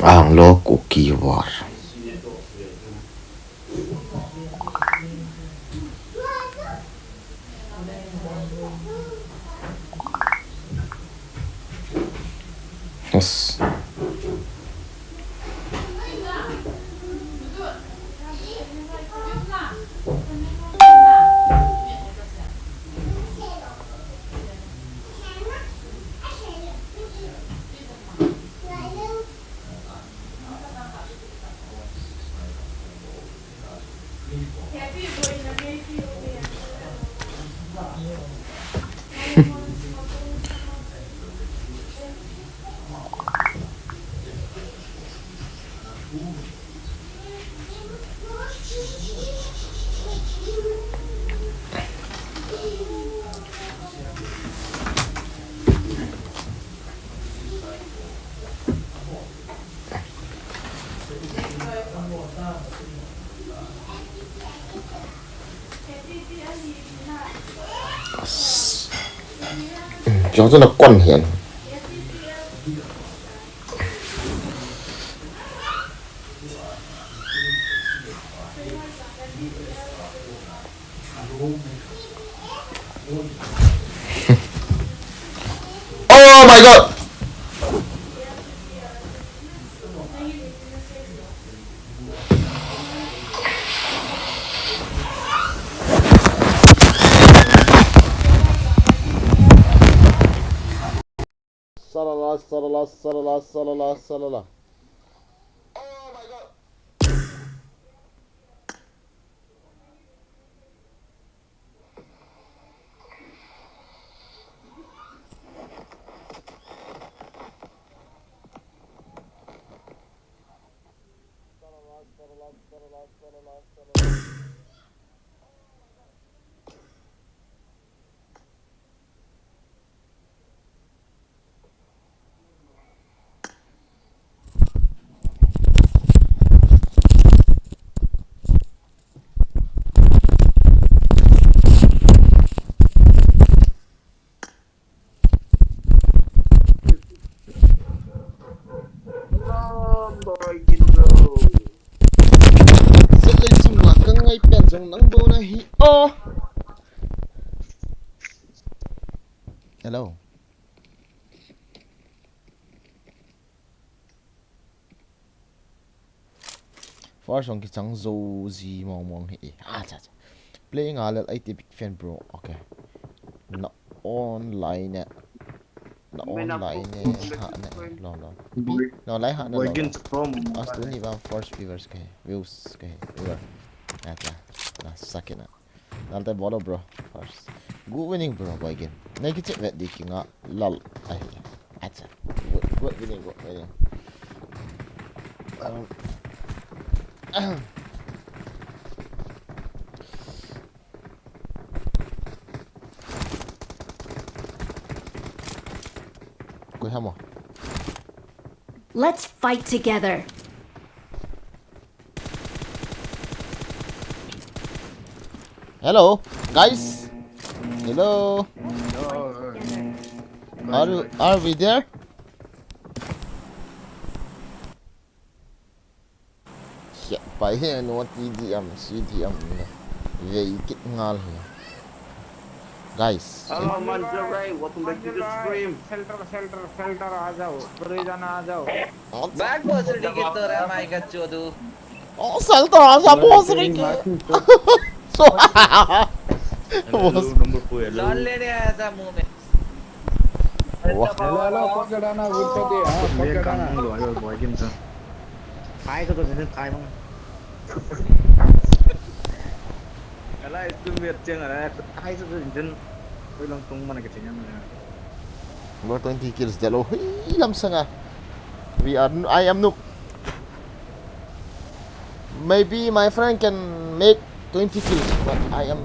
Ang loko kiwar. Yes. Chúng rất là quan hiển. Oh my god. Sallah, sallah, sallah, sallah, sallah. Oh my god. Sallah, sallah, sallah, sallah, sallah. Hello. First song kitang zo zi mong hi. Cha. Playing a little IT big fan bro. Okay. Na online. Na online ha na lo. No lai ha na lo. As tu ni bang first viewers kay. Views kay. Viewer. Atla. Na sakina. Nante bolo bro. First. Good winning bro boy again. Negative vet di kinga lol. Ay. Acha. Good winning. Let's fight together. Hello, guys. Hello. Are we there? Yeah, by here no TDM, CDM. They get ngal here. Guys. Hello, Manjarai. Welcome back to the stream. Shelter. आ जाओ. बड़े जाना आ जाओ. Back was a ticket to Ramai Gachodu. Oh, shelter आ जा बहुत सही. So. Number 4 lawn लेने आया था मुंह में. हेलो पकड़ाना उल्टा दे. हां पकड़ाना. लो आयो बॉय गेम से. खाए तो जैसे खाए मंग. Ala itu biar ala kai su jin oi lang tung mana ke tinggal mana. More 20 kills dalo. Hilam sanga. I am noob. Maybe my friend can make 20 kills, but I am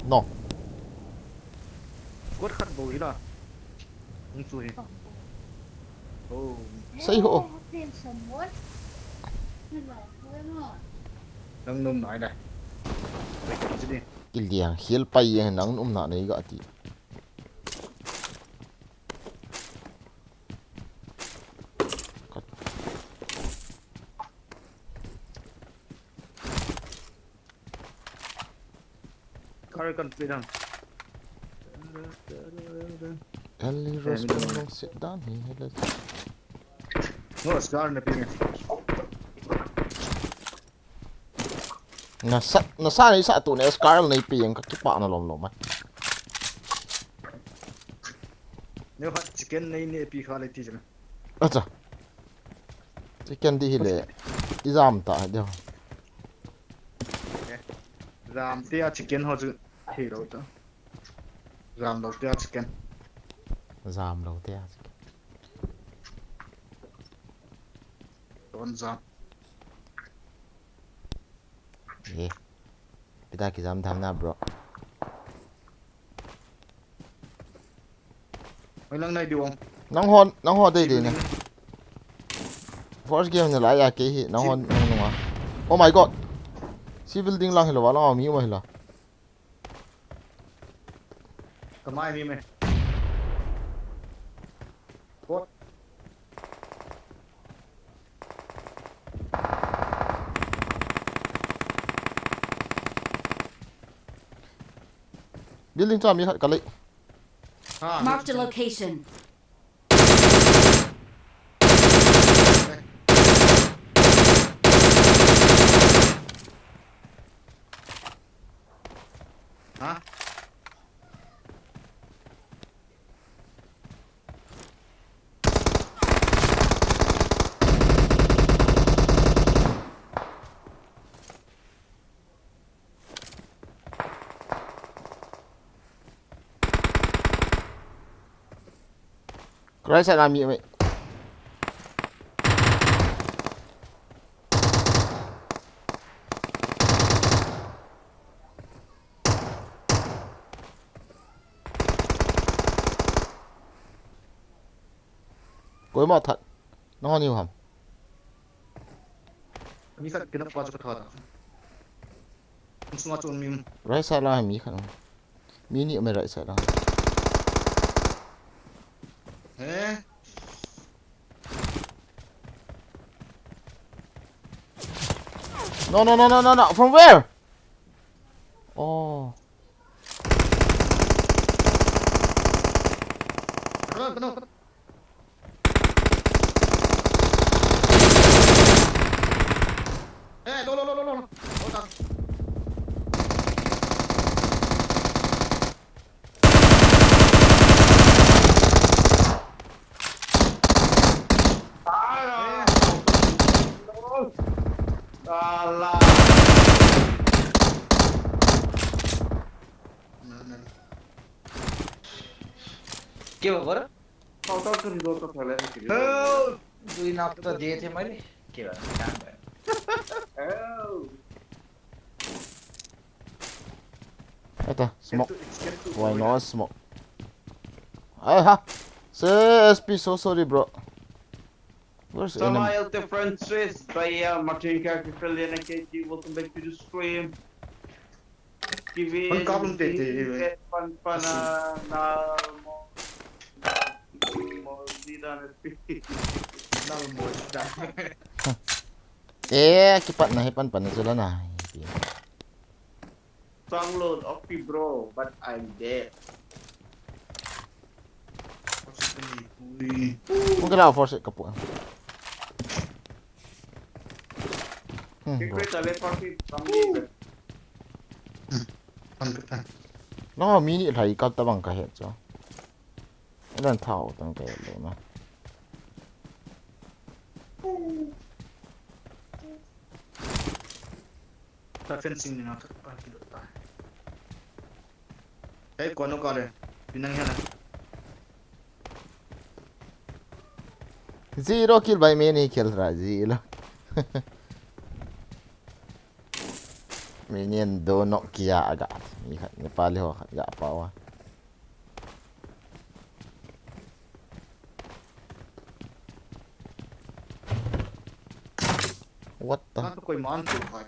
no. Kuat khat boi lah. Ung Oh. Say ho. Đang nôm nói đây. Jadi Iliang hil pai yang nang na nei ga ti. kar kan pidang. Ellie Rose can sit down here. No, scar na pidang. Nasa ni sa tu ne Scarl nei pi yang ka ki pa na lom lom. No hat chicken nei ne pi kha le ti jam. Acha. Chicken di hile. Izam ta de. Ram tia chicken ho chu hero ta. Ram lo tia chicken. Zam lo te. Don zam. Ye. Kita ki zam tham na bro. Mai lang nai diwong. Nang hon dei dei ne. First game ne la ya ke hi nang hon nang nga. Oh my god. Si building lang hilo wala mi mo hilo. Kamai mi me. What? Building cha mi khat ka lai. Ha. Marked a location. Ha? Right side na mi me. Cuối một thật. Nó ngon nhiều hầm. Mi khat kina pa chu kha ta. Sunga chun mi. Right side là mi khăn. Mi ni me right side là. Eh? No. From where? Oh. No. Eh, no. Oh, ta. Sallah. के भयो बर out दो तो खेले दुई नक त दिए थिए मैले के भयो काम भयो Eta smoke. Why not smoke? Ay ha. Say SP so sorry bro. Where's Sallah enemy? out the front Swiss by Martin kaki Philly and KG. Welcome back to the stream. TV. Problem date. Pan na mo dida na No more. Eh, kipat na hipan pa na sila na. download okay bro, but I'm dead. Kung kailangan force ka po. Secret telepathy something. No, mini lai ka tabang ka het so. Ilan tao tang kaya lo na. Ta fencing ni na ta pa ki ta. Eh, kono ka le. Pinang yan. Zero kill by me नहीं खेल रहा zero. Minion do not kiya agak. Nepali ho agak apa. What the? Ta koi man tu ha.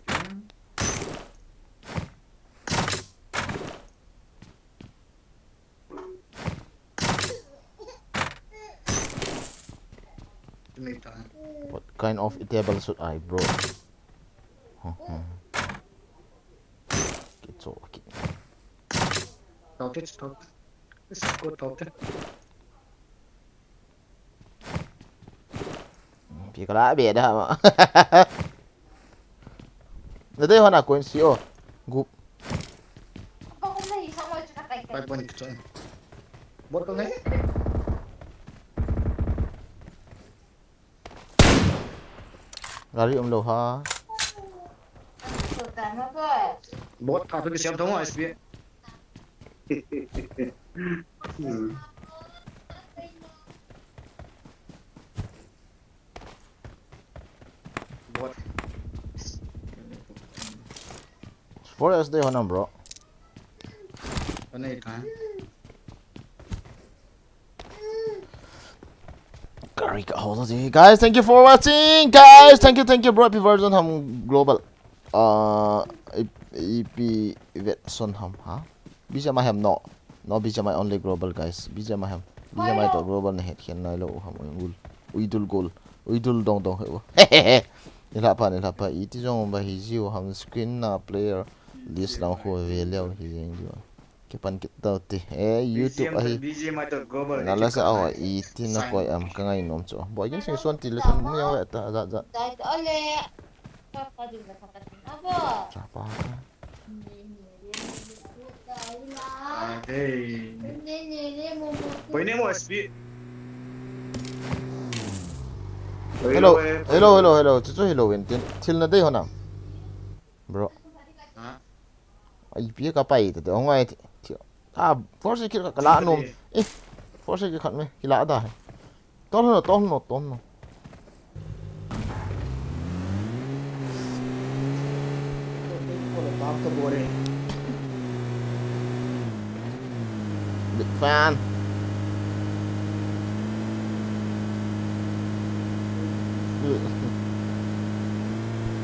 kind of eatable should I, bro? It's okay. Stop it, stop. Let's go stop it. Thì có lẽ biệt đó mà. Ở đây họ nào quên xíu. Gục. Five point chọn. Bot con đấy. Gari lâu ha. Bot à tôi cái xem thông rồi SB. Bot. Forest day honam bro. Con này thằng. Gary got hold of it. Guys, thank you for watching. Guys, thank you bro. Happy version ham global. EP vet son ham ha. Bisa ma ham no. No bisa ma only global guys. Bisa ma ham. Bisa ma to global na het khian nai lo ham ul. Uidul goal. Uidul dong dong he. Nila pa iti jong ba hi jiu ham screen na player list lang ho ve leo hi jeng jiu. Kepan kita ti YouTube ahi nala sa awa iti na koy am kangay nom cho boy gen sing son ti le mo yang wa ta za za apa Hey. Boy ni mo SB. hello chu hello en tin thil na dei honam bro ai pia ka pai te ngai force ki ka la nom force ki khat me ki la da ton no Baap to bore. big fan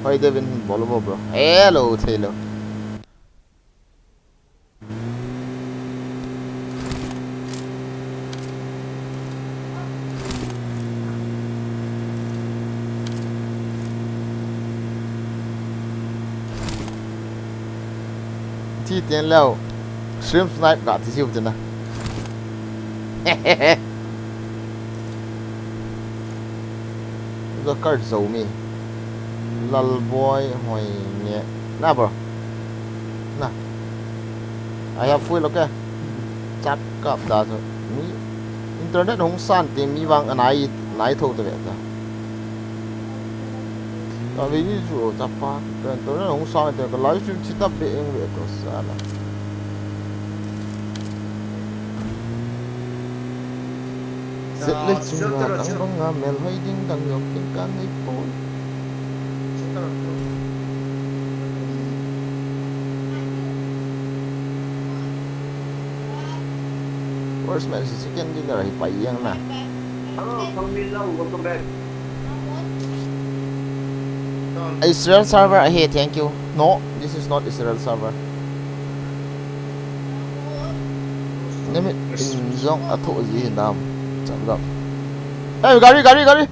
Hi Devin Bolovo bro hello Taylor Chi tiền lâu Shrimp snipe cả thì siêu chân nè Nó cart dầu mi Lal boy hồi nhẹ Nè bro Nè I have full okay Chắc cặp đá rồi Internet không san tìm mi vang nãy thâu tới vậy ta Tại vì ví dụ chắc pa Internet không san thì cái livestream chỉ tập bị anh vậy có Sallah Sit lịch chung là tăng băng ngà mèl hơi đinh tăng nhọc tiếng can ấy phôn First man si second din na rin paiyang na Hello, Camilo, welcome back. Israel server hey thank you no this is not Israel server Name it in zong atho gì nam chẳng gặp Hey gari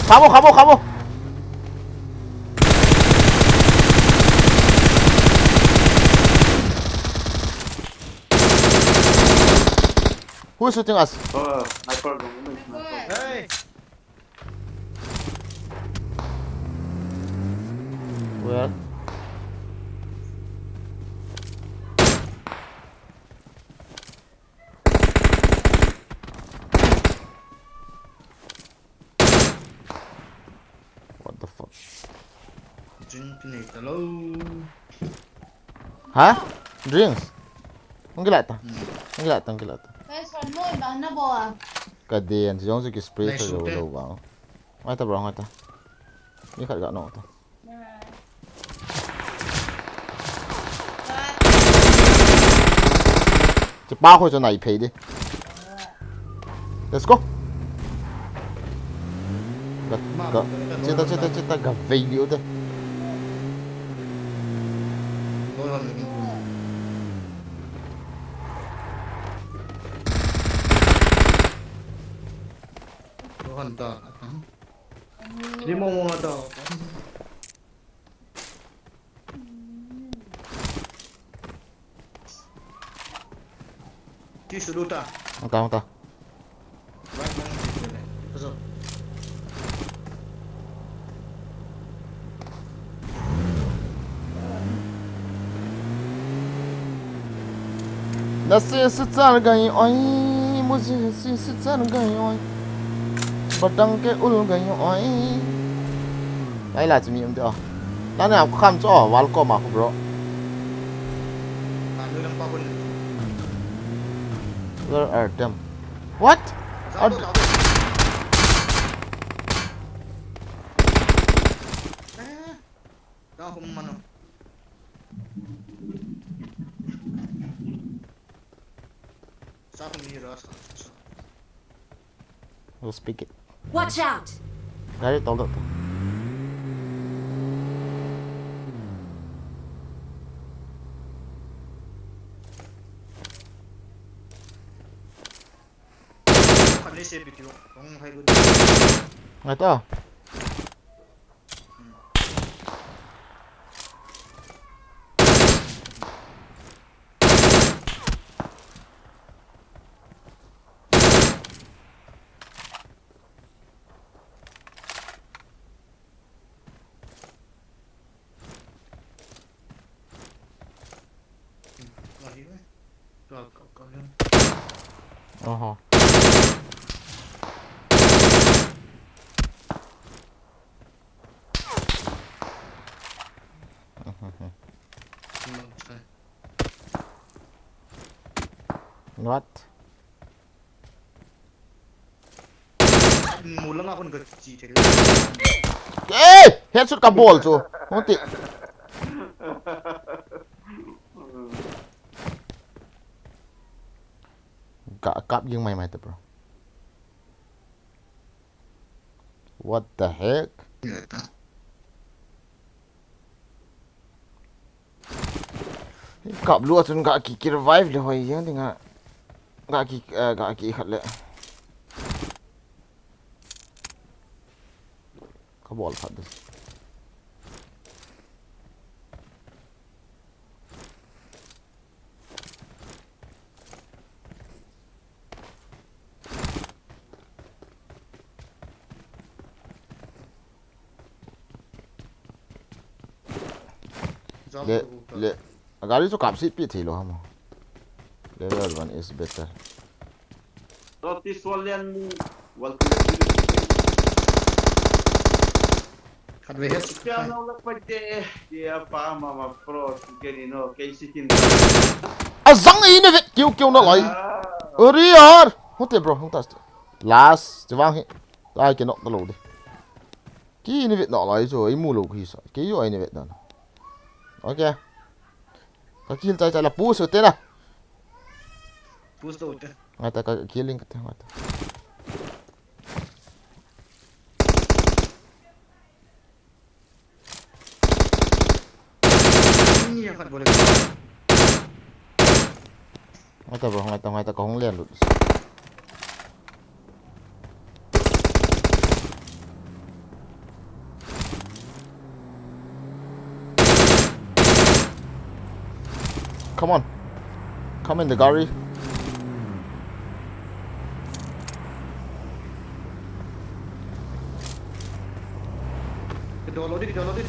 Khamo Who is shooting us? Sniper, Hey. Where? What the fuck? Hello. Hả? Drinks? Không gila ta? Không gila ta? Kadian, si Jong cái spray Nice sa shoot, low ba? Ngay ta bro, ngay ta. Ni khat ga no ta. Chỉ bao khối cho này phê đi. Let's go. Gặp chết ta gặp video đây. Di mo nga daw. Ti suluta. Không ta. Right man ti dele. Pasok. Đã sẽ sẵn gầy oi, muốn sẽ sẵn gầy oi. Bắt đăng cái ul gầy oi. Đây là gì vậy? Đó là khám cho vào có mà bro. Ano lang pa ko. Where are them? What? Sabo. Daw ko mano. Sa ko ni Ras. We'll speak it. Watch out! Đấy, tao được. Kani se bitiyo. Kung hay good. Ngay to. What? Mulang ako nag-cheat. Ê! Headshot Kibol chứ. Không tị. Cặp dương mày mày tập bro. What the heck? Cặp lúa chun kaki revive le hoy yang tinga. Kaki khat le. Kibol khat this. Le gari to kap sit pi thilo ham. Level 1 is better. So this one well Kadwe het. kaya na lang pwede dia pa mama pro kini no kasi tin Azang ini vet kêu nó lại. Uri yaar. Không thể bro, không ta. Last, chỉ vang hi. Ai cái nó lồ đi. Cái ini vet nó lại rồi, ai mua lồ khi sao? Cái yêu ini vet nó. Ok. Cái kill chạy là push rồi thế nào. Push to ute. Ngay ta cái killing cái ngay ta. Ni yang kat boleh. Ngay ta bro, ngay ta có không liền luôn. Come on. Come in the gari. Download it.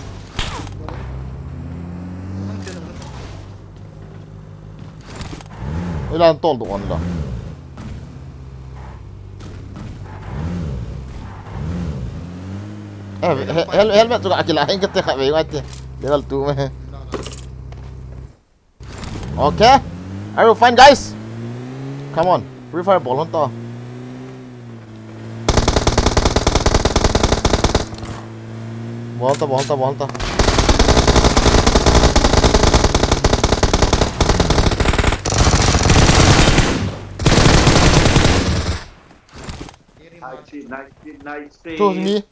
Ilan tol doon nila. Helmet juga akilahin kita kat bayi mati. Level 2 meh. Okay. Are you fine guys? Come on. Free fire ball to. Volta. nice. Choose me.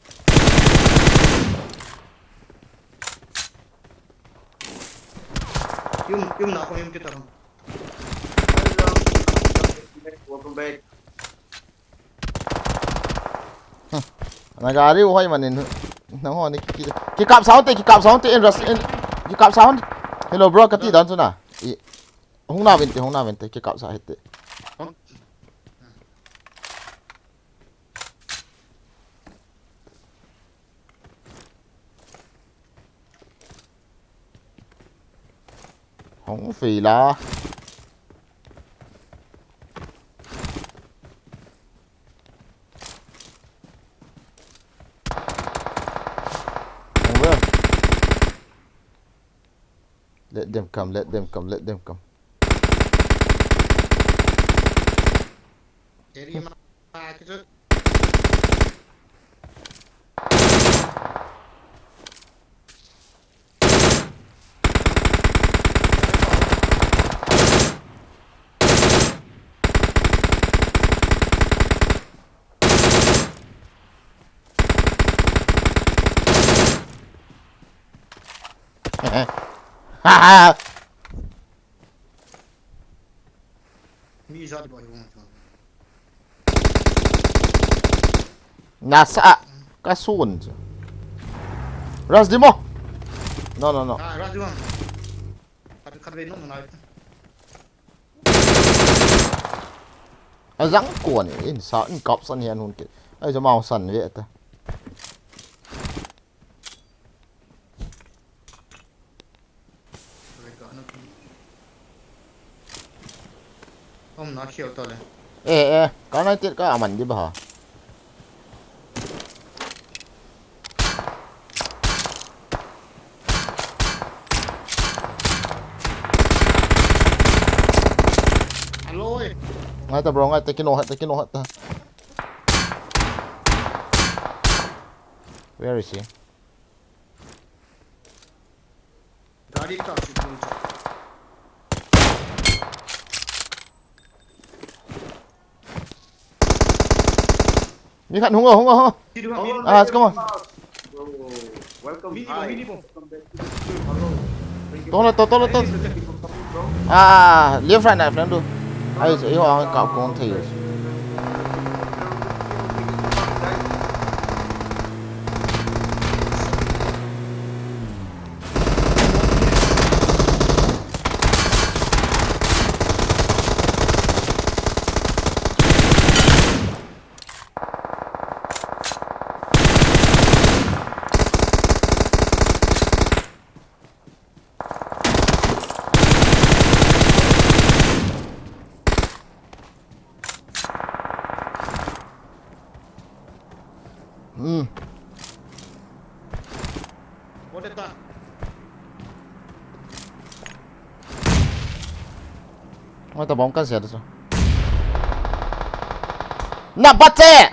Yung na ako yung kita ko. Welcome back. Nagari hoy manin. nang ho ni ki kap sound te in rush in ki kap sound hello bro ka ti dan chu na I hong na vente ki kap sa hete hong phi la let them come Jadi mana kita bisa di bawah nasa kasun ras di mo no ras juga kata no mana azang kuan in sa in kap san hian hun ke aiจะmau san ve ta Om nak siap tu le. ka nai tet ka aman di ba Halo. ngai ta bro ngai ta kino hat ta where is he Gadi tak situ. mi khan hung ho Situ kan. come on Welcome. Mini Hi. bom. Welcome back to the stream. Hello. to left right này friend do ai ấy họ cạo con thì Boleh tak? Ôi tao bóng cắt xẹt rồi. Nạp bắt xe.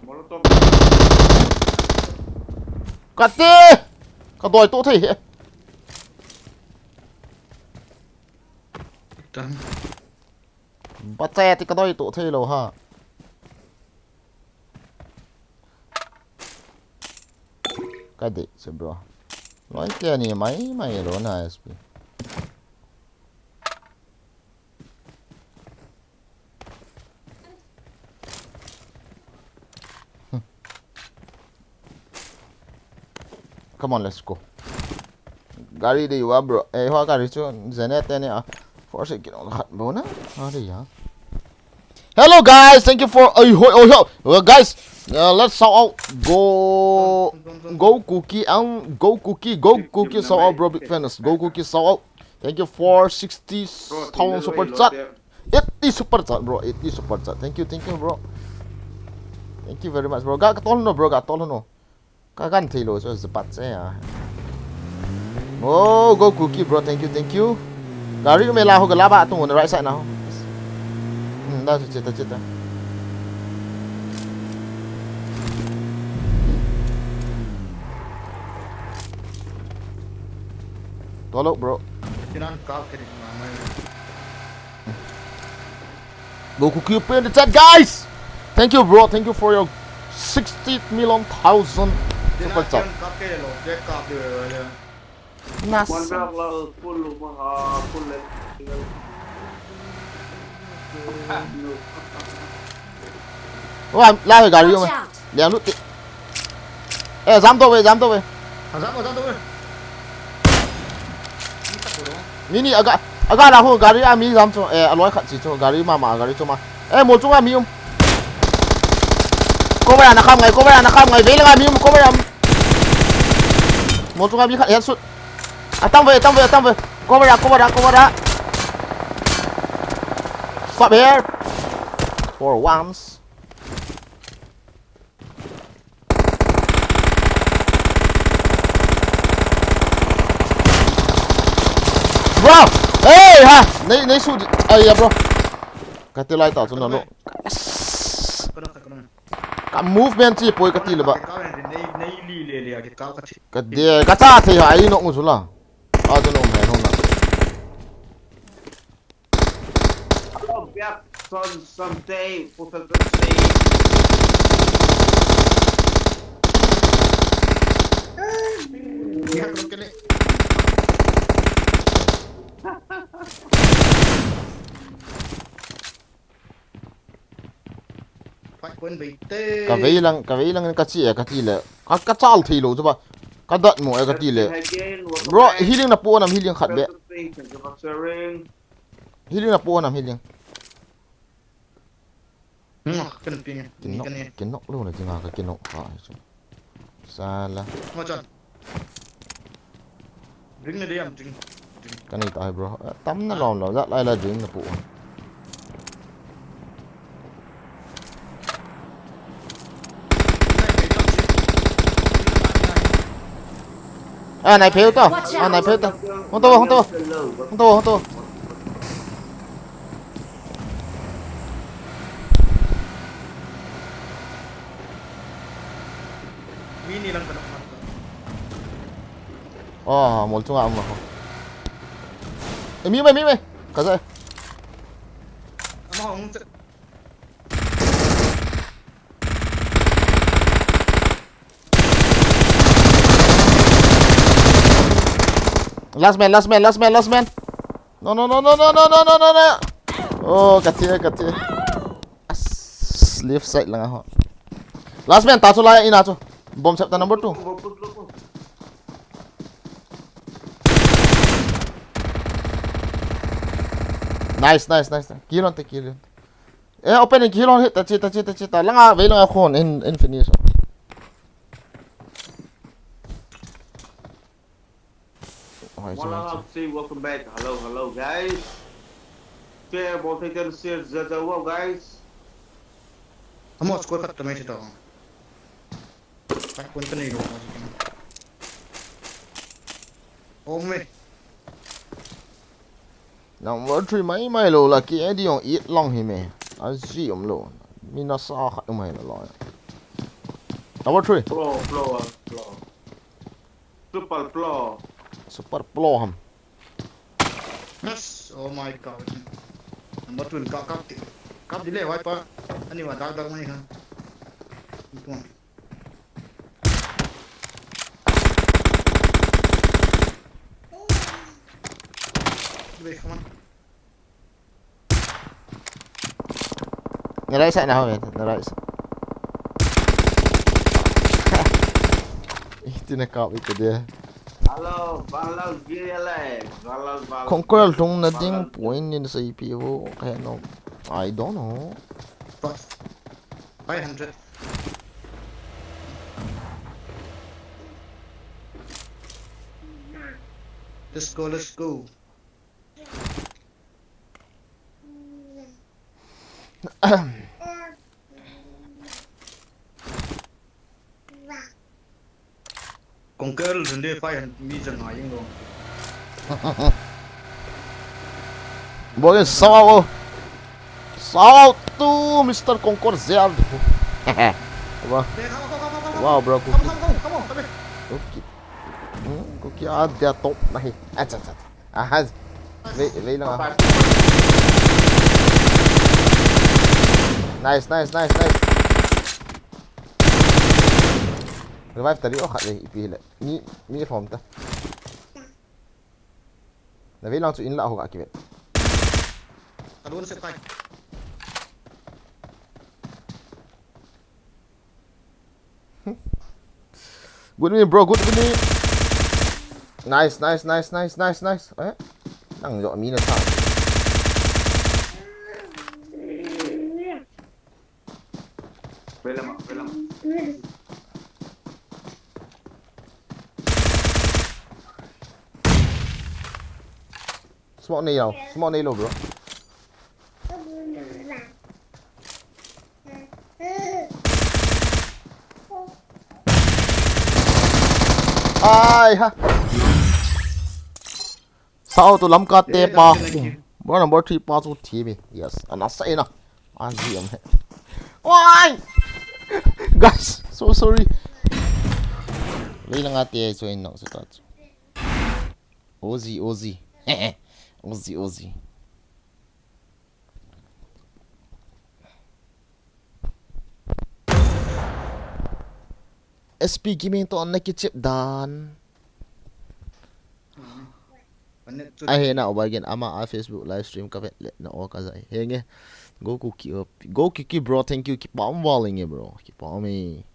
Molotov. Cắt đi. Cả đôi tổ thì. Dan. Bắt xe thì cả đôi tổ thì rồi ha. Cái gì chứ bro. Nói kia này mày rồi này SP. Come on, let's go. Gari đi qua bro. Ê, hoa gari chứ. Zenet tên này à. Force kỹ nó khẩn bố ná. Đi hả? Hello guys, thank you for guys, let's shout out go cookie shout out bro, big fans. Go cookie shout out. Thank you for 60,000 super chat. 80 super chat bro, 80 super chat. Thank you bro. Thank you very much bro. Gak tol no bro, gak tol no. Kagan thi lo so zepat se à. Oh, go cookie bro, thank you. Gari me la ho gala ba tung on the right side now. Đó chết ta tolok bro Jangan kau kiri mana. go cookie up in the chat guys. Thank you bro, thank you for your 60 million thousand super chat. Jangan kau kiri lo, dia kau dia. Nas One block level full full level. No. Wa la hơi gari Watch mà. out! Liang lút. Eh, jam to we. Azam tu. Ni tak boleh. Ni agak lah ho gari ami jam to. Aloi khat si to gari mama gari to ma. Mo chung ami Cover nak kham ngai ve la ami cover am. Mo chung ami khat head sut. Tang ve. Cover. Stop here. For once. Bro! Hey ha! Nei su ai bro. Ka te lai ta chu na lo. Ka movement chi poi ka ti le ba. Nei li le ka ka thi. Ka de ka cha the hai no mu chu la. A chu no me no na. Oh, yeah, someday, Professor say. Ni hak kele. Phải quên bị tê. Ka ve lang ka chi ka ti le. Ka chal thi lo chu ba. Ka dat mo ka ti le. Bro, healing na po nam healing khat be. Healing na po nam healing. Kena ping. Ni kan ni. Kinok lu na tinga ka kinok ha chu. Sallah. Macam. Drink ni dia drink. Cái này tại bro tắm nó lòn rất lại là chuyện là phụ này phiếu to này phiếu to không to Mini lang kena. một chung mà mi mày cả rồi Among last man no cắt thiệt left side lang ako last man ta chu lai ina chu bomb chapter number 2 nice kilon te opening kilon hit ta langa ve langa khon in finish Say welcome back. Hello guys. Share both taken share wow guys. Amo score kat tamai sita. Phải quên cái này rồi. Ôm mày. number 3 mai lo la ki edi on eat long hi me azi lo mina sa khat mai la lo number 3 Floor. super pro ham Yes. Oh my god. Number 2 kap dile wai pa. Ani wa dag mai kan. Itu. Wait, come on. Người đấy nào vậy? Người đấy. Itu nak kau itu dia. Hello, balau gile. Balau. Không có lung na ding point in sa IPO kaya no. I don't know. 500. Let's go. Con girl sende phải mi chân ngài nhưng rồi. Boy sao tu Mr. Concord Zerd. Wow bro. Come on. Okay. Okay, ada top nahi. Acha. Ahaz. Ve lang. Nice. Revive tadi khat le ipi le. Ni form ta. Na ve lang chu in la ho ka ki. Alun sẽ tay. Good me bro, good me. Nice. Eh? Đang dọn mí là sao? Velama. Small nail bro. Ai ha. Sao tôi lắm cả tê pa. Bro number 3 pa to team. Yes, and I say na. Azim. Why? Guys, so sorry. Lấy lang ate so in no sa touch. Ozzy. Ozzy. SP gaming to on chip dan. Ai na overgen ama a Facebook live stream ka vet na o ka zai. Henge. Go cookie bro, thank you. Keep on walling bro. Keep on me.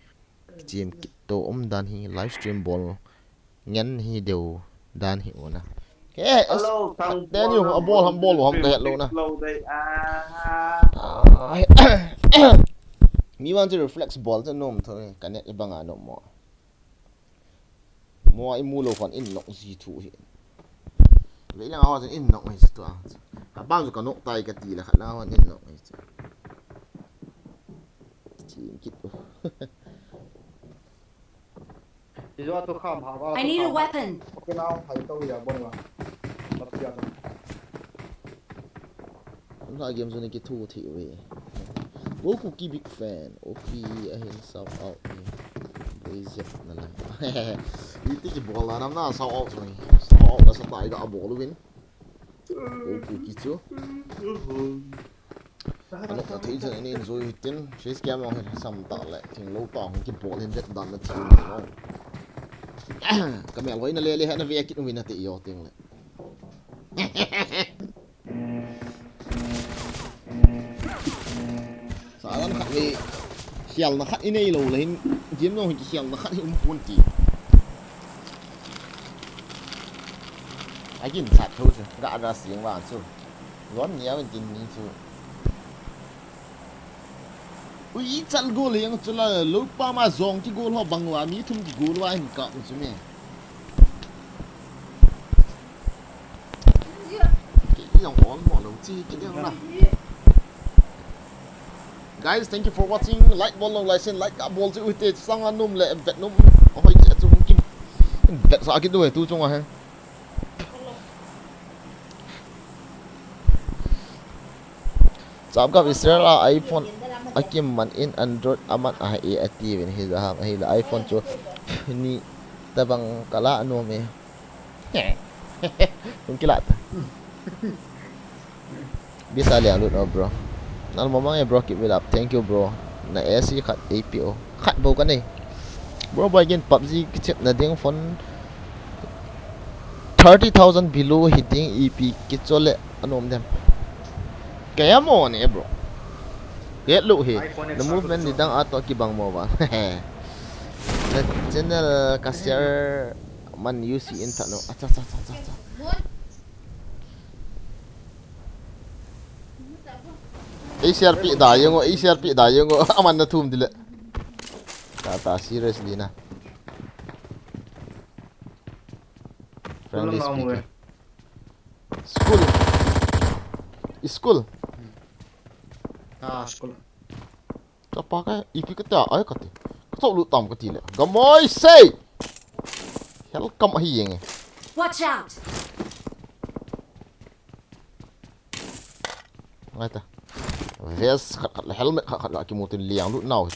Team to dan hi live stream ball. Ngan hi đều dan hi ona. Hey, Hello, thằng Daniel, a ball ham cái hello na. Me want to reflex ball to nom thôi, cái này bằng ano mo. Mo ai mu lo kon in nok gì thu hi. Lấy là hoa in nok này tu à. À bang cái nok tay cái tì là khát nào in nok này. Chỉ kít. I need a weapon. Okay now, hay tao ya bon wa. Bắt ya. Chúng ta game zone cái thu thì vậy. Go cookie big fan. Okay, ahin shout out ni. Boys na lang. Iti cái ball là năm na shout out rồi. Shout out là sai cái ball luôn. Go cookie chứ. Anh nó thấy thế nên rồi tin face cam ông xong tạo lại thì lâu tòng cái ball lên rất đàn nó chịu rồi. Cái mẹ lối nó lê hết nó về kít nó vì nó tị vô tiếng lại. Sao nó khát về xèo nó khát in đây lâu lên kiếm nó thì xèo nó khát thì buồn tị. Ai kiếm sạch thôi chứ, gã ra tiếng vào chứ. Lón nhớ mình tin như chứ. Ui chăn gol liền chứ là lúc ba mà dòng cái gol họ bằng hòa mỹ thum cái gol vào hình cọp chứ mẹ. Cái dòng ổn bỏ đầu chi cái điều nào. Guys, thank you for watching. Like ball long like ball chữ ute sang anh nôm lệ vẹt nôm. Ôi chết chúng kim. Vẹt sao cái đuôi tu trong à ha. Sabab kap Israel iPhone akim man in Android aman ai active ni hila hila iPhone cho ni tabang kala ano me. Kung kilat. Bisa liang lut bro. Nal mamang bro keep it up. Thank you bro. Na SC khat APO. Khat bo kan ni. Bro boy again PUBG kichip na ding phone 30,000 below hitting EP kichole anom dem. Kaya mo ni bro. Get look here. The movement di dang ato kibang mo ba. The channel cashier man UC inta no. Acha. ACRP dayo ngo aman na thum dile. Tata seriously na. Friendly speaking. School. School. Apa ka iki kata ay kati. Kato lu tam kati le. Gamoy say. Welcome hiyeng. Watch out. Ngata. Vest khat helmet khat la ki motin liang lu naw.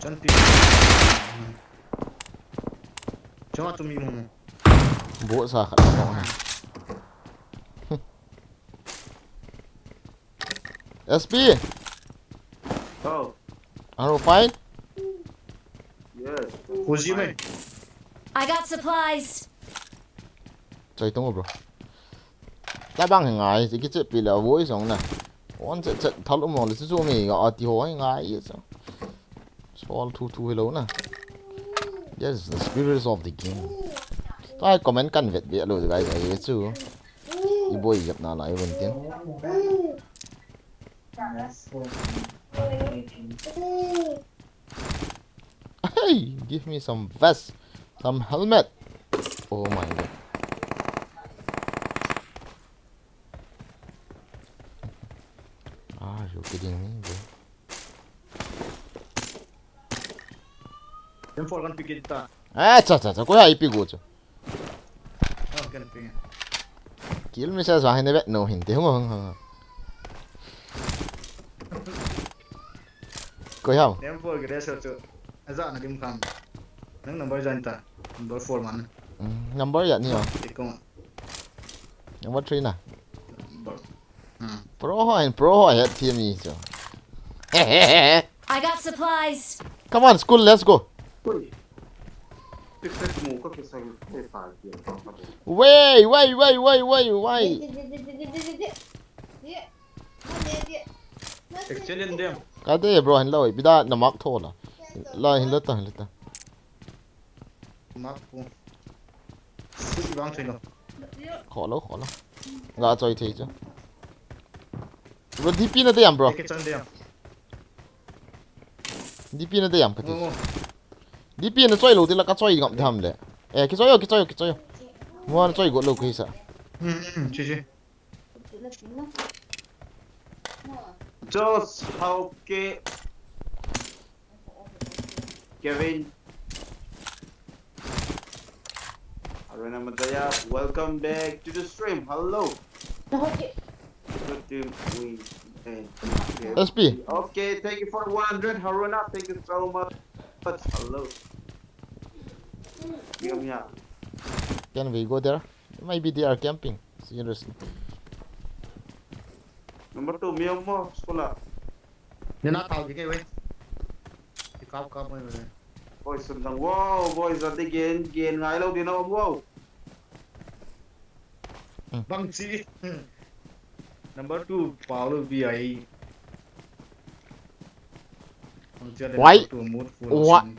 Cantik. Cuma tu minum. Buat sa khat mo ha. SP. Oh, Are you fine? yes. Kuzi me. I got supplies. chơi tung bro ta băng ngài thì cái chết bị là vối xong nè on chết chết tháo lỗ mồm là chú mày gọi thì hỏi ngài vậy sao all thu hello nè yes the spirit of the game tôi comment căn việt địa rồi guys ấy chứ đi bôi dập nào lại vần tiếng hey give me some vest some helmet oh my god you're kidding me bro M4 kan pikir kita. cha có ai pigu chứ Oh kan pikir. kill me says why never no hint không có không M4 cái đấy sợ. Azan nak game kam. Nang number janta. Number 4 man. number ya ni Ikong. number 3 nè Number. pro hỏi hết team gì chứ I got supplies. come on school let's go Ui. Tikset mo ka kisa pa dia. wait Excellent dem. cái đấy bro hành lôi bây giờ nằm mắc thôi là lôi hành lết ta Mak ko. Susi bang chino. khó lắm gà chơi thế chứ bro DP nó đây bro Ke chan dem. DP nó đây cái gì Oh. DP nó chơi lâu thì là cái chơi ngậm thầm đấy cái chơi mua nó chơi gỗ lâu cái sao Chi chi. Just how Kevin. Arena Madaya, welcome back to the stream. Hello. Good to we and SP okay, thank you for 100 Haruna, thank you so much. But hello. Yeah. can we go there maybe they are camping seriously Number 2, Miyong mo, sekolah. Dia nak tahu ke weh. Kap mo weh. Boys, sundang. Wow, boys, at again, ngailaw din ako, wow. Bang si. Number 2 Paulo BI.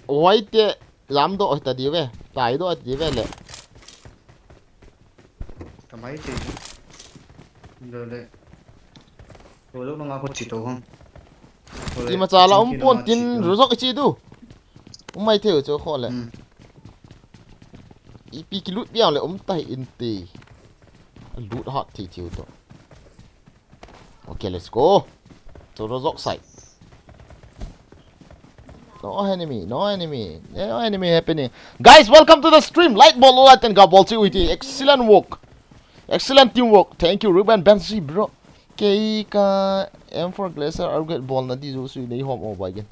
why te làm độ ta đi về tại độ đi về lệ Tamai chi. Dole. Dole nang ako chito hong. thì mà trả là ông buồn tin rủi ro cái chi tu ông mày theo cho khó lệ EP cái lút béo lệ ông tay in tì lút hot thì thiếu to okay let's go cho nó dọc sạch no enemy happening guys welcome to the stream light ball light and gaball with excellent work excellent teamwork thank you Ruben Benzi bro cái M4 Glacier I'll get ball na đi dù suy lấy home over again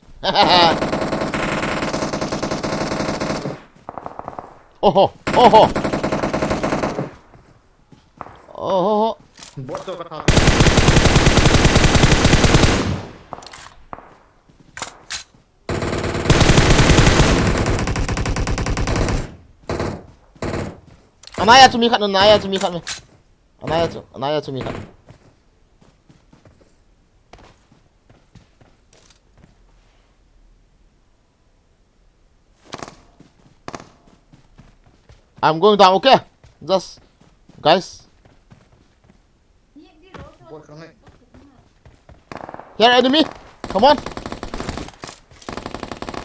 oh Bot to kata. Anaya to me cut me Anaya to me cut I'm going down okay just guys Bot kang ni. here enemy come on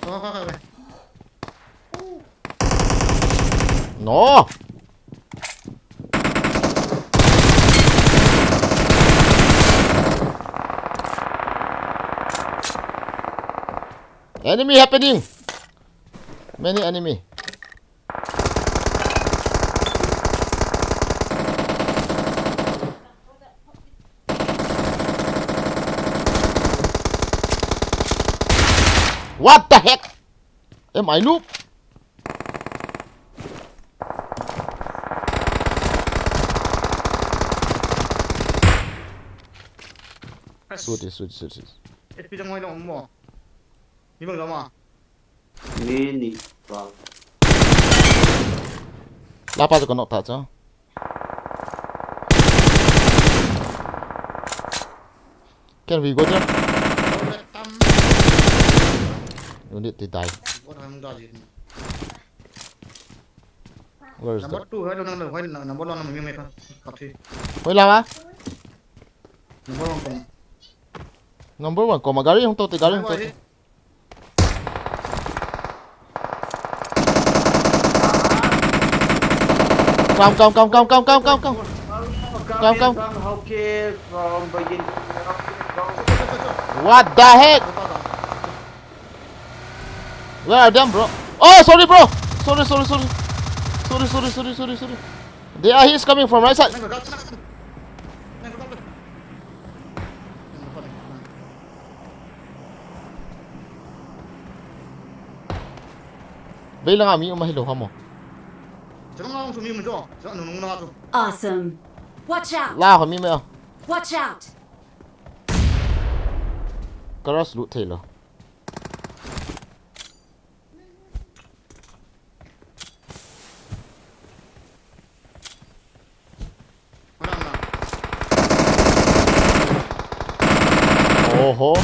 Weh. no enemy happening many enemy what the heck am I noob shoot SP jang mo long mo. Ni bang lama. Nini. Wow. Lapa cho con nọ thật chứ Can we go there? Tam. You need to die. What I'm dodging. Where is Number that? 2 why number 1 me make kaki. Wait lang ah. Number 1 kung. Number 1 ko magari yung tote gari yung tote. Come. Come. Okay, from beginning. What the heck? Where are them, bro? Oh, sorry, bro. Sorry. They are. He's coming from right side. Bilang kami umahilo mo. Awesome. Watch out. La kami mo. Watch out. Karas loot tayo. Oho.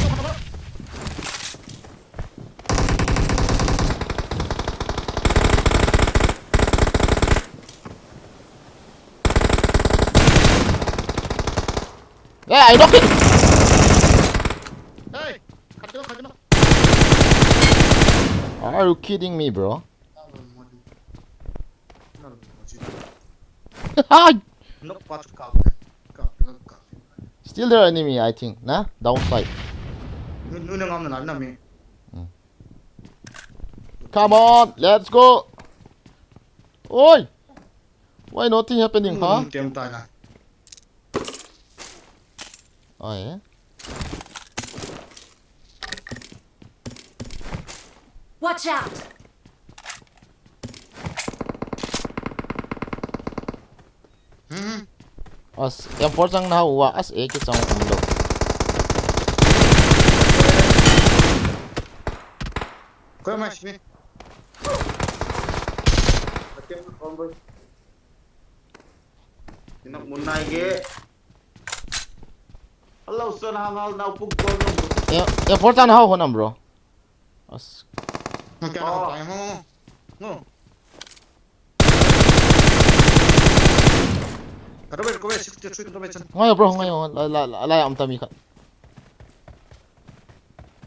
Yeah, I knock it. Hey, Are you kidding me, bro? Still there enemy, I think. Nah, downside. Come on, let's go. Oi, why nothing happening, huh? Oh yeah. Watch out. As yang portang nahuwa as kisang umlo. Go match me. Inak munay ge. Hello, son, hangal na upog ko no. Yang portang nahuwa nam bro. As No. ngayon bro, ngayon alaya am tami ka.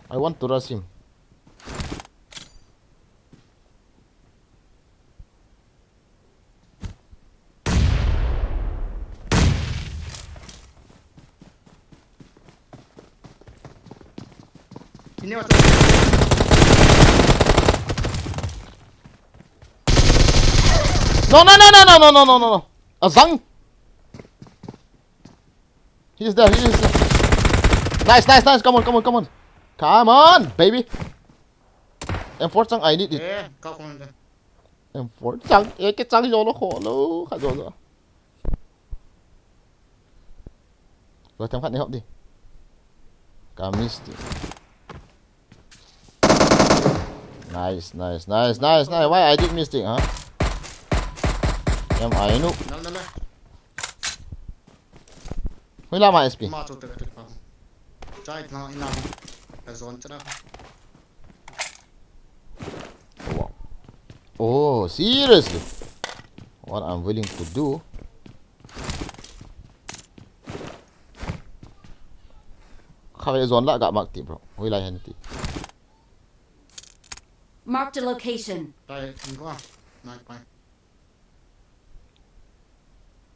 I want to rush him. Ini what? No. Azang. He's there. Nice. Come on. Come on, baby. M4 chang I need it. M4 chang cái chang vô nó khổ lắm, khá rồi. Rồi thằng phát này học đi. Cả missed. Nice. Why I did mistake, huh? Em ấy nụ. Huy làm mà SP. Oh, seriously? What I'm willing to do? Khabe zone la gak makti bro. Huy lai hanti. Marked a location.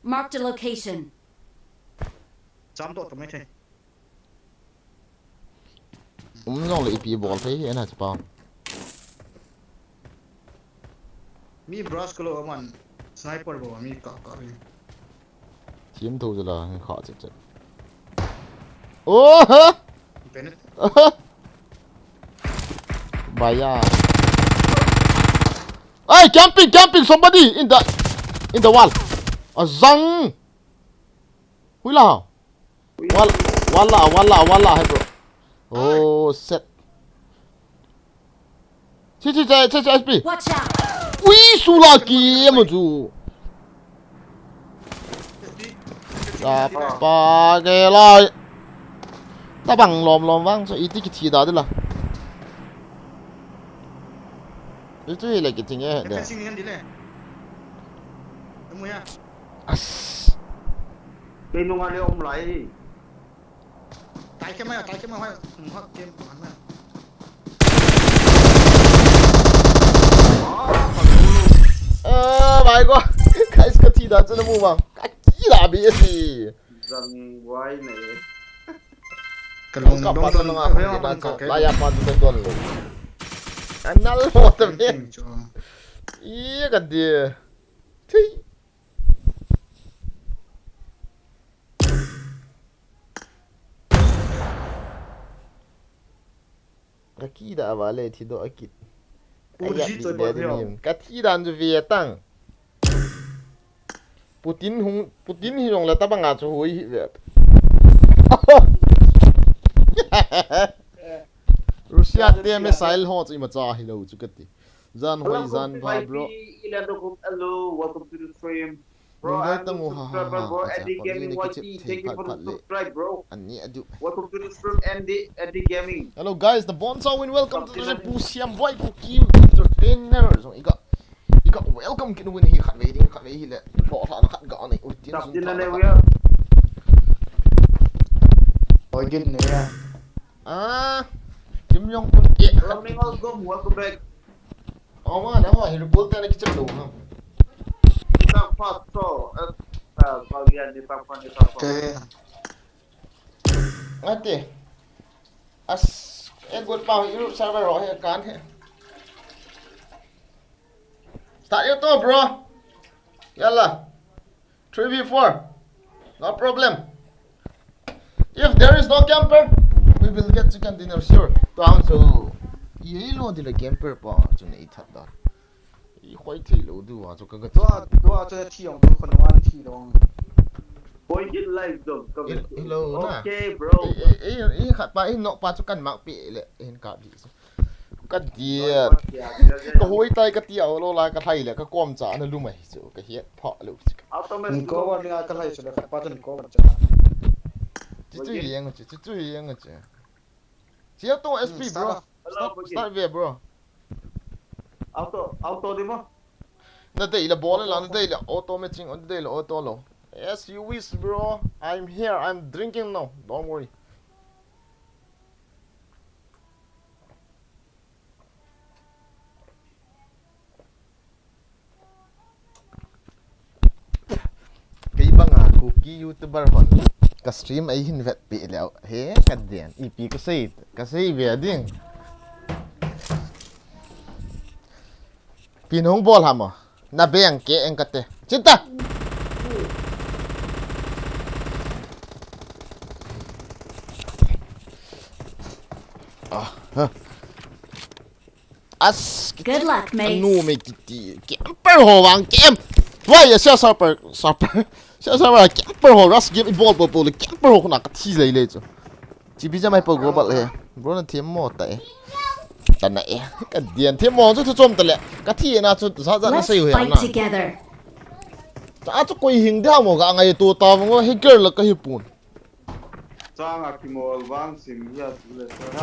Marked a location. Ngong le IP ball thấy hiện hả chapa. Mi brush kalau aman sniper bawa mi kak. Chiếm thu rồi là khó chết. Oh! Bennett. Baya. Hey, camping! Somebody in the wall. Azang. Huy la. Walla, hey bro. Oh, set. Che SP. Watch out. Ui, sulaki mà chú. Apa cái lại. Tabang lom wang so iti ki da de la. Itu ile ki ting e de. Defensing ni kan dile. Temu ya. As. Cái nung ăn ông lại. Tai ke mai hai. Hot game man man. Bài quá. Cái thi da真的木棒。cái gì là bị gì? Rằng quay này. Kalau Kau dong pasal dong dengan aku kita cakap layak pada tuan lu. Anal mo tapi. Iya kan dia. Thi. Kaki dah awalnya tidak akit. Ayat di dia ni. Kaki dah tu Vietnam. Putin hong la tabang a chu hui vet. Russia te missile ho chi ma cha hi lo chu kati. Zan hoi zan ba bro. Welcome to the stream. Bro, Nung I'm tang a ha subscriber, bro. ha. Eddie Gaming YT, thank you for the subscribe, bro. Ani adu. Welcome to the stream, Eddie Gaming. Hello guys, the Bonsa win. Welcome to the Pusiam Boy Cookie Entertainer. So ika welcome kin win hi khat ve hi le. Lo tha na khat ga nei utin Đọc sun trên tha đây na we khat. are. Oi gin ni ya. Kim Yong Kun e. Running all go, welcome back. Oma na ho hi bol ta na kicham lo ha. Kita fast so. Kalian di papan. Okay. Ate. As good pau Europe server ro he kan he. Start your tour, bro. Yalla. 3v4. No problem. If there is no camper, we will get chicken dinner sure. Down to yelo de la camper pa chu nei that da. I khoi thei lo du wa chu ka ga. Dua cho thi yong tu kon wan thi dong. Boy get live dong. Hello na. Okay, bro. Khat pa no pa chu kan mak pi le en ka di. Ka dia. Ka hoi tai ka tiao lo la ka thai le ka kom cha na lu mai chu ka hiet pha lu. Automatic. Ko wan nga ka lai so le pa tan ko wan. Chu yang chu. Chia to SP bro. Start về bro. Auto đi mà. Na dei la ball la na dei la auto matching on dei la auto lo. Yes you wish bro. I'm here. I'm drinking now. Don't worry. Cái bang à cookie YouTuber hon. Ka stream ai hin vet pi leo. He ka dian. IP ka sei về ding. Pinong ball hamo. Na beng ke en kate. Cinta. As Good luck, mates. nu me kiti. Camper ho wang kem. Why ya super. Siapa camper ho rush game ball ball camper ho na ka thi lei le chu. Chỉ bây giờ mày bầu bật lên, bro nó thêm một tại, tận này cái điện thêm một chút chôm tận lệ, cái thi na chút sao ra nó Let's xây hồi fight na, together. à chút quay hình theo một cái ngày tụ tao mà hacker là cái hiệp bùn, Chang à Kibol vang sim ya.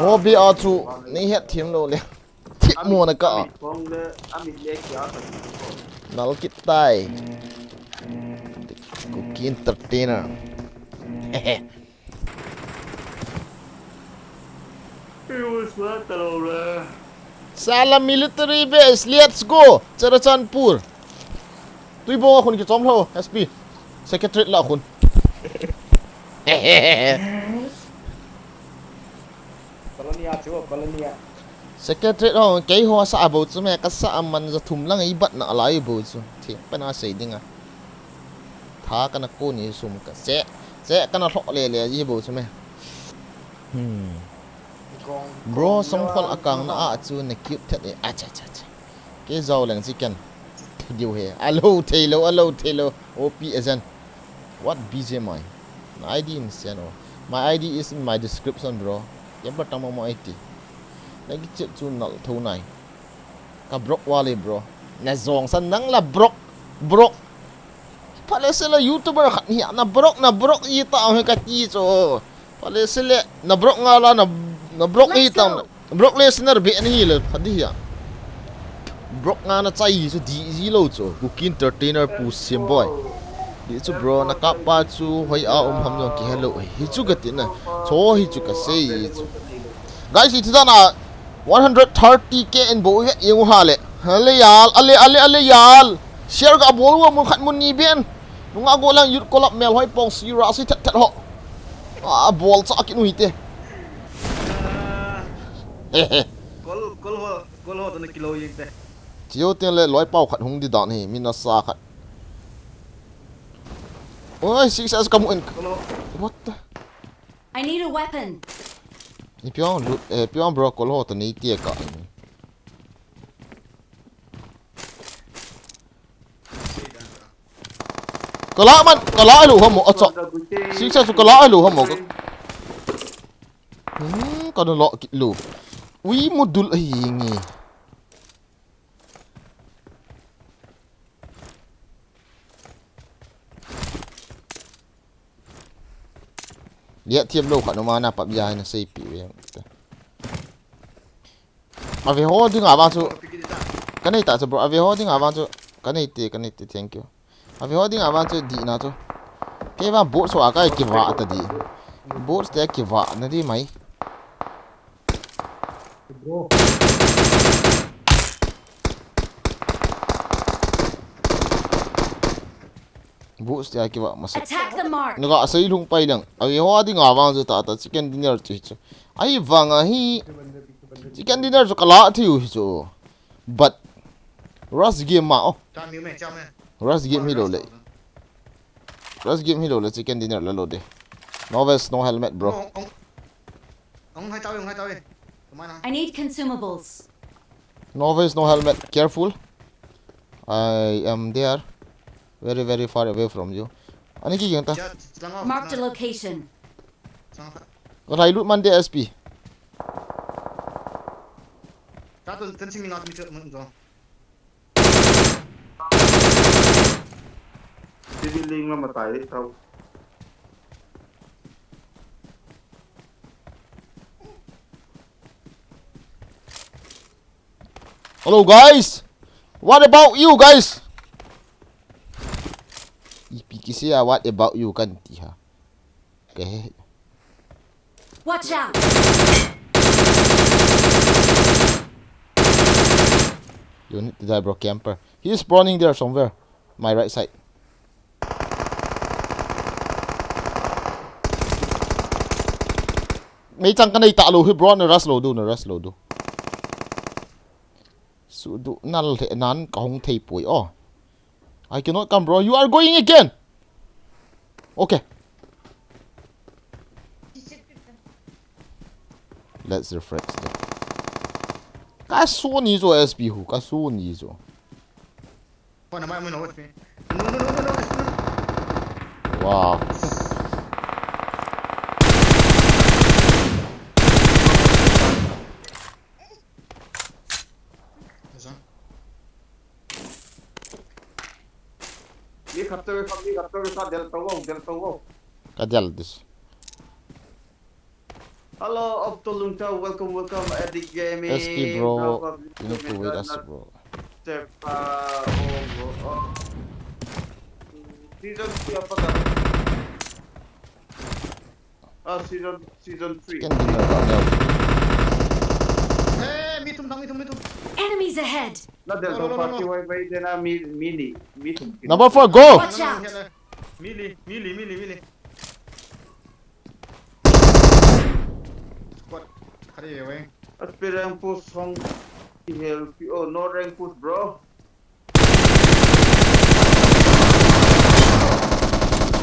oh bị à chú, này hết thêm luôn liền, thiệt mua này cả, Không le, ami le kya. nó kít tay, cookie entertainer, Sallah military base, let's go, Charachanpur. Tuy bố khôn cái chóm lâu, SP, secretary là khôn. Kolonia chu kolonia. Secretary ho cái hoa sa bầu chứ mẹ cái sa man ra thùng lăng ấy bắt nã lại bầu chứ, thì bên nào xây đinh à, thà cái nào cô nhỉ sum cái sẽ cái nào thọ lè gì bầu chứ mẹ. Bro song phol akang na a chu ne cute that a cha cái giàu lang chicken điều he alo thelo op azan what bjmi my id in channel my id is in my description bro yam batang mo id lagi chet chu nal thu nai ka brok wale bro na zong san nang la brok pala sila youtuber khat hi na brok yi ta he ka ti cho Pale sile na brok nga la na brok Let's itang go. brok le sinar be ani le phadi ya brok nga na chai su di ji lo chu ku entertainer pu sim boy di chu bro na ka pa chu hoi a ham yong ki hello hi chu ga tin na cho hi chu ka sei chu guys it is na 130k en bo he yung hale hale yal ale yal share ga bol wa mu khat mun ni ben nunga go lang yut kolap mel hoi pong si ra si tat tat ho a bol cha ki nu ite Call ho tao kilo yên thế. chiếu tiền lệ lối bao khát hung đi đón hi mina sa khát ôi success kamu in Call ho. what the I need a weapon. ni pion loot pion bro kol ho to ni tie ka kala man kala lu homo acho success kala lu homo ka no lo ki lu ui modul ai ngi dia tiêm lâu khoản mà na bắp dài na xây bị vậy à về hồ đi ngả vào chỗ cái này tại sao bro à về hồ đi ngả vào chỗ cái này thank you à về hồ đi ngả vào chỗ đi na chỗ cái vào bố số cái kia vạ ta đi bố sẽ kia vạ na đi mày bố sẽ kia vạ mà Attack the mark. Naga say lung pai lang. Ay ho di nga wang ta ta chicken dinner chu chu. Ay wang hi chicken dinner chu kala thiu chu. But Rush game ma oh. Cha miu mẹ cha mẹ. Rush game hi lo le. Rush game hi lo le chicken dinner la lo de. No vest no helmet bro. Ông hai tao đi. I need consumables. No vest no helmet. Careful. I am there. Very very far away from you. Ani ki yang ta? Marked a location. Ko rai loot man de SP. Ta tu ten sing ngat mi tu mun zo. Cái building nó mà tải tao. Hello guys. What about you guys? Ipikisia what about you kan ti ha. Okay. Watch out. You need to die bro camper. He is spawning there somewhere. My right side. Mấy chăng cái này tạ lù hi bro na rush low do. Su du nal the nan ka hong thei pui oh. I cannot come bro. You are going again. Okay. Let's refresh them. Ka su ni zo SB hu, ka su ni zo. Pon na mai mun no. No. Wow. Đi khắp tôi del tàu. Kadal this. Hello, up to Lungta. Welcome, Eddie Gaming. SP bro. You need to wait us bro. Step, season 3 apa kan? Season 3. Can dinner down there. Eh, mi tum. Enemies ahead. Na del tàu No. party wifi dena mini. Number 4 go. Watch out. Mili. Squad. Khari we. Aspirant push hong. Help you. Oh, no rank push, bro.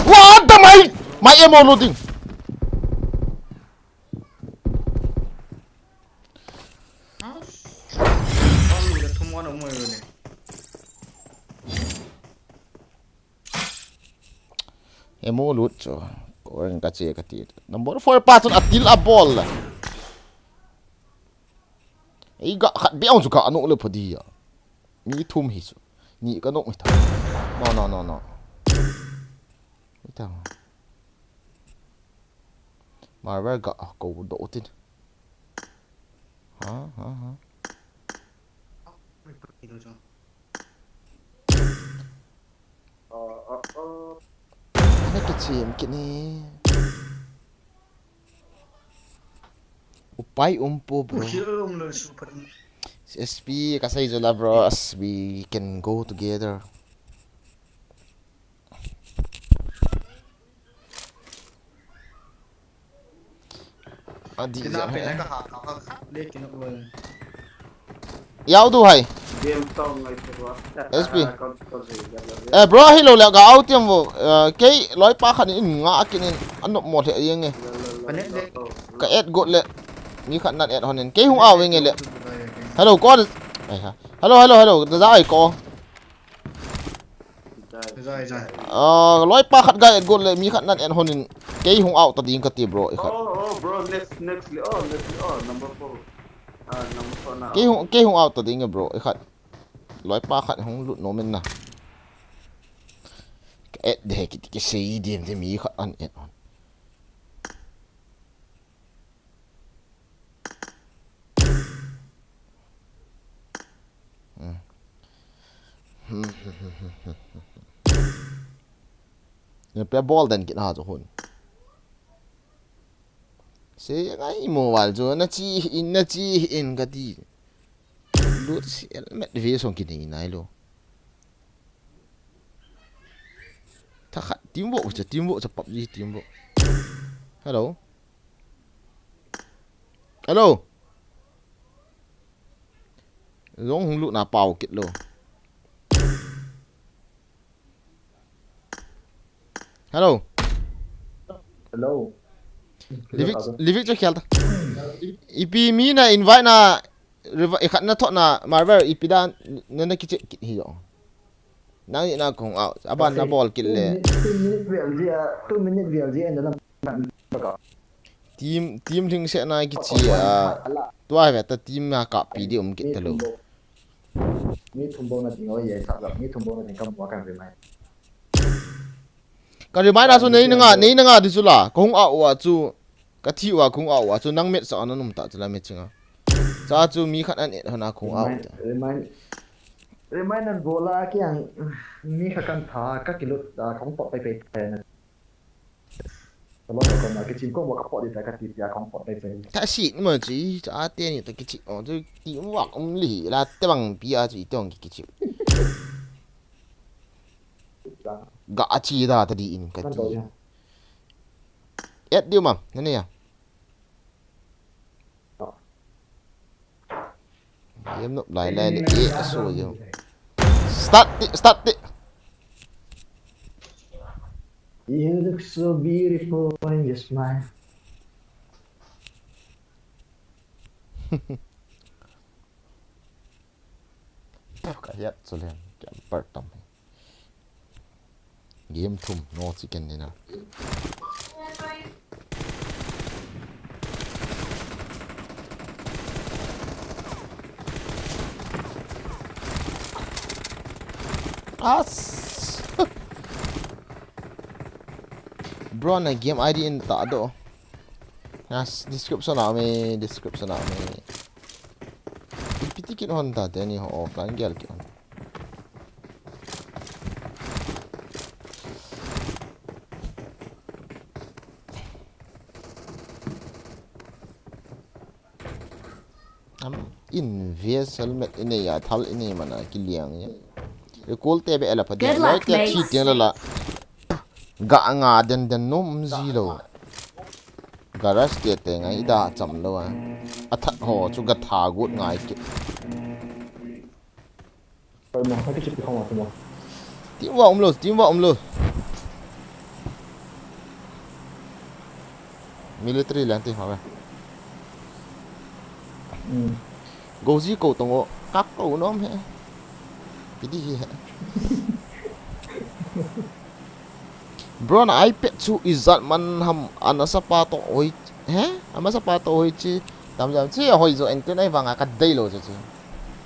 What the my ammo loading. Con người thum ngon ông mày rồi này. Ammo loot cho. Ko ang kache katit. Number 4 patun atil a ball. Ei ga khat beong chu ka anu le phodi ya. Mi thum hi chu. Ni ka nok mi tha. No. Mi ta. Marvel gạ cầu đổ tin hả Đi đâu cho. nó cái chuyện cái này upai umpo bro Ui, super. SP kasay jola bro as we can go together adi Kina pela ka ha ka le kina oi. yaw du hay Game song ngay từ đó. SP Con gì ra bro hello la ga out tiam wo ke loi pa khan in nga kinin anop mo the yeng e Panet le. ka et got le mi khan nat et honen ke hung aw nge le hello ko ai ha hello da ai ko Rồi rồi. loi pa khat ga et got le mi khan nat et honen ke hung aw ta ding ka ti bro e khat Oh, bro, next, number 4. Number 4 now. ke hung aw ta ding bro e khat loi pa khat hung lut no men na et de ki sei dim de mi khat an et on ne pe ball den ki na zo hun se ngai mo wal zo na chi in ka di lut si element ve song ki ni nai lo ta khat team wo cha PUBG team wo hello giống hung lụ na pau kit lo hello livik cho khel ta ipi mi na invite na khat na thot na marvel ipi da na ki hi yo nang na kong out aban na ball kit le 2 minute VLG and then team thing se na ki chi tua ve ta team na ka pi di kit ta lo mi thumbo na tingo ye sa mi thumbo na tingkam wa kan mai ka ri mai na so nei na nga di su la kong out wa chu ka thi wa kong out wa chu nang met sa na num ta chla met chinga cha chu mi khat an et hana kong out remind nan bola ki ang mi khakan tha ka kilo ta khong pot pe na lo ko ma ki chin ko wa ka pot di ta ka ti ya khong pot pe ta xịn mà chỉ cha tiền thì ta cái chị tôi kiếm hoặc ông lì là cái bằng bia chỉ tưởng cái chị gã chi ra ta đi in cái gì ép điêu mà thế này à em nộp lại để rồi rồi start đi You look so beautiful when you smile. cả hết rồi liền cái bật tầm game thùng nó chỉ cần này nào bro na game ID in tak ada description nào me PT kit hon ta te ni ho offline gel ki hon am invest helmet ini ya thal ini mana ki liang ya recall te be ala pa de lo te chi te la ga nga den nom zero garage te te ngai da cham lo a that ho chu ga tha gut ngai ki Rồi mà cái chip không mà team wa lo military lang ti ha goji ko tongo kak ko nom he pidi he bro na ipad chu izat man ham ana sapato oi he ama sapato oi chi tam jam chi hoi zo enten ai wanga ka dei lo chi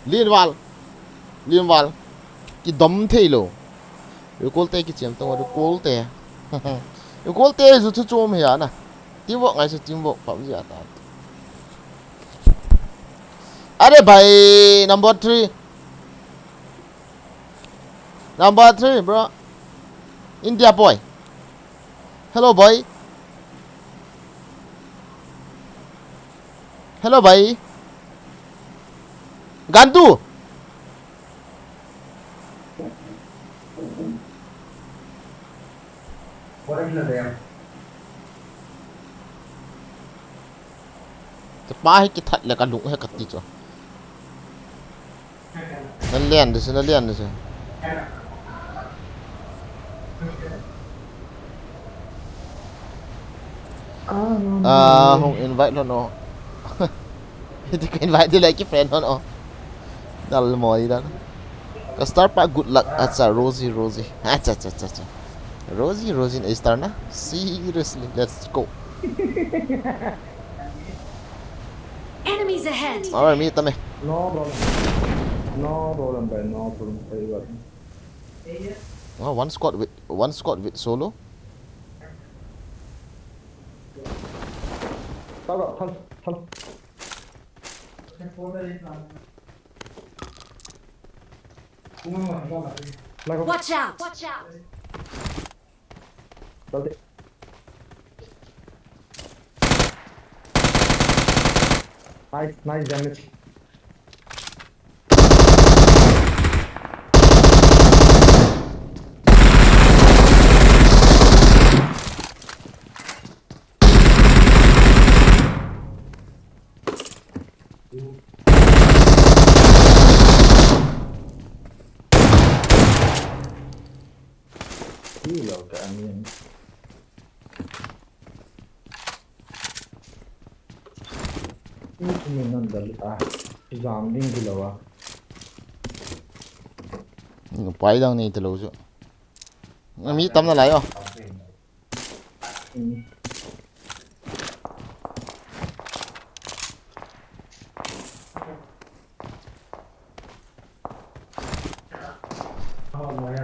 liên wal ki dom thei lo yo kol te ki chem tong ro kol te yo kol te zu chu chom he na teamwork ngay से teamwork PUBG आता है अरे भाई number 3 bro India boy hello boy hello भाई Gandu ba hay cái thật là cả lụng hay cả tí cho nó liền được rồi không invite luôn nó thì cái invite thì lại cái friend luôn nó đó là mồi đó cái start pa good luck acha Rosie acha Rosie is start na seriously let's go Enemies ahead. alright meet them No problem. No problem, bro. No problem. Very well. oh, one squad with solo Tao gọi thân. Watch out. Tao đi. Nice damage. Gila kami. Ini cuma nandalita. Exam din gila. quay đang này từ lâu rồi Mỹ tắm nó lại không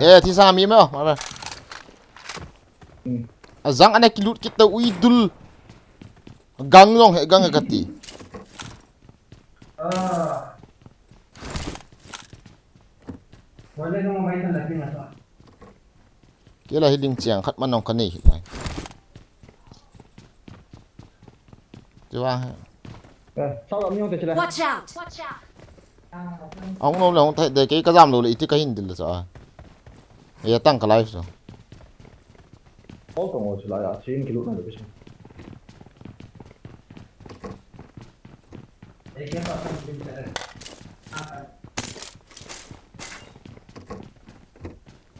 ê thì sao Mỹ mấy không mà rằng anh ấy kêu kita uidul gang dong hệ gang cái gì kia là hình chiang khát mà nong cái này chưa Sao gặp nhau thì chỉ là Watch out. ông nói là ông thấy để cái giam rồi thì cái hình được rồi giờ tăng cái live rồi Oldu mu o ya? Şeyin kilo ne demişim?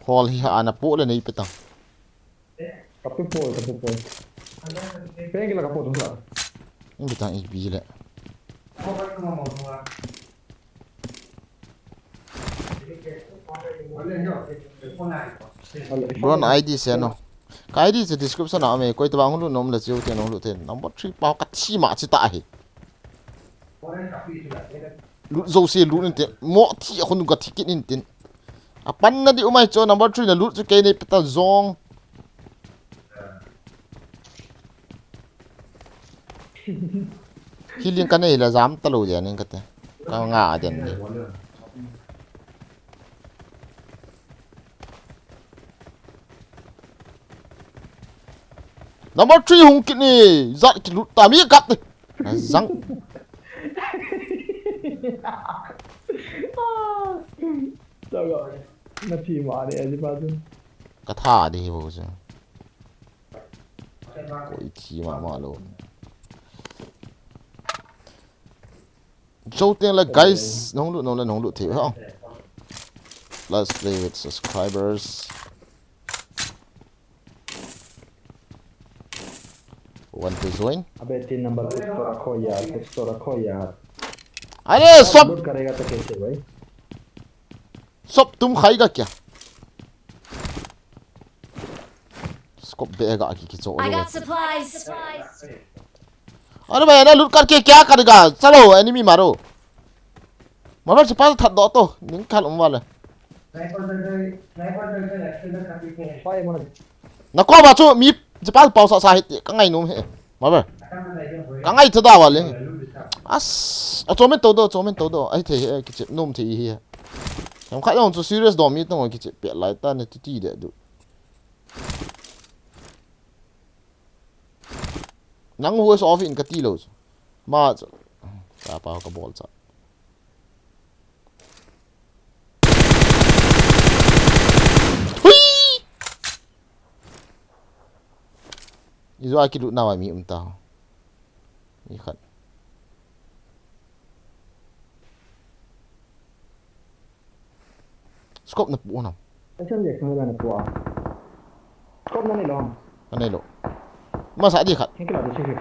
hall hi ana po le nei petang Kapı pol. Pengen lah kapı tuh. ini petang ik bi le Bron ID se no cái ID se description nào mày coi tao bang lu nom là chiu tiền nom lu tiền number 3 bao cắt chi mà chi ta hi lu zo se lu nin tiền mo thi khon ga ticket nin tiền à pan na di umai cho number 3 là lu chu ke nei peta zong healing cái này là dám ta lu vậy nên cái tao ngã tiền đi number 3 hung kit ni zat ki lut ta mi kat ni zang Sao gọi? Nó chỉ mà để gì bao nhiêu? ka tha đi vô chứ coi chi mà luôn châu tiền là guys nông lụt thì không let's play with subscribers want to join अबे 3 number कुछ तो रखो यार अरे सब load करेगा तो कैसे भाई सब तुम खाएगा क्या इसको बेगा की चो I got supplies. अरे भाई ना लूट करके क्या करेगा चलो एनिमी मारो मगर से पास थद दो तो निंग खाल वाला Fire mana? नको बाचो मी से पास पाउस सा है का ngai नुम है mà bờ cả ngày thật đào à liền as à cho mình tàu đó ai thấy cái chip nôm thì hi em khai ông cho serious đom như tao cái chip bịa lại ta này tí đấy được nắng mưa so off in cái tí lâu mà ta bảo cái ball sao Izo aki duduk nawa mi umtah. Ni khat. Scope na pu nam. Anh xem việc người là của cốp nó này lo Anai lo. Masa dia khat. cái là được chơi việc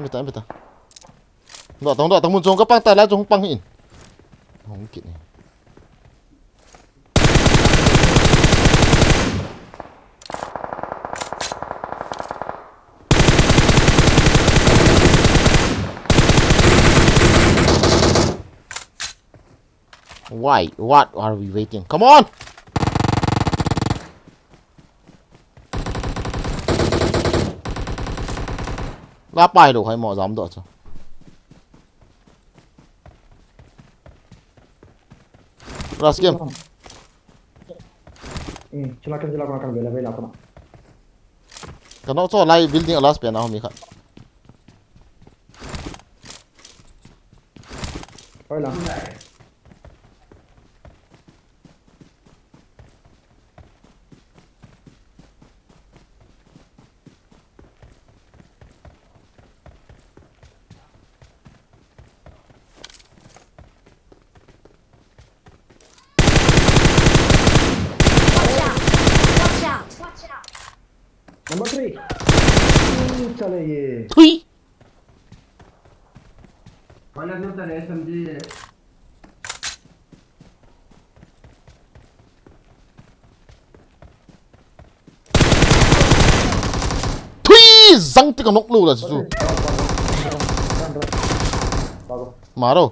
Betul. Betul. Ndak tong muncul ke pang tai la jong pang in. Hong kit ni. Why? What are we waiting? Come on! Lá bài được hay mò dám được sao? Last game. silakan bela apa nak Kalau so lai building last pen aku mikhat. thôi là Watch out! number 3 चले ये Thui. Wala nyo sa SMG. Thui zang ti ka nok lu la su. bagus Maro.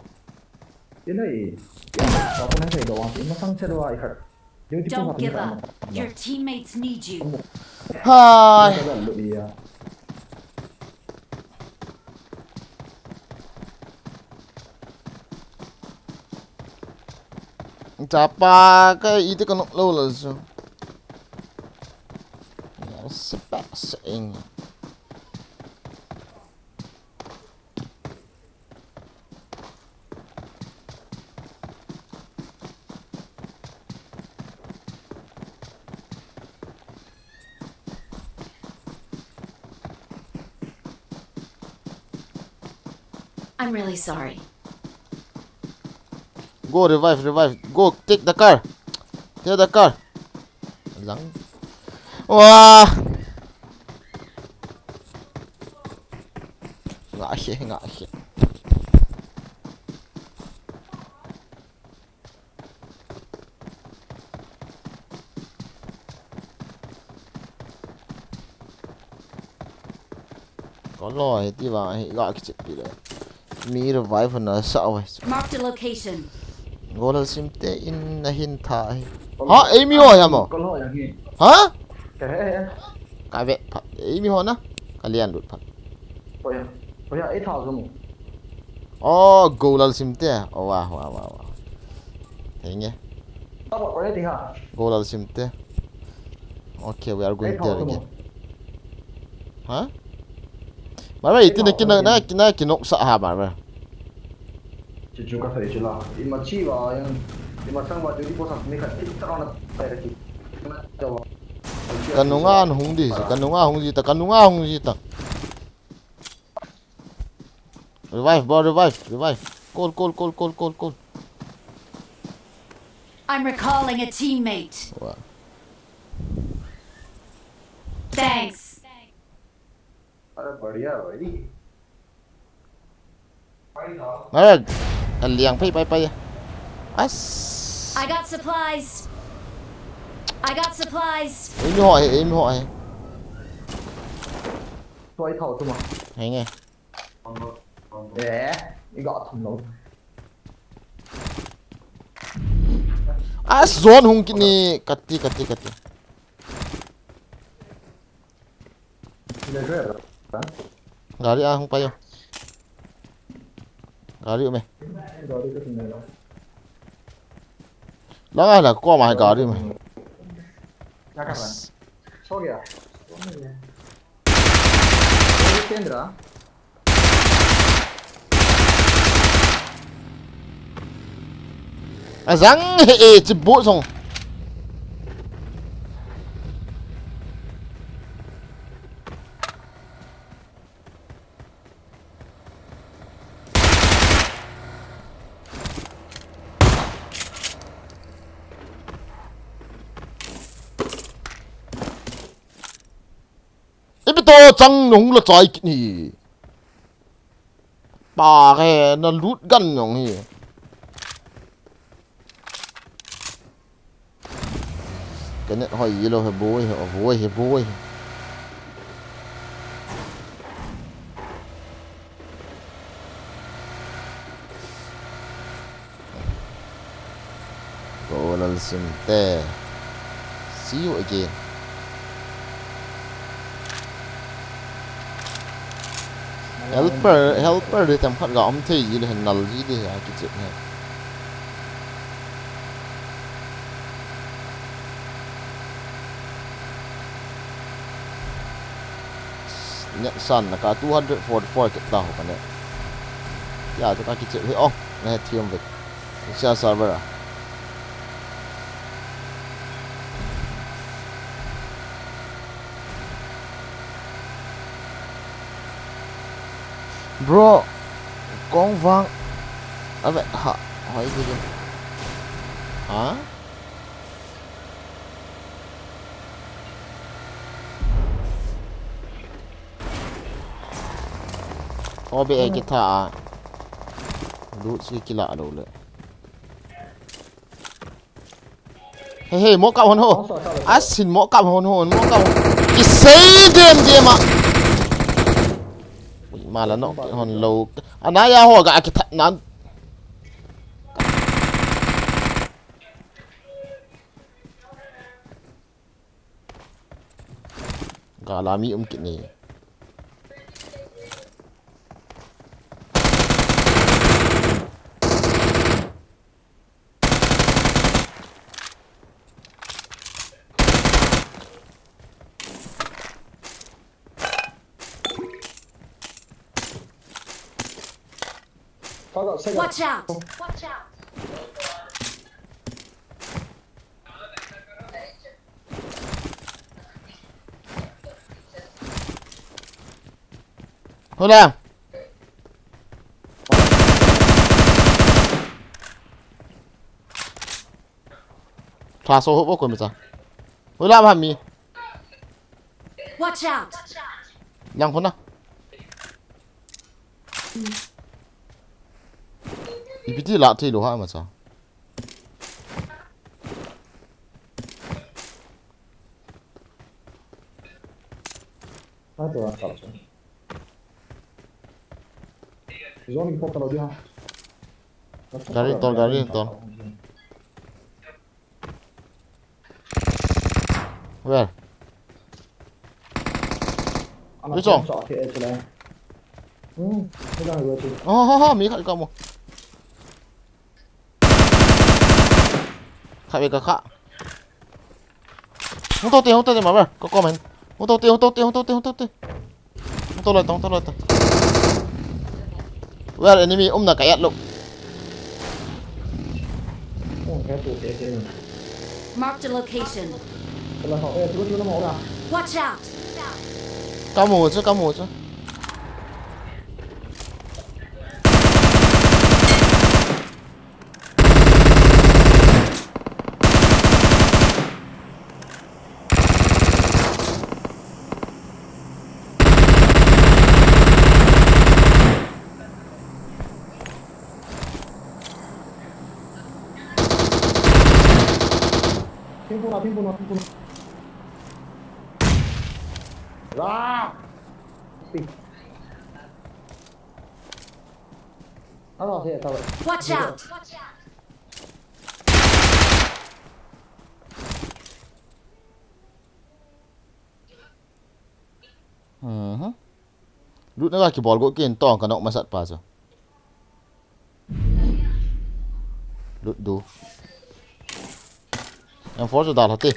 ini apa nang saya doang ini sang saya doang ikat dia tipu Don't hati give kan up. Your teammates need you. Hai. kita lalu dia Chapa cái ý cái nok lu la su. Ya sepak seing. I'm really sorry. Go revive. Go take the car. Take the car. Zang. Wah. Ngah. Có lòi tí vào gọi cái chuyện gì đấy. Mi revive nó sợ rồi. Marked a location. Goal sim te in na hin thai. Ha, Amy ho ya mo. kalau yang ini Ha? kayak Ka ve phat. Amy ho na. Kalian lut phat. oh ya itu hal semua Oh, goal sim te. Oh wow. Thấy nhé. apa kau ini tinggal Goal sim te. Okay, we are going there again. Ha? Mà vậy tin cái kinok sa ha mà. cucu kata dia lah ima ciwa yang ima sang baju di posat ni kan itu terang saya lagi jawab Kanungan hung di ta. Revive. Call. I'm recalling a teammate. Wow. Thanks. ada बढ़िया भाई Mà anh liang bay. As. I got supplies. Amy hỏi. tôi thầu thôi mà Hay nghe. để đi gọi thằng lỗ As zone hung kini kati. Dia jual. Gari ah, không payo. Gari me. Gari ke sini lah. Lang là có mà gari me. Cakap kan? So gaya. Ini Kendra. À răng hệ chỉ bộ xong. Ibi to trăng nóng là trái kỹ nhỉ. Bà cái nó lút gân nóng nhỉ. Cái này hỏi gì đâu hả bôi. Go là xin tè. See you again. Helper đi tầm phát gõ thì gì là hình nal gì đi hả cái chuyện này. Nhận sẵn là cả 244 cái tàu của này. Dạ tôi cái chuyện thế này thêm việc. Share server à. Bro, con vang. À vậy hả? Hỏi gì đi? Hả? Có bị cái thả lút cái lạ đâu nữa. Hey, mỏ cạo hồn hồn. Xin mỏ cạo hồn. Cái xây game mà. Mà là nó hồn lâu. Anh ấy hỏi cái thật nó. Gà là mi cái này. Watch out! Thôi nào. Thả số hộp bốc của mình sao? Thôi làm hàm mi. Watch out! Lăng khốn nào. 이비티 라테로 하면서 Ada lah kalau tu. Zone import kalau dia. Gari ton. Where? Đi chồng. Cái đang rồi chứ. Mỹ khát cao một. Khai về cả khá. Không tốt tiền mà bơ. Có comment. Không tốt tiền. Không tốt lại. Where enemy là cái lục. Cái tụ thế. Marked a location. Là họ cứ nó mỏ ra. Watch out! Cao một chứ. Timpu nó. Ra. Ping. Thế tao vậy. Watch out! Lut na Kibol go kin tong kanok masat pa so. Lut do. Yang force dal hati.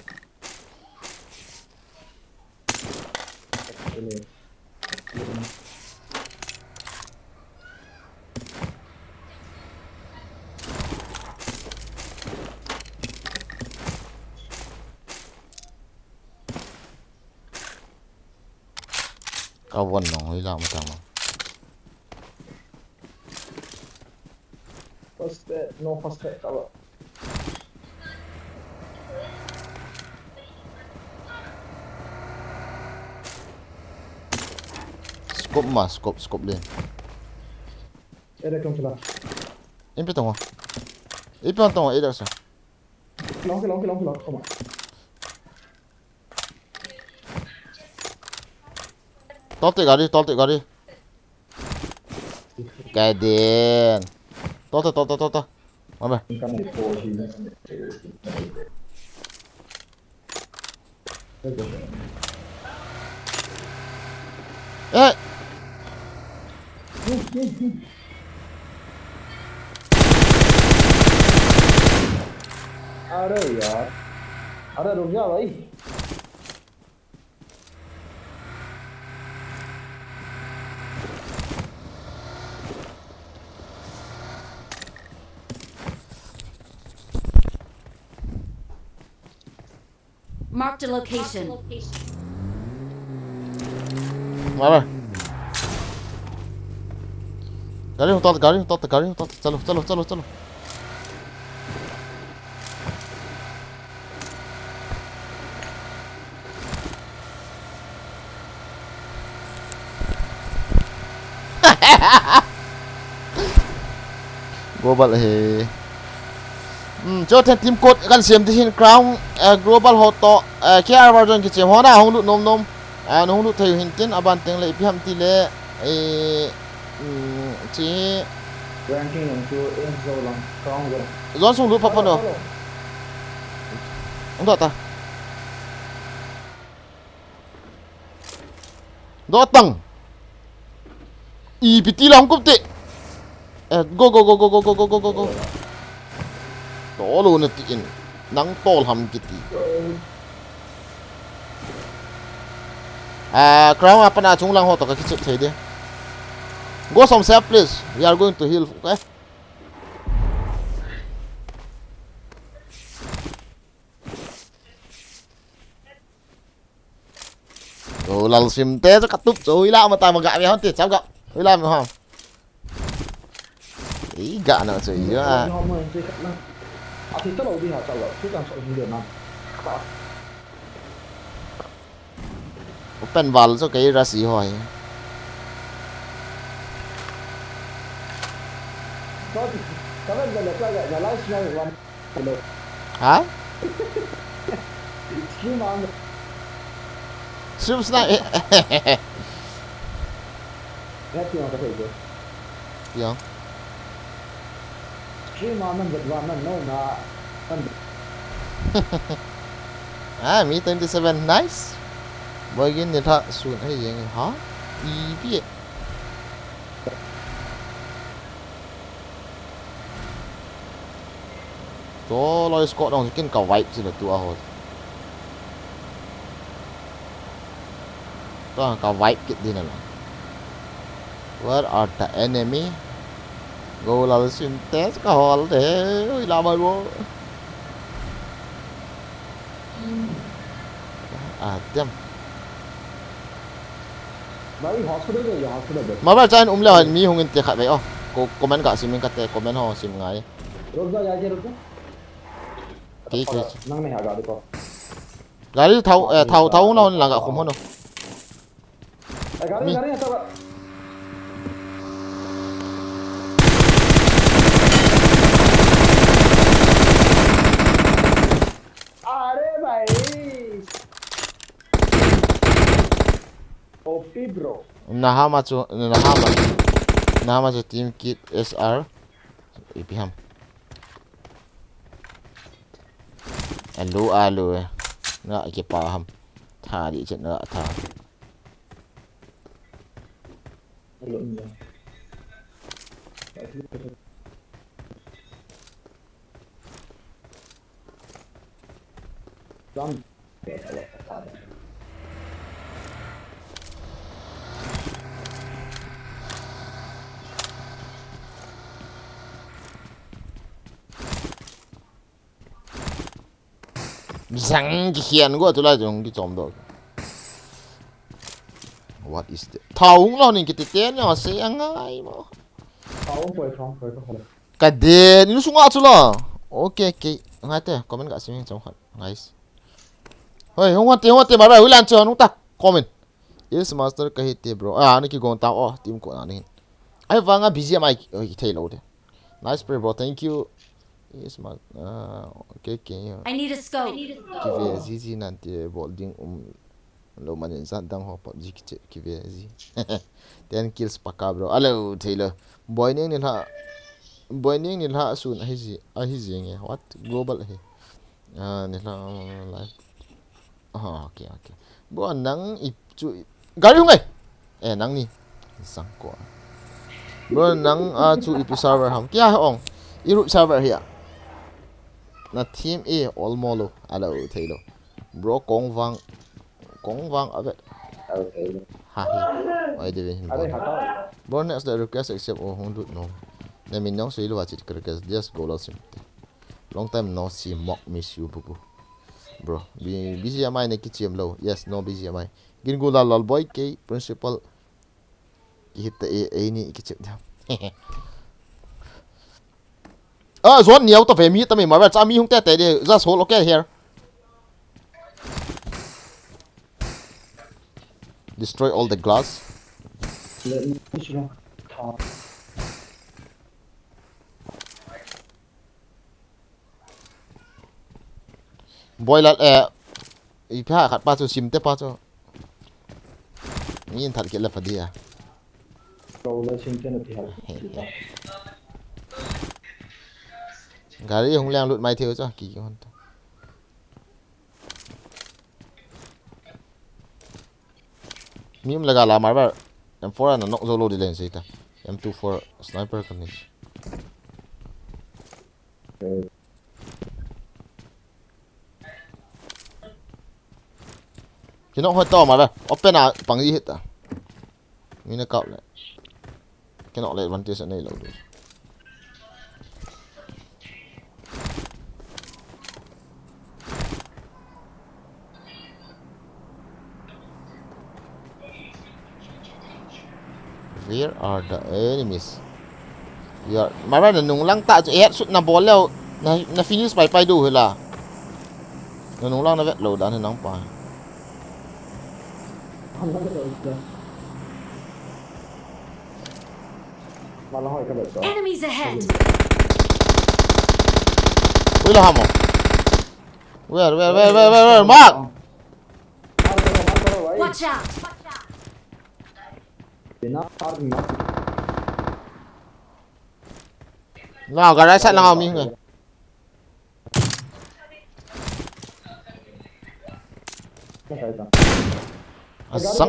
Kawan nong hilang macam mana. First aid, no first aid cover. Scope mas, scope dia. Ada kong sila. Impi tong. Impi tong ada sa. Long. Come on. Tolte gari. Kaden. Tolte. Apa? Kan ni posi. Eh, अरे यार अरे रुक जा भाई Marked a location. apa? Gari, चलो. Global he. Cho thêm team code kan sim tin crown global hoto care version ki chem hona hong lu nom nong lu thai hin tin aban teng le pi ham ti le chi ranking on to in so long strong go zon sung lu pa no ndo ta do tang I piti long kup te go tolo na tiin nang tol ham kiti crown apa na chung lang ho to ka kichip thai dia go some safe please we are going to heal okay go lal sim te cho katup rồi la mà ta mà gạ hon tiệt sao gạ la mà hom ý gạ nào chơi á thì tất đầu đi hả sao vậy chứ càng sợ gì được nào open wall cho cái ra xí hỏi các bạn là quay lại là live stream làm được hả stream on stream snipe nghe tiếng có thể được tiếng stream on mình vật vào mình nó là me 27 nice begin ni tha sun hay gì hả biết to lo squad dong kin ka wipe sila tu ahot to ka wipe kit din ala where are the enemy go la sim test ka hol de oi la mai bo damn vậy hospital rồi hospital được mà ba chan le mi hungin te kha bai oh ko comment ka sim ka te comment ho sim ngai रुक जा ki năng này hả gà đi con gari thau no la ga khum hono gà đi sao vậy अरे भाई OP bro Nahama cho team kit SR ipiham alo na ke paham tha di chen na tha Zang hiền quá tôi lại dùng cái chòm đó. What is that? Thảo lo nên cái tên nhỏ sẽ anh ai mà. Cái đèn nó xuống out lo. Ok ok. Ngay thế comment gak sih trong hot. Nice. Hey, không hati mà bây lan chơi không ta. Comment. Yes master cái hit bro. À anh kia gon tao team ko anh. Ai vanga busy mai thay lo de. Nice play bro. Thank you. Yes man. Okay okay. I need a scope. Kive zizi nanti bolding lo manin san dang ho PUBG kive zi 10 kills paka bro alo Taylor boy ning ni la sun a hi zi nge what global he ni la live okay okay bo nang i chu gari hung ai nang ni sang ko bro nang chu ipi server ham kya ong irup server here na team A all molo alo Taylor bro kong vang abet hahi ai de hin bro next the request accept or hundred no na min nong sui lo wa chit request just go lo sim long time no see mock miss you bubu bro busy amai ne kichim lo yes no busy amai gin go la lol boy ke principal hit the a ni kichim da zon niao to ve mi ta me ma ba cha mi hung te te de just hold okay here. Destroy all the glass. Boy lad ipa khat pa chu sim te pa chu. Yin that ke la fadia. Gari hung lang lut mai theo chu ki hon. Mim laga la marbar M4 na nok zolo di len sita M24 sniper kan ni kino ho to ma ba open a pang yi hit ta mina kap le kino le advantage nei lo du Where are the enemies? You are mara na nung lang ta head shoot na ball leo na finish pai du hela. Na nung lang na vet load an nang pa. Enemies ahead. Where hamo? Where Mark? Watch out. Nào gara sát lang mi người. Asam.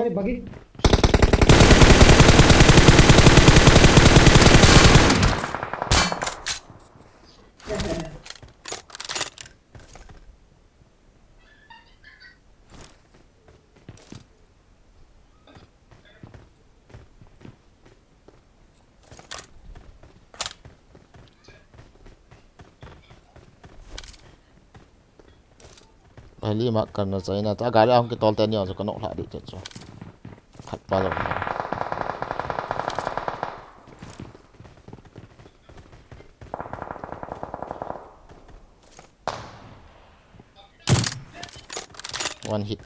Pahli mak karna China ta gari am ke tolte ni aso kanok la di checho khat pa lo one hit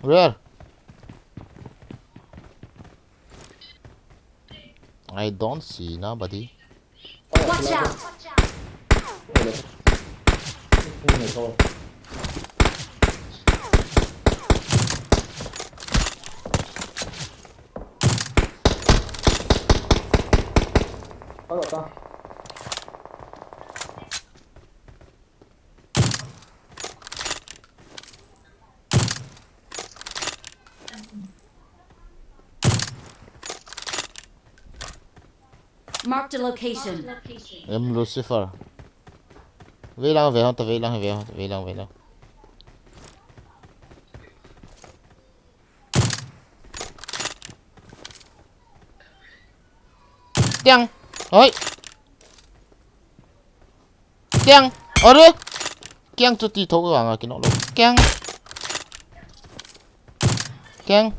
where I don't see nobody. Watch out. Marked a location. Em Lucifer. Về lang về không? Ta về lang về không? Về lang về lang. Tiếng. Ôi. Tiếng. Ở đây. Tiếng chút tí thấu vào cái nó luôn. Tiếng. Tiếng.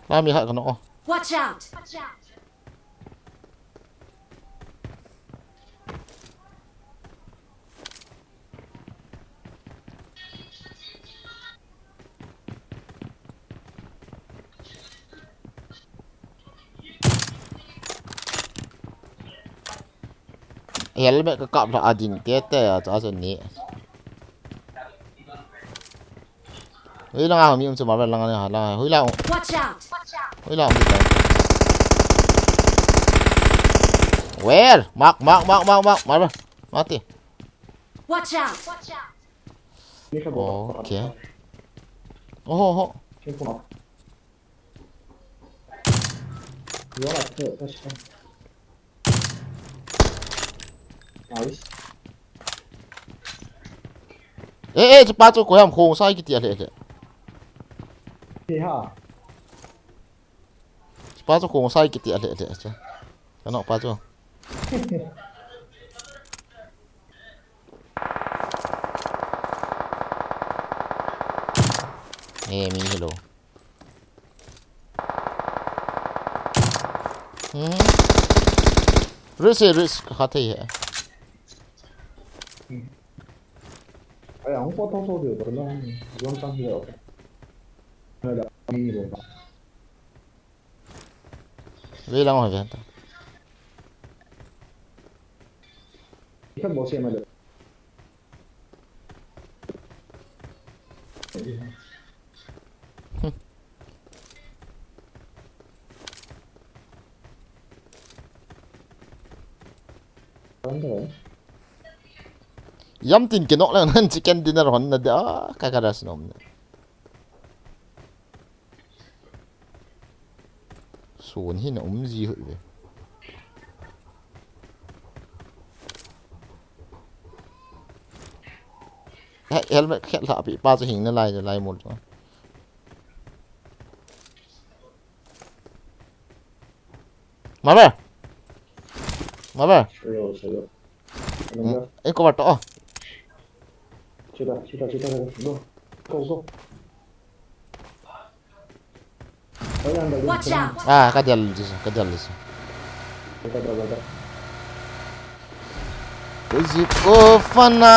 Làm gì hại con nó? Watch out. Helmet cái cọp là adin tiết à cho dân nhỉ. Hãy lang à mình sẽ bảo là lang này là hãy lang. Watch out. Hãy lang đi tới. Where? Mark. Mati. Watch out. Okay. Oh. Trên không. Đó là thợ ta xem. Nice. Ê, ba chỗ của em khô sai cái tiền này. Thì ha. Ba chỗ khô sai cái tiền này chứ. Cái nó ba chỗ. Ê, mình hello. Risk khá thấy hả? Không có thâu sâu được rồi nó luôn tăng nhiều. Nơi đó đi rồi. Về lang hỏi về ta. Không bỏ xe mà được. Yam tin cái nó là nên chicken dinner hòn na đó cái das nom. Suồn hi nó gì vậy? Helmet khét lạ bị ba cái hình nó lại một rồi. Mà bè. Em có bắt đó. Chưa được. Go. Watch out. À, cái điều gì? Cái gì cô phana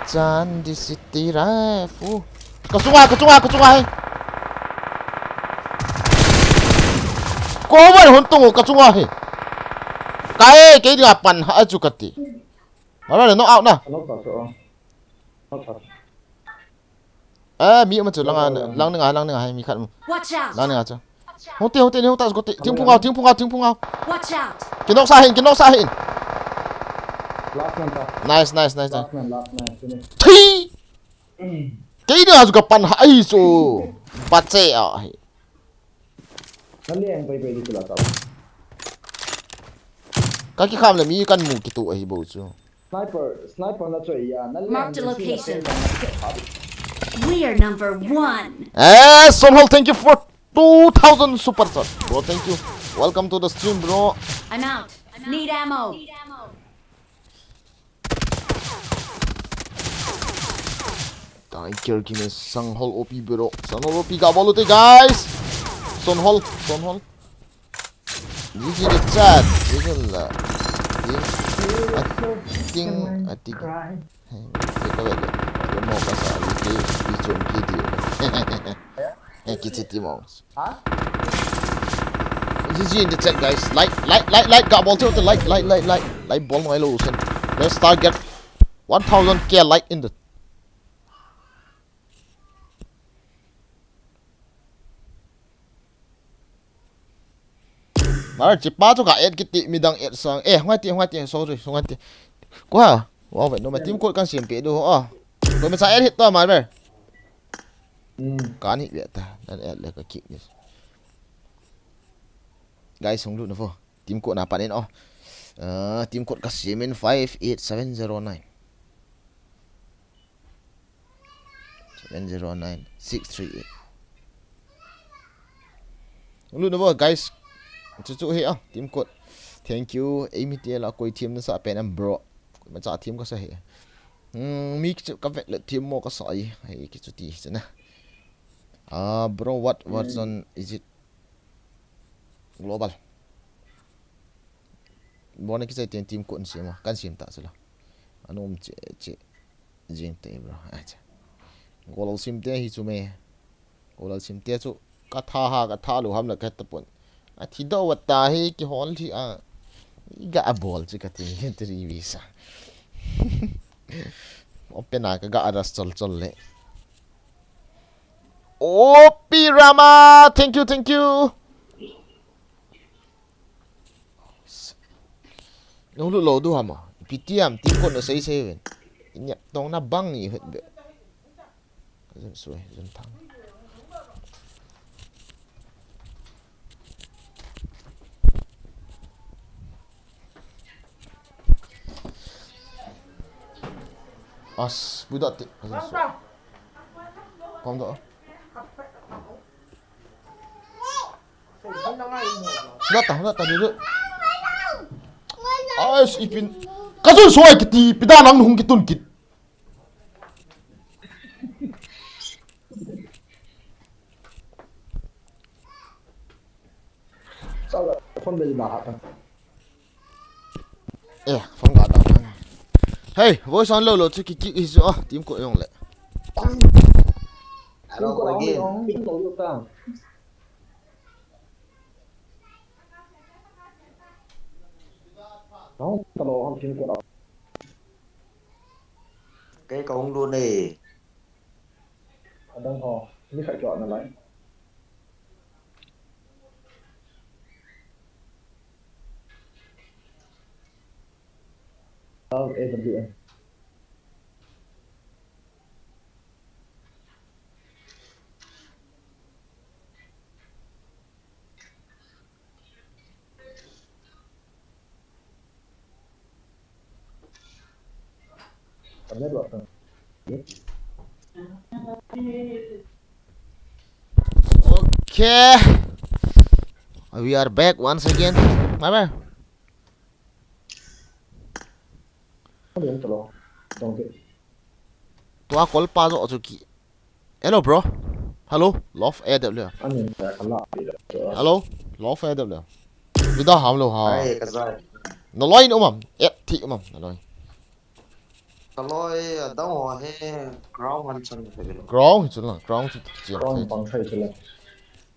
chan di city ra phu. Cái trung ai. Cô vẫn hôn tung cái trung ai. Cái điều pan hả chú cái gì? Mà nó out nè. Mi mà chú lang này mi khát. Watch out. Lang này chứ. Hôn tiêu ta có tiếng phung out. Watch out. Cái nó xa hình. Last man ta. Nice. Last man. Thi. Cái điều juga pan hai so. Bace à. Nó liền bay đi từ tao. Cái khám là mi kan mu kitu ai bo chu. Sniper nó chơi à, nó liền. Marked a location. We are number 1. Sonhol, thank you for 2,000 super chat. Bro, thank you. Welcome to the stream, bro. I'm out. Need ammo. Thank you, give me Sonhol OP, bro. Sonhol OP gabalo te guys. Sonhol. GG the chat. Ating. Teka wala. Mo pa sa video. Kitty Monks. Hả? GG in the chat, guys. Like. Got ball to the like ball my low. Let's start get 1,000k like in the. mà chỉ ba cho cả ed cái tị mi đang ed sang ngoài tiền sorry ngoài tiền quá wow vậy nó mà team code kan sim pe do tôi mới sai ed hit to mà vậy kan hit vậy ta dan ed le ka kick ni guys song lu na fo team code na panin team code ka simin 58709 709 638 lu na fo guys chú hệ team code thank you Amy tia là coi team nó sẽ bên em bro mà trả team có sẽ hệ mi cái vẹn là team mo có sợi hay cái chút tí thế nè bro what's on is it global bọn này cái team code sim mà can sim ta sila anh om che jing te bro acha global sim te hi chu me global sim te chu ka tha lu ham la ka tapon thì đâu mà ta hay cái hòn thì gã ball chứ cái tiếng cái visa open à cái gãras chol lệ Pirama thank you nó lu lo du hả mà PTM team con nó xây vậy nhặt tông nó băng gì hết vậy dân xuôi dân thắng budak ti. Pom tak? Datang duduk. Ipin. Kasul suai kiti pidanang hung kitun kit. Sallah phone beli bahak kan. Phong gạt đó. Hey, voice on low chứ kiki is team của ông lại. Team của ông team của chúng ta. Đó, kalau ông team của ông. Cái con luôn đi. Đang họ, như phải chọn là lấy. AWM. Cảm giác được rồi. Okay, we are back once again. My man. Tua call pa zo chuki. Hello bro. Hello, love AW. Hello, love AW. Vida ham lo ha. Ai cái gì? Nó lôi nó mầm, thi mầm, nó lôi. Kalau đâu họ hay ground one chân phải được. Ground chứ là ground chứ. Ground bằng thay chứ là.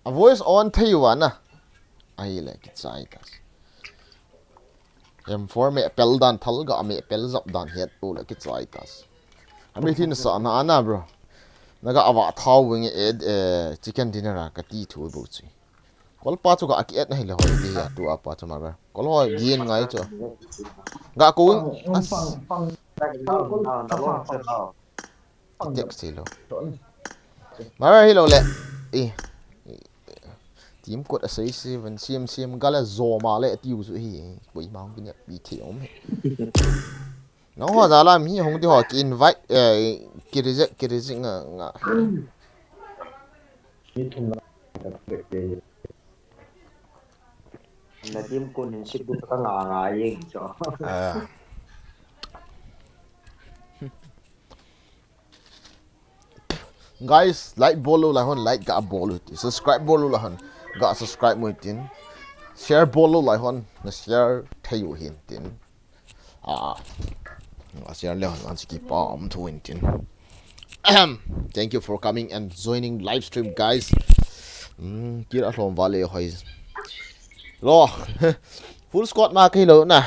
A voice on thay one à. Ai lại cái sai ta. M4 mẹ pel dan thal ga mẹ pel zap dan het u lại cái sai ta. Ami thin sa na ana bro. Naga awa thau wing chicken dinner à cái ti thu bu chi. Kol pa chu ga ki et nei le hoi ti ya tu apa chu ma ba. Kol hoi gien ngai chu. Ga ku Phăng tek silo. Ma ba hello le. Team code asai seven CM gala zoma le tiu su hi boi mang bin bi thi om nó hoa ra làm hi hong ti ho ki invite kirize nga Là team con hình ship được các ngà gì cho. guys like bolo la hon like ga bolo subscribe bolo la hon ga subscribe mo tin share bolo la hon na share thayu hin tin share le hon ansi ki pa am to win tin thank you for coming and joining live stream guys kira hlom vale hoi lo full squad ma kai lo na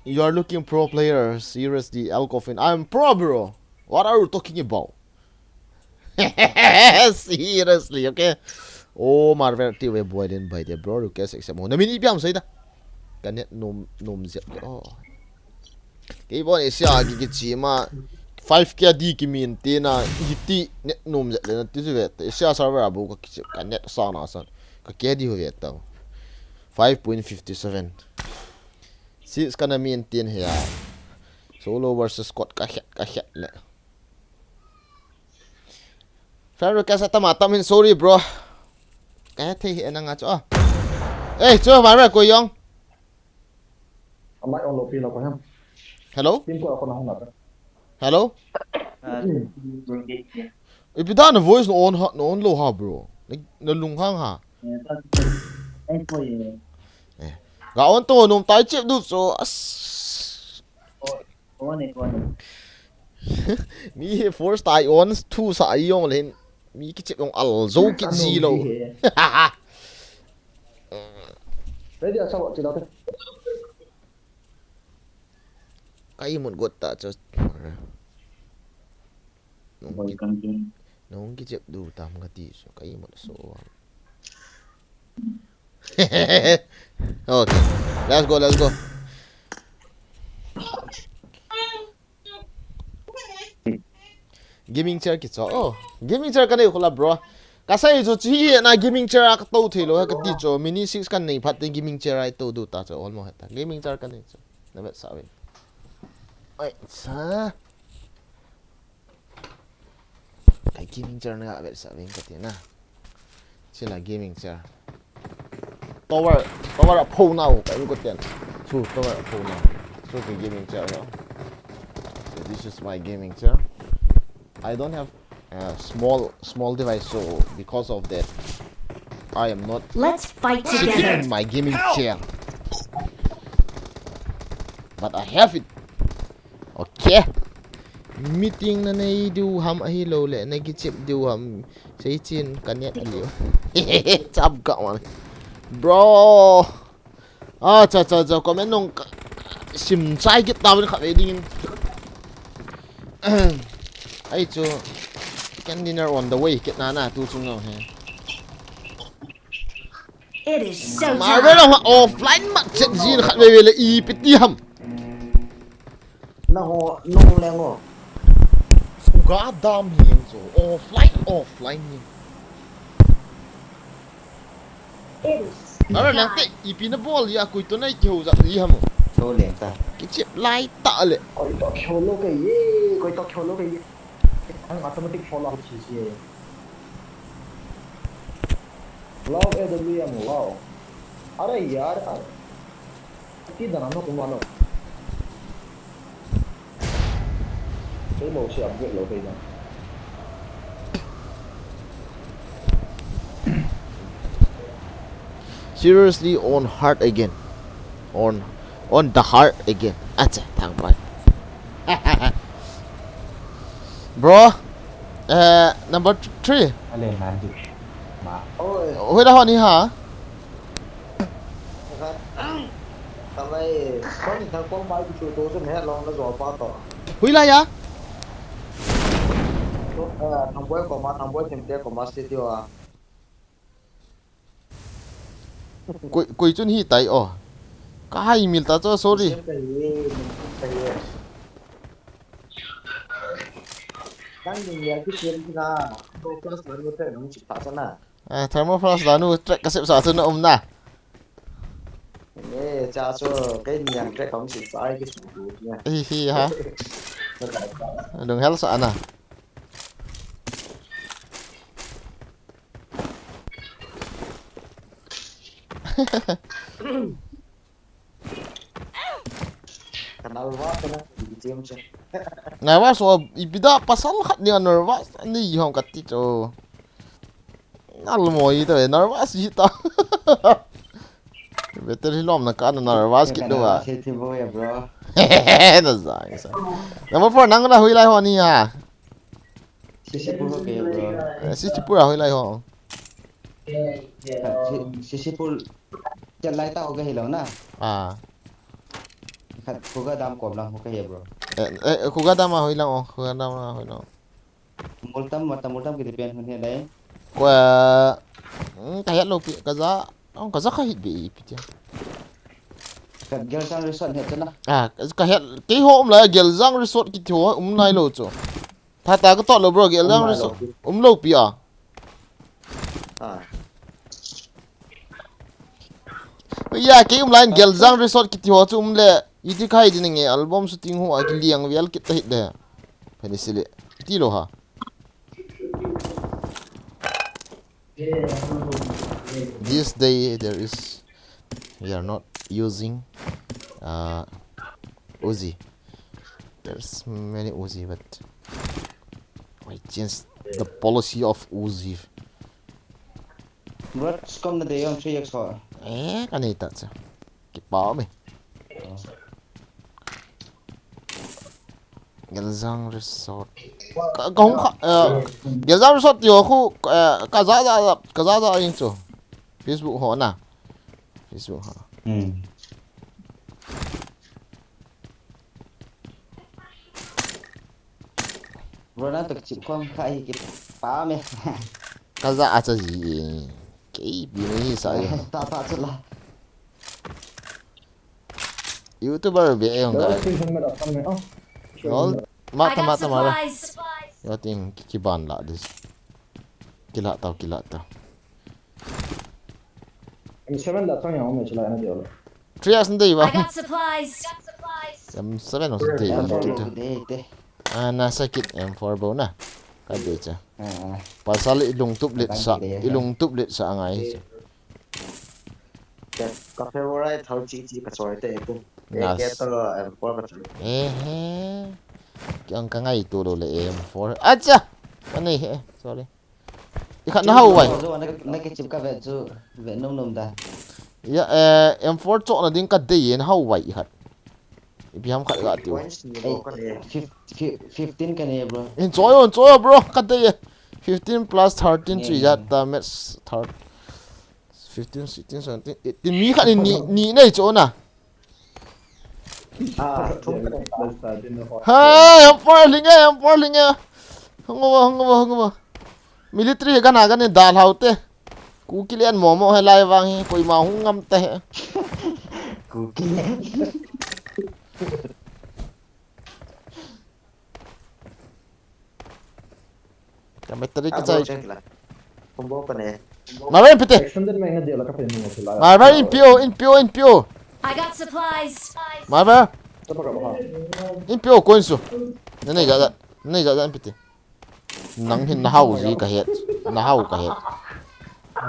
you are looking pro player seriously Alcofin I'm pro bro. What are you talking about? Seriously, okay? ô marvel ti we boy den bai de bro request accept mo na mini piam sai da kan net nom zep oh Kibol Asia gi chi ma 5k di ki min te na hiti net nom zep le na ti ve Asia server abu ka ki kan net sa na san ka ke di ho ve ta 5.57 six kana min tin he ya solo versus squad ka het le Fair request ta ma ta min sorry bro cái thì hiện đang chỗ ê chưa phải rồi cô Yong Amai on lopi lo ko ham. hello Tim ko ako na hon na. hello if you done a voice no on low ha bro nó lung hang ha gã on to nôm tái chịu được số mi force tai on two sai yong lên mi cái chịu yong al zo cái gì lo Đấy giờ sao bọn chị đó thế? cái một gột ta cho nó cái chụp đủ tam cái tí số cái một số okay let's go gaming chair kì cho oh gaming chair cái này khola bro cái sai cho chỉ na gaming chair cái tàu thì lo cái tí cho mini 6 cái này phát gaming chair ai tàu đủ ta cho almost hết gaming chair cái này cho nó biết sao vậy ơi sa cái gaming chair nó biết sao vậy cái gì na chỉ là gaming chair tower là phô nào cái cái tiền chú tower là phô nào chú cái gaming chair đó so this is my gaming chair I don't have a small device so because of that I am not Let's fight sitting together. in my gaming chair but I have it okay meeting na nay du ham ahilo le na gichip du ham say chin kanyat aliyo chap ka man bro cha comment nong sim sai cái tao nó khẩy đi ai cho can dinner on the way kết na tu chung nào he It is so mà cái time. là offline mặt chuyện gì nó khẩy về là y peti ham Na ho nong leng ho. god damn hiền rồi offline It is đó là cái ipin ball ya kui to nai kêu ra gì ham Lô liền ta. cái chip lai tạ lệ Koi to kholo ke ye, koi to kholo ke ye. Ang automatic follow up chi ye. Log Edam Nah wow. Are yaar. Ti dana no kum walo. Cái bộ sẽ upgrade lộ cái đó. seriously on heart again on the heart again acha thằng bay bro number 3 Lên màn dịch. Mà. Ôi, hồi đó ni hả tao đây có những thằng con bay của tôi sẽ hết lòng nó rồi qua tỏ. huy lại ya Thằng boy của mà thằng boy thêm tiền của mà sẽ tiêu à. quỳ chun hi tai cái email ta cho sorry Đang nhìn nhà cái tiền ra, tôi có sẵn một cái nó chỉ tạo ra nè. thermoflash là nu track cái xếp sao na na Nè, cha cho cái nhà cái không chỉ sai cái sự nha. hi ha đừng hell sợ nè Kenal banget kan di game chat. nervous so ibida pasal khat ni nervous ni hong kati cho nal mo itu nervous kita betul hilom na kan nervous kit do à Thì vui à bro. nó dài sao number 4 nang na hui lai ho ni ha Sisi pul okay bro. si chipura hui lai ho Sisi pul. Chân lai tao cái hiểu na. Khát cô cái đam cọp lang okay bro. kugada ma hui lang kugada ma hui lang Multam cái tiền mình hiện đấy. kwa cái hết lâu bị cái giá ông cái giá khác hit bị bị Gặp girl sang resort hết cho nó. à cái hết cái hôm là gel răng resort cái chỗ này lâu chỗ thà ta có tọt lâu bro gel răng resort lâu bị à bây giờ cái lại gel răng resort cái chỗ chỗ lệ ít cái gì này album shooting hoa cái liang vial kita hit deh phải đi xử lý tí lo ha this day there is we are not using Uzi. There's many Uzi, but I changed the policy of Uzi. Bro, scum na day on 3x4. Kanita sa. Kipa me. Gelzang Resort. Kung Gelzang Resort yo ko kaza yung to. Facebook ho na. Facebook ha. Bro na to chip kwang khai kip pa me. Kaza acha gì cái bini sa yo. Ta chula. YouTuber bị em Đó ga. thì không được xong rồi. All I mata got mata mara. supplies. Yo ting kikiban la this. Kila tao. Em seven đã xong rồi ông mới lại nó điều. 3 years hindi I ba? got supplies. Em 7 o hindi. Nasa kit M4 ba na? Kadi cha. Pasal ilung tuplit sa angay. Có favorite thầu chỉ cái sỏi tệ cũng cái tao em qua cái Ang kangay tulo le M4. Acha. Ani sorry. Ikat na hawai. Na cái chip ka ve chu ve nom da. Ya M4 chok na din ka day na hawai ikat. Ibiham ka ga tiu. 15 ka ne bro. Enjoy bro ka day. 15 plus 13 3 that match 15 16 17 18 mi ka ni nei cho na. Hai M4 linga. Hongwa. Military ka na ganin dal haute. Ku kilian momo hay lai wang hi koi ma hung ngam te. Ku kilian. Kami tadi ka chai. combo cái này Marin pite. Extended में इन्हें दिया लगा फिर नहीं चला. Marin in pio. I got supplies. Marin तो पकड़ बहा. in pio ko insu. Nei ja pite. Nang hin na hau gì ka het. Na hau ka het.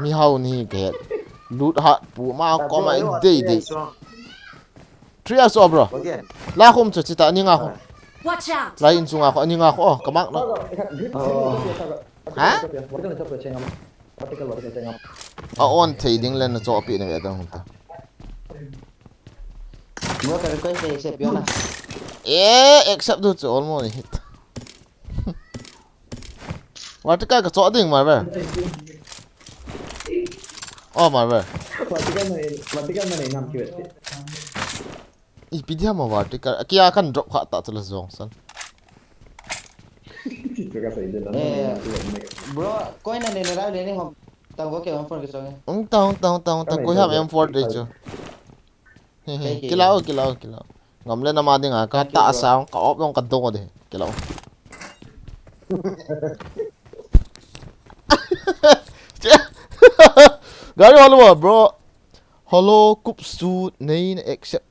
Mi hau ni ka het. Lut ha pu ma ko ma day. 3 years old bro. La khom chu chita ni nga ko. Watch out. La in chu nga ko ani nga ko oh kamak no. Hả? On trading lên nó cho bị này vậy đâu không? Bro ka request để accept yo na. Accept được chỗ almost hit. Vertical cái chỗ đỉnh mà vậy? Mà vậy? Vertical này nam kêu. Ipidia mà vertical. Kia kan drop hot tak terus zong san. Bro, coin na nila rin ni tao có kiểu M4 cái song. Tao coi ham M4 đấy chứ. Kilau. Ngam lên nama đi ngà cái tạ sao có ốp trong cần tung rồi đấy. Kilau. Gari hello bro. Hello cup su nei accept.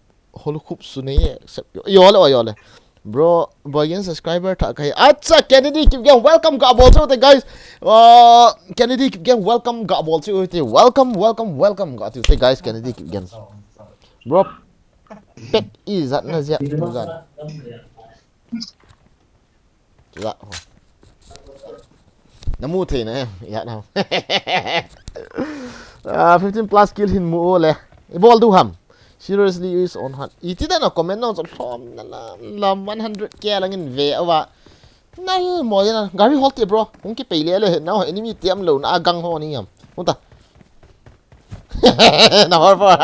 Hello cup su nei accept. Yo le. Bro, boyan subscriber ta kai. Acha Kennedy keep getting welcome ga ball to the guys. Kennedy keep getting welcome ga ball to the welcome ga to the guys. Kennedy keep getting. Bro, pet is that na zia bukan. Dạ. Namu thế này em, dạ nào. 15 plus kill hin mu le. Ball du ham. Seriously is on hot. Iti na comment na from na 100k lang in ve awa. Nal mo yan. Gary halt bro. Kung ki pele le na enemy tiam lo na agang ho ni yam. Punta. Na hor for.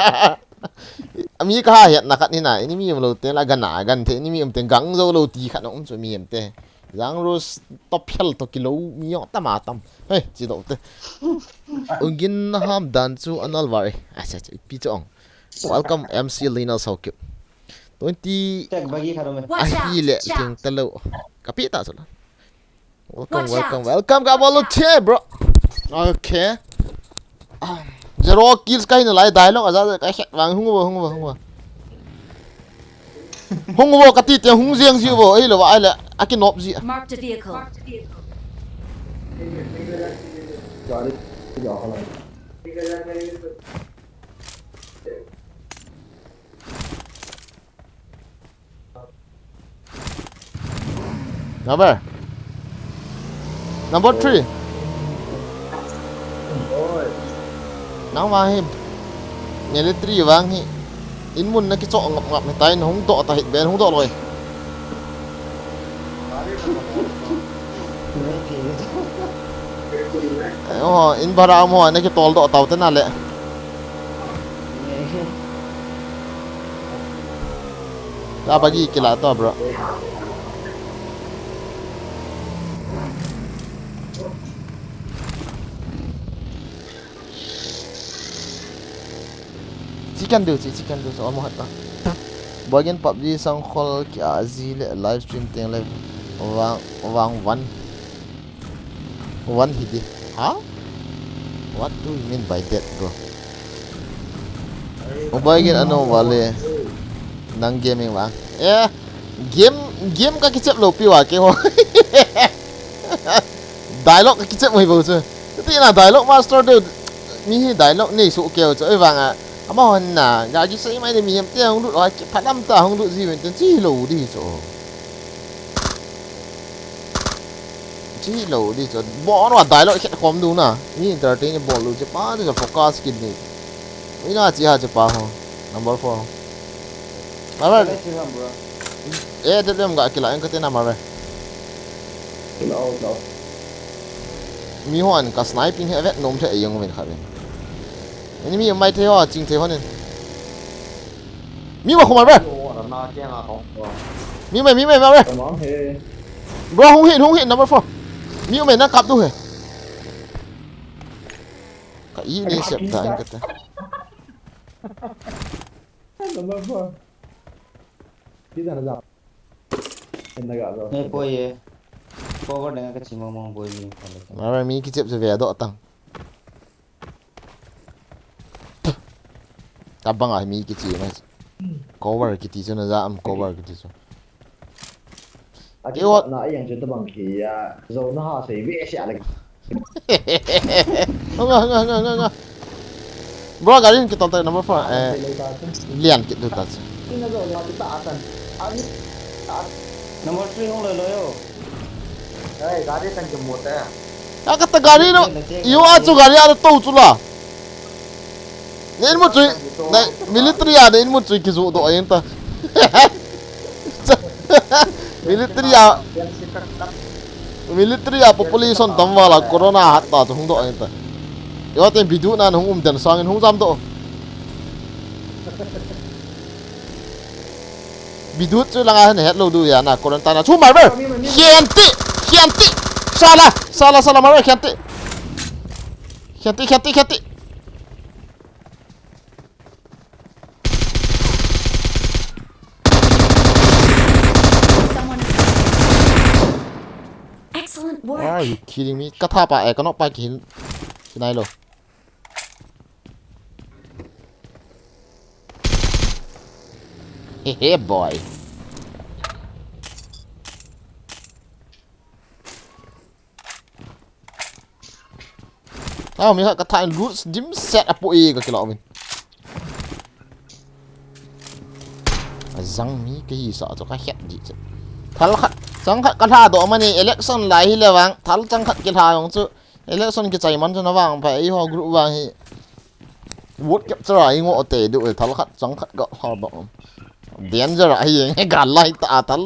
Ami ka hayat na kat ni na enemy lo te la gan te enemy te gang zo lo ti khat ong chu mi te. giang rus top hell to kilo mio tamatam hey chỉ độ te ungin ham dan chu anal var asa pi chong welcome MC Lina Saukip 20 Check bagi kharo me. Watch out! ahile Chah! king talo kapi ta so welcome Watch welcome out! welcome ka bolu che bro okay zero kills kai na lai dialogue aza ka het wang hung wo ka ti te hung jiang ji wo ai lo wa ai la akin nop ji Marked a vehicle. Gari nhỏ hơn. number 3 nang wa hi military wang hi in mun na ki cho ngap ngap ni tai hung to ta hit ben hung to loi in bara mo na ki tol do taw ta na le ta bagi kila to bro chicken do so mo hatta bagian PUBG sang khol ki azi le live stream teng live wang one hidi ha what do you mean by that bro bagian ano wale nang gaming wang game ka kichap lo pi wa ke ho dialogue ka kichap mai bo chu ti na dialogue master do mi dialogue ni su kêu cho vang à mà hòn nà nhà chỉ xây mấy đêm miếng tiền không được rồi phát âm ta không được gì vậy chỉ lẩu đi chỗ bỏ nó đại loại khét khom đúng nèนี่ entertain ball luôn chứ ba thì focus kid này mấy nó chỉ hạt pa ho number 4 mà vậy để em gọi cái lại anh có tên nào mà vậy mi hoan cả sniping hệ vẹt nôm thế yêu mình khai anh mi mai thế ho chính thế ho nên mi mà không mà vậy mi mày mà vậy bro không hiện number 4 mi mày nó cặp tu hề cái ý này xếp ta anh cái Number 4. Kita nak jap. Enda gak lo. Ni boy ye. Cover dengan kecil ngomong boy ni. mà mi cái chip sẽ về độ tăng tabang ah mi cái gì mà cover cái tí cho nó ra am cover cái tí cho Aki wat na yang cerita bang ki ya. Zona ha sei be sia lagi. Enggak. Bro, kali ini kita tonton number 4 lian kita tuh. Ini zo lewat kita akan. Ani Nomor 3 không lời lời ô. gari kan jemut ya. Ah kata gari no, iyo aja gari ada tahu cula. Ini mau cuy, nah military ada ini mau cuy kisu doa yang ta. Military ya population tambah lah corona hatta tuh doa yang ta. Yo tem video na hung dan sangin hung jam to. Video cuy lang head lo du ya na quarantine chu mai ber. Hianti. Salah mar hianti. Excellent work. Are you kidding me? Kata pa kono pa kinai lo. Hey boy. Mi kata roots dim set apo ka kilo min. Zang mi cái gì sợ cho cái hẹn gì chứ. Thal khát chẳng khát cái thà độ mà này election lại hi là vàng thal chẳng khát cái thà không chứ election cái chạy man cho nó vàng phải ho group vàng hi vote capture lại ngộ tệ được thal khát chẳng khát gọ ho bọng đen ra lại hi cái gàn lại ta thal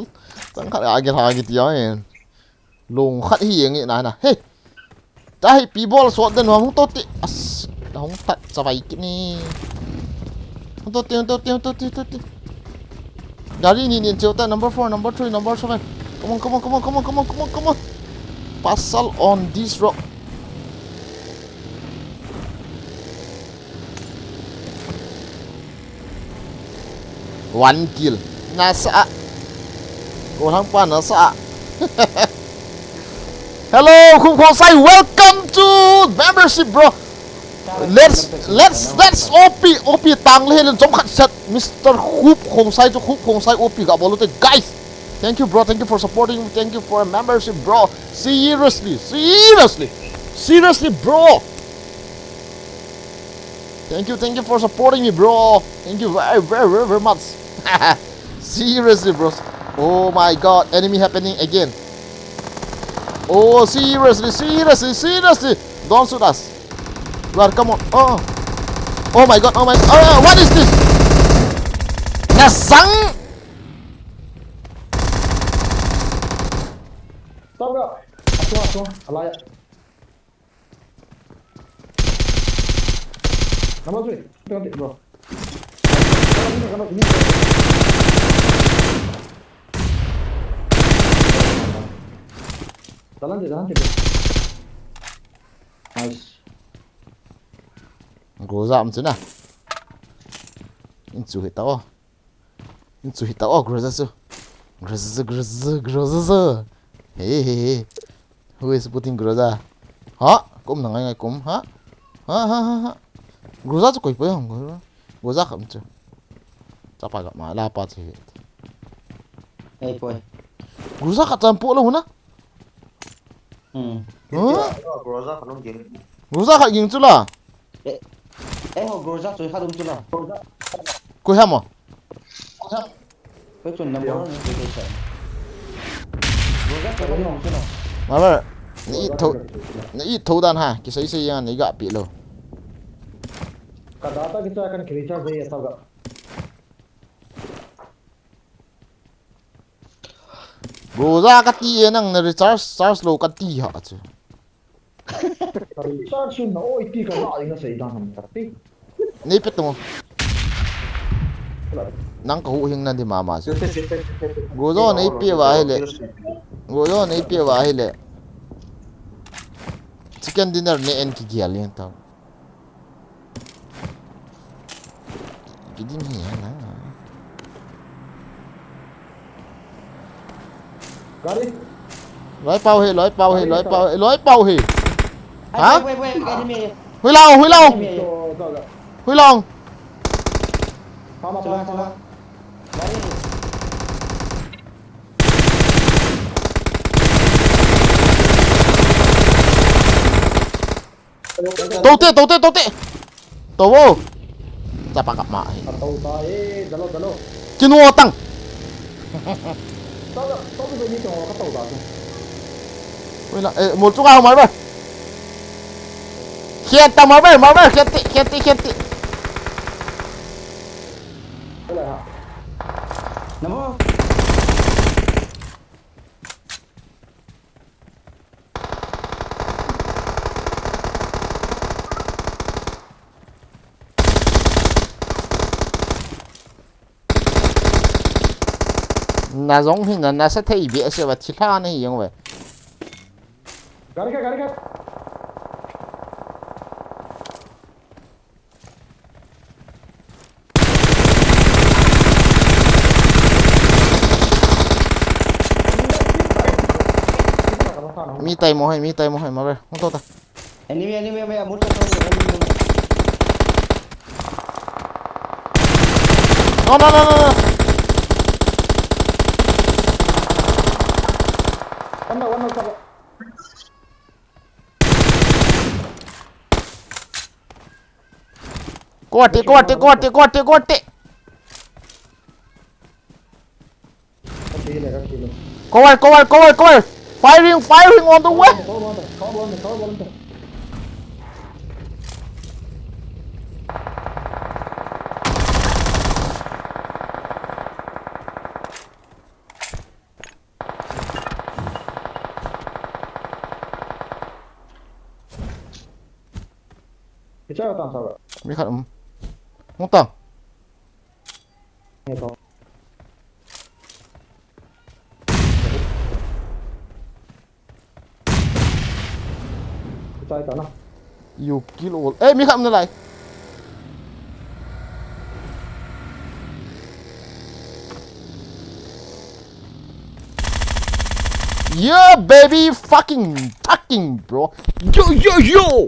chẳng khát cái thà cái tiếng này lùng khát hi cái này nè hey tại Kibol suốt đến không tốt thì không thật sao vậy cái này không tốt. Dari ni chiều ta number 4, number 3, number 7. Come on. Pasal on this rock. One kill. Nasa. Orang pa nasa. Hello, Kumkonsai. Welcome to membership, bro. Let's OP tang lehen jom khat set Mr. Hoop Konsai to Hoop Konsai OP ga bolute guys. Thank you, bro. Thank you for supporting. Thank you for a membership, bro. Seriously, bro. Thank you for supporting me, bro. Thank you very much. Seriously, bros. Oh my god, enemy happening again. Oh, seriously. Don't shoot us. Well, come on. Oh my god. What is this? Nasang. Stop bro. Aku. Alaya. Nama tu. Tengok bro. Kalau ini. Jalan je. Nice. Groza macam mana? Incu hitau. Groza tu. Groza. Hey. Who is putting groza? Ha? Kum nangai kum? Ha? Groza tu koi pa yang. Groza kam tu. Capa gak malah apa sih? Boy. Groza kat campur lah mana? Groza kan game. Groza kat ging tu lah. Groza tu hadum tu lah. Koi ham ah? Kau tu nombor ni kita. Groza tu hadum tu lah. Mama, ni thâu dan ha, kisah yang ni gak pi lo. Kata kita akan kerja saya tahu gak. Groza kati nang recharge lo kati ha tu. Recharge na itu kan ada saya dah ham tapi. Ni pet mo. Nang ko hing nan di mama su. Groza ni pi wa hele. Goyo na ipiwa hele. Chicken dinner ni en ki gial yan tau. Gidin hiya na. Gari. Loi pau he. Hả? Wait, enemy. Huy Long. Sama. Tâu tê. Tâu vô. Chapa gặp mãi. Tahu dalo. Kinuo tăng. Tahu tu ni tu tahu dah. Huy Long, một chút ao mới vậy. Khiên tao mới vậy, khiên tị. Nombor. Na giống hình là na sẽ thấy bị sự vật thịt tha này giống vậy. Gari ka. Mi tay mo hay mà vậy. Không tốt ta. Enemy một cái No. One cover. Corte. Cover. Firing on the way. Cover. Kita datang sahabat. Mi khát không tao. Ni kau. Chơi tao nó. You kill all. Ê, mi khăm nó lại. Yeah, baby, fucking, bro. Yo.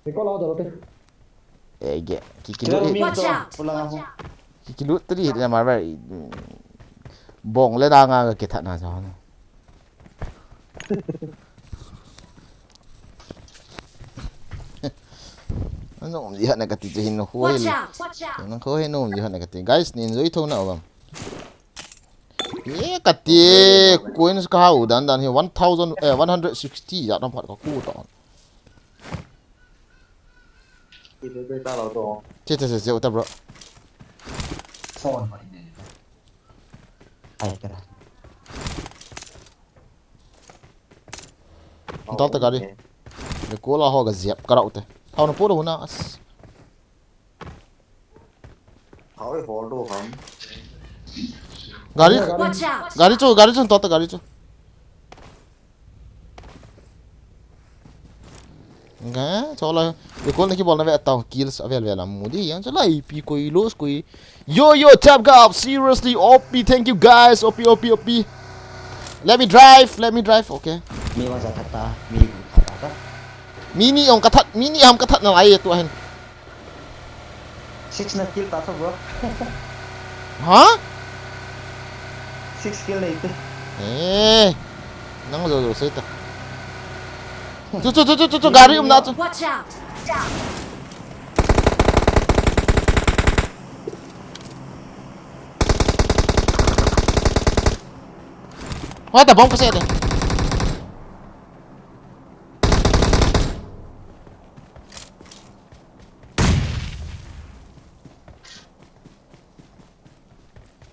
Thì có lo được rồi. Eh, get. Kiki Kira loot rumi Watch to. out. Pulang ako. Kiki loot tadi dia mar very. Bong le da nga ke that na sa. Ano di ha nakatihin no hoy. Watch out. Watch out. Nang ko no di ha nakati. Guys, ni enjoy to na bang. Ye kati coins ka hau dan 1000 160 ya nampak ka ku to. Thì tôi tao là đồ. Che ta bro. Phone mo ini. Ay, kira. Tao ta gari. Ni ko la ho ga ziap ka raute. Thau na puro na as. Hỏi hồ đồ không? Gari Watch out. gari chu tao ta gari chu. Nga, chola. Yo kon ki bol na ve tao kills avel vela mudi yan chola ip koi los koi. Yo tap gap seriously OP, thank you guys. OP. Let me drive. Okay. Mi wasa kata, mi kata. Mini ang katat na ay tu hen. 6 na kill tato bro. Ha? 6 kill na ito. Eh. Nang zo seta. Tu gari na tu. Watch out. What the bomb kasi ate.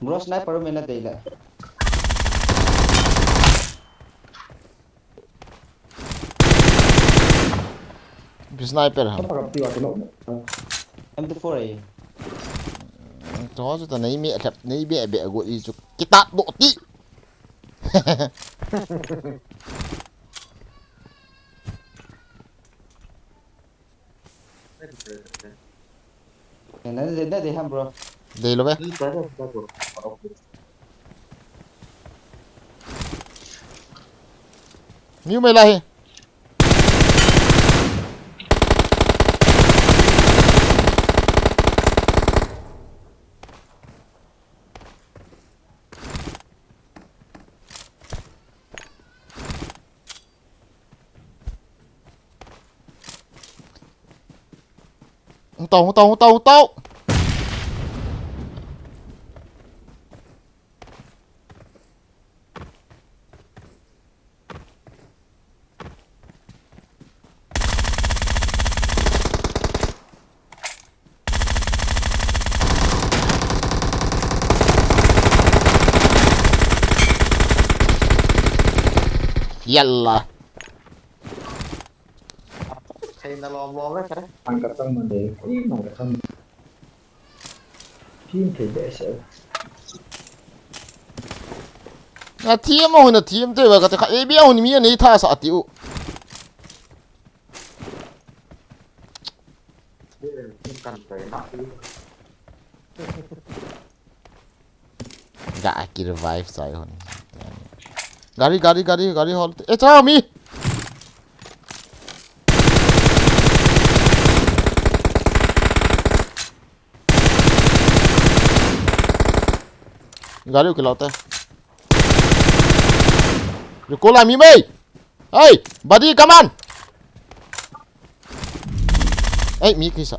Bro sniper may na dayla. Sniper ha. Nó gặp tiêu cái nộ. M24 ay. Cho ta nei mi thap nei be go i chu kitat do ti. Na de ham bro. Dei lo be. Đi tới đây, tao đồ. Miu mai lai. Tao. Yalla. Thì nó lom đấy cái. Ăn cả tâm mà để ý mà cả tâm. Phim thì dễ sợ. Na team mo na team te ba ka e bia hun mi ni tha sa tiu. Không cần phải nặng đi. Ga ki revive sai hon. Gari hol. E cha mi. Gari ke laute. You call me mate. Hey, buddy, come on. Hey, mi kisa.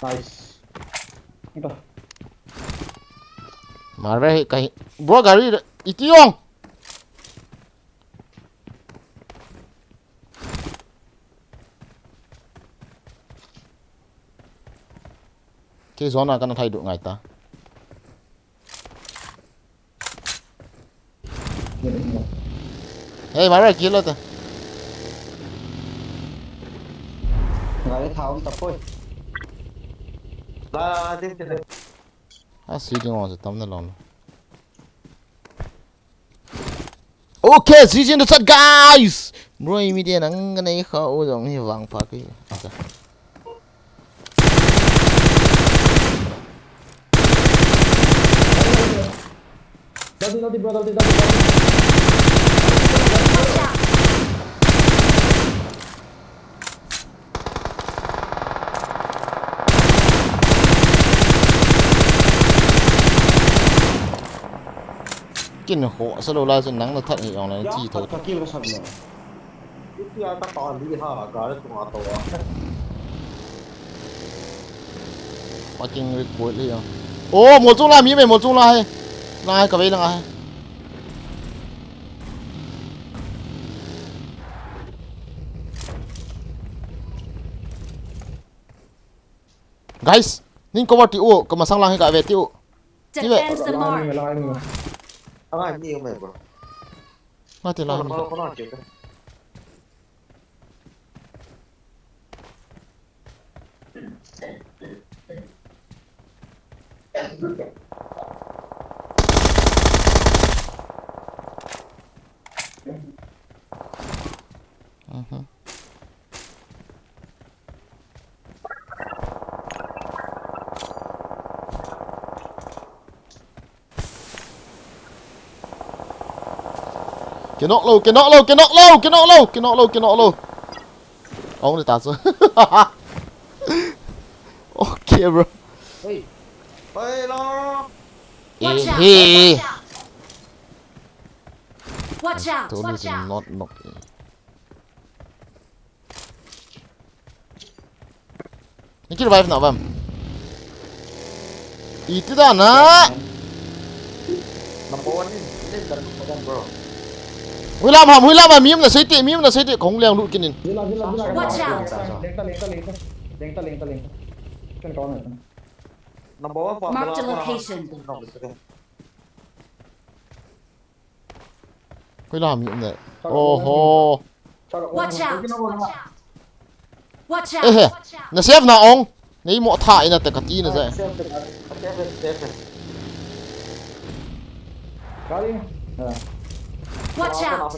Nice. Ito. Marve kai. Bro gari itiong. cái gió nào cái thay đổi ngày ta hey mà ra kia luôn ta Rồi tháo ông tập thôi. Là tiếp tiếp. xí đi ngon rồi tắm nó lòng ok xí trên được guys rồi mi điện ang cái này khâu giống như vàng phá cái Daldi bro, daldi. Watch out! cái nó khó sao lại rồi nắng nó thật thì này chi thôi Kaki lo sabno. Itu ya tak tahu di ha, gara tu ngata wa. fucking record đi ô một chung là mi về một chung là hai cái là hai guys nín có vào tiêu có mà sang lang hay cái về tiêu Defend the mark. Ang ni umay bro. ngay từ lang Ko na chika. Cannot low. Ông này tạt rồi. Okay bro. Hey. Hey lo. Watch out! Hey. Watch out! Told me Watch to out! not knock. Ini kira revive nak bam. Itu dah nak. Number 1 ni dan bro. Hui lam ham miem là xây tiệm không leo lụi kia nín. Watch out! Lengta. Kan kawan ni. Number 1 pa. Mark the location. Hui lam miem này. Oh. Watch out! Watch Ê, out! nó xếp nào ông? Này mọ thải là tất cả tí nữa rồi. Kali. Watch out!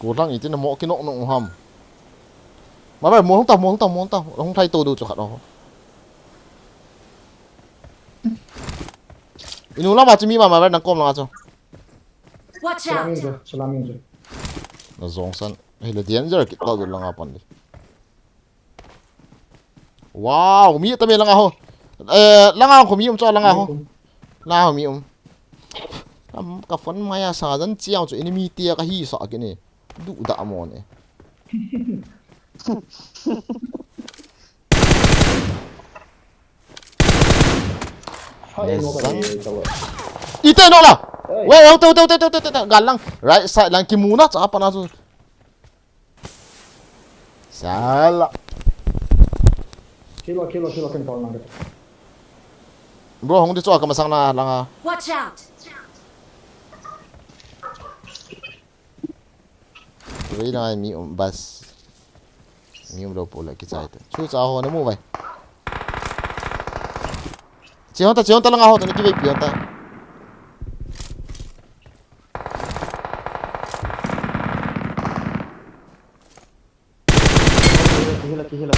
Cố lăng ý tên là mọ cái nọ hầm. Mà phải muốn không tao, không thay tôi đủ cho khả đó. Inu lama chimi mà phải đang com là cho. Watch out! Salamin je. Nó rong san. Hay là điên rồi tao được lăng apon đi. Wow, mi tao lăng ho. Lăng ho mi cho lăng ho. Lăng ho mi ka phone maya sa dân chiao cho enemy tia ka hi sa cái này đủ đã mò này ite nó là喂tao gan lang right side lang kimuna cha pa na su Sallah Kilo kan kawan nak. bro không đi cho ka masang na lang Watch out! Vậy là mi bas mi đâu bỏ lại cái trái đấy chú cháu nó mua vậy chỉ hơn ta lang ao tao cái việc ta Hila.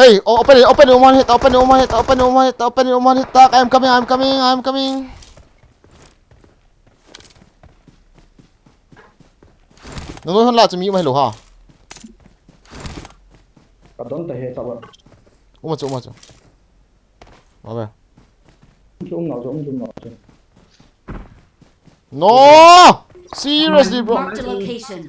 hey open one hit talk I'm coming nó nói hơn là cho mi mày lổ ha Kadon teh sabar. mà chỗ mà về Jom nak. no seriously bro Mark the location.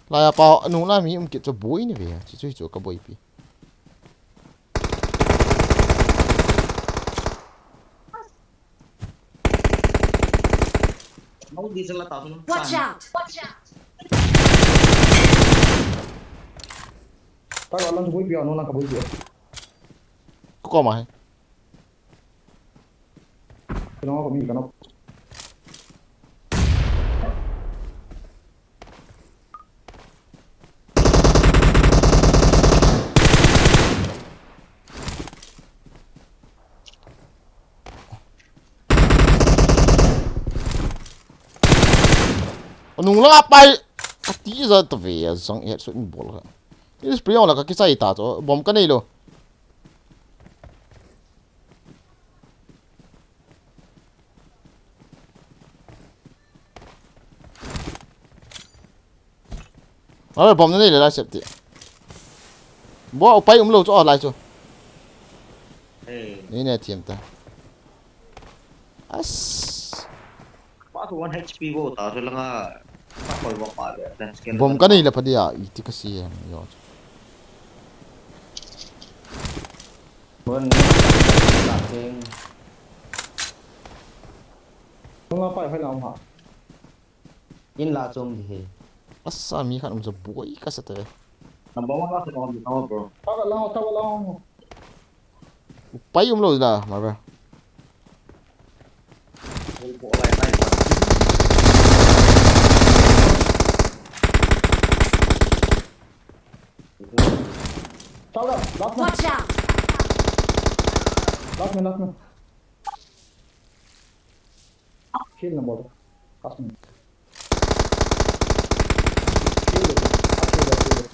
lại bảo nung là mi kịp cho bối này về chỉ chơi chỗ cái bối pi Mau di Sallah tao nó. Watch out! Tao gọi lần bụi bìa nó là cái bụi bìa. có mà Nó có bị cái nó. nung là bay tí giờ tao về xong hết suốt bộ là cái spray là cái sai ta cho bom cái này luôn ở bom này là sẹp tiệt bố bay lâu cho lại cho Ê, này này tiệm ta as quá thủ 1 HP vô tao rồi là bắt khỏi bỏ qua được. Dan skill. bom cái này là phải đi à itu kasih em yo Buồn cả kênh. Nó phải làm hả? In là chung thì asa mi kan umsa boy ka sa te Number 1 kasi ako dito, bro. Tao gọi long. bay lâu là mà về Bộ lại tay. Tao gọi last man. Watch out! Last man. Kill là một. Last man. Kill được.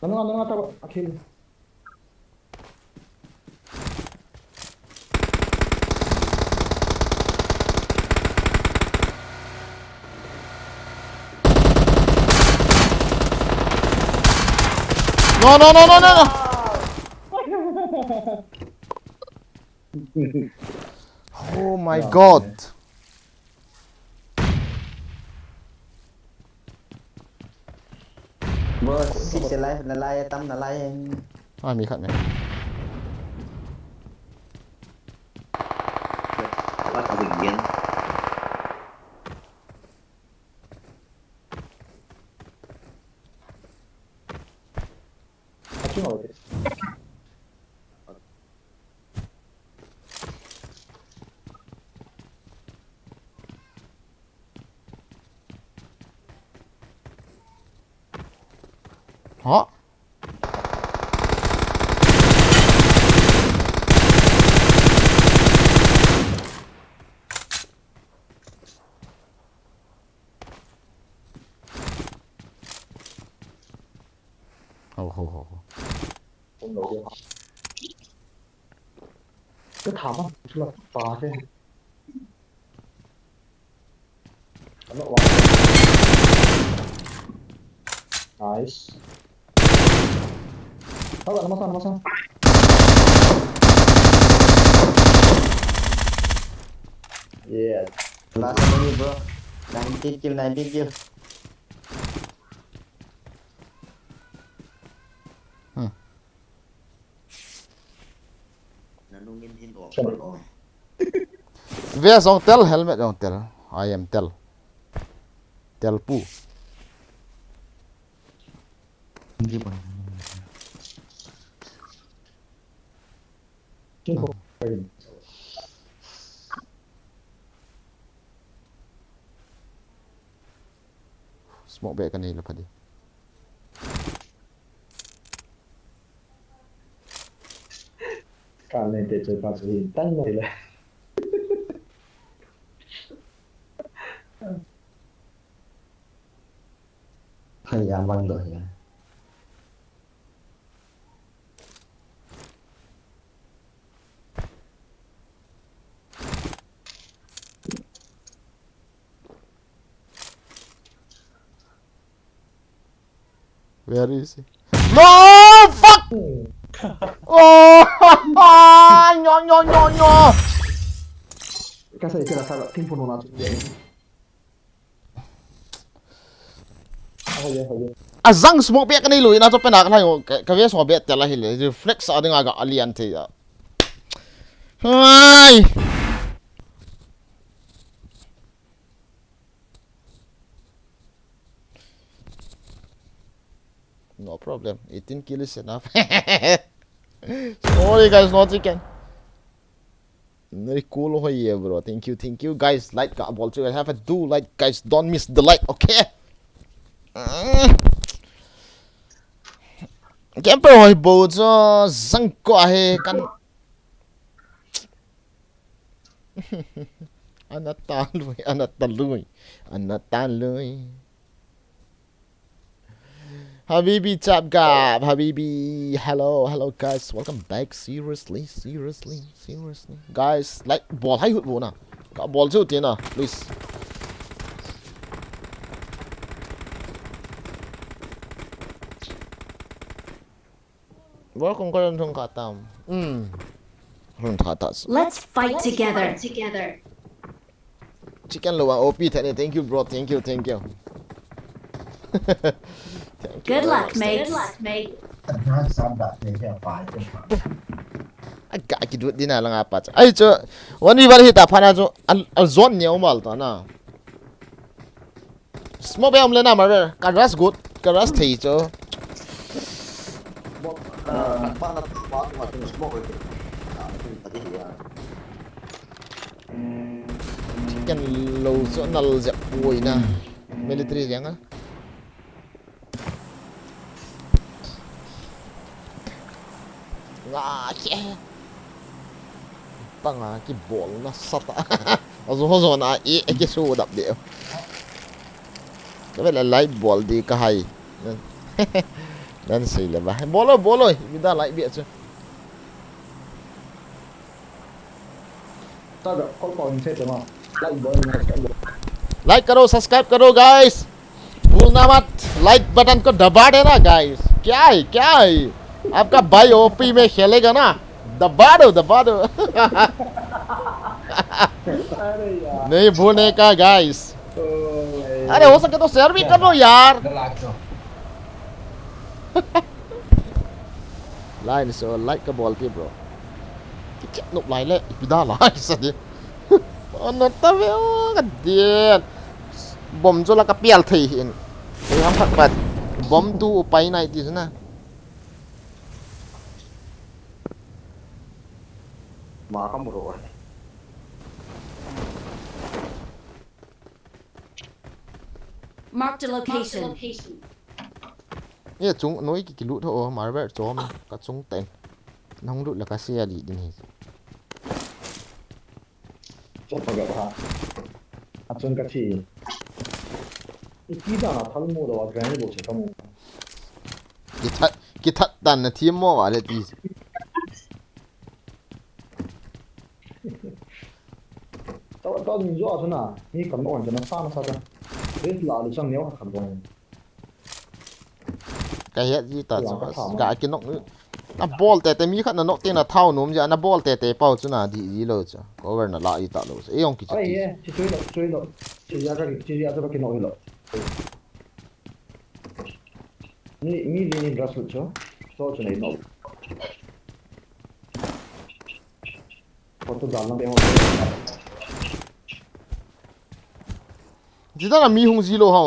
Nó tao kill. no oh my god bơ xích sẽ lại tâm là lại mi kan này Bắt đầu bình yên. Chứ ngồi đấy. hả oh Không nổi được. Cái thảm á, chứ là phá thế. Nó quá. Nice. Tao gọi nó sao? Yeah. là sao như bro 19 kill Nanungin hin o. về xong tel helmet on tel I am tel pu Chứ không phải. smoke back cái này là phải đi Cả này để chơi phạt gì tăng này là. thời gian văng rồi where is he no fuck Oh, nyo. Kasi kira sa team puno na siya. Ako. Azang smoke biak ni lui na to penak na yo ka ve so bet tela hile reflex sa ading aga alian te ya. Hai. No problem. 18 kills is enough. Sorry guys, not chicken. Very cool here, bro. Thank you guys. Like also have a do like guys. Don't miss the like, okay? Camper hồi bố cho răng quả hề căn. Anatan lui. Habibi chap gap, Habibi. Hello guys. Welcome back. Seriously. Guys, like ball hay hụt vụ nào. Cả ball chứ tiền nào, please. Welcome karon tong katam. Let's fight together. Chicken luwa OP thane. Thank you bro. Thank you. Thank you. Good luck, mate. Agak kidut din na lang apat. Ay cho, one river hita pana cho al zone niya umal to na. Smoke ba umle na marer. Karas good. Karas thei cho. Bạn quá mà từng smoke rồi. Chicken low so nal zep boy na. Military yang ah. Ngaki. Tanga Kibol na sata. Azo na cái số đập điệu. Cái là light ball đi cả hai. Dan sih lah bah. Boleh. Kita like biar tu. Ta được có còn chết được không? Like करो, subscribe करो guys. भूलना मत. Like button को दबा देना guys. क्या है? आपका भाई ओपी में खेलेगा ना? दबा दो. नहीं भूलने का guys. अरे हो सके तो शेयर भी कर लो यार. Line so like cái ball kia bro. Cái chết nộp lại lệ. Bị đa lại sao đi. Nó ta về cái điện. Bom cho là cái pial thì hiện. Thì không phát bật. Bom tu bay này thì thế nào? Mà không một rồi. Marked a location. Yeah, chúng nói cái lút thôi mà bây giờ chó mà cái chúng tên nó không lút là cái xe đi đi này. Chốt vào gặp ha. Chân cái gì? Cái đó là thằng mua đồ cái này bộ chỉ không. Cái thật đàn là thiên mua vào đây đi. Tao nhìn rõ thế nào? Ni cầm ổn cho nó sao ta? Biết là được sang nếu không rồi. Cái hết gì ta cái nó nó ball tè mi khát nó tên là thao núm giờ nó ball tè bao chứ nào gì lâu chứ cover nó lại ta lâu ấy ông cái gì chơi lo chỉ ra cái nội lo mi brush cho so cho này nó photo डालना पे chỉ là mi hung gì lâu hả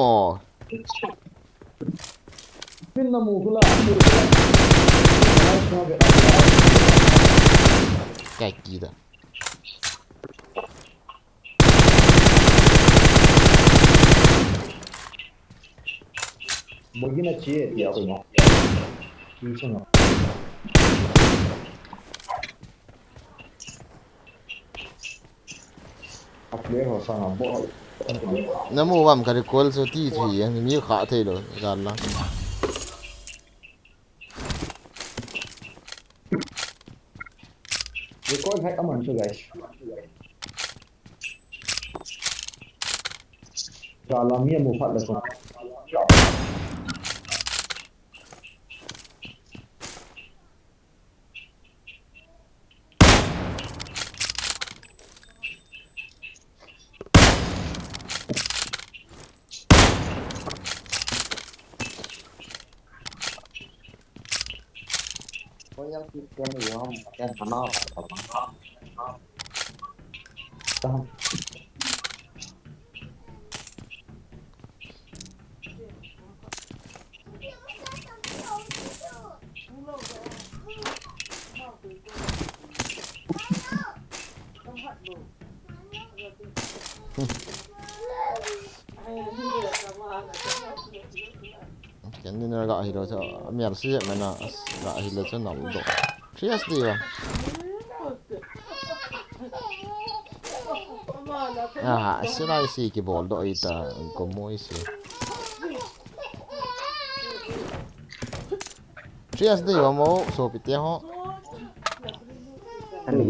Pin na mugula. cái gì đó Bagi na chia dia ko mo. Kiso na. Apple ho sa na bo. nó mua làm cái call số tí thì anh mi khá thế rồi gần lắm. Record hack aman siya guys. Dalam niya mo pala ko. yang kita ni yang kenal. Cái này là gọi rồi cho miền xí mà nó gọi là cho nóng độ chết đi à xí này xí cái bộ đội ta có mỗi xí chết đi mà mô số bị tiêu họ Anh đi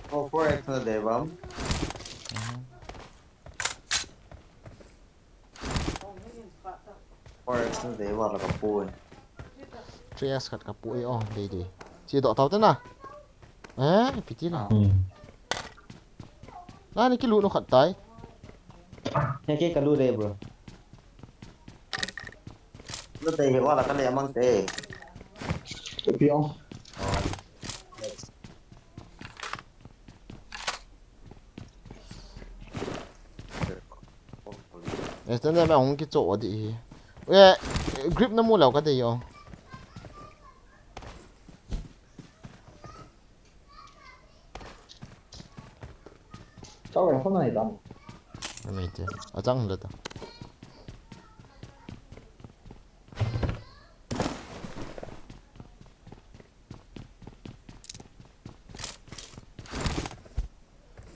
for extra day bấm. For extra day vào là gặp bùi. chết khát cặp bụi đi chỉ độ tàu thế nào bị tí nào này cái lũ nó khát tới cái kalu deh bro. Lu teh vào là cái này emang teh. Pion.现在我们去做的，喂，grip 那么了个的哟。 Cháu cái hôm nay tao. Mày chứ, ở trong rồi tao.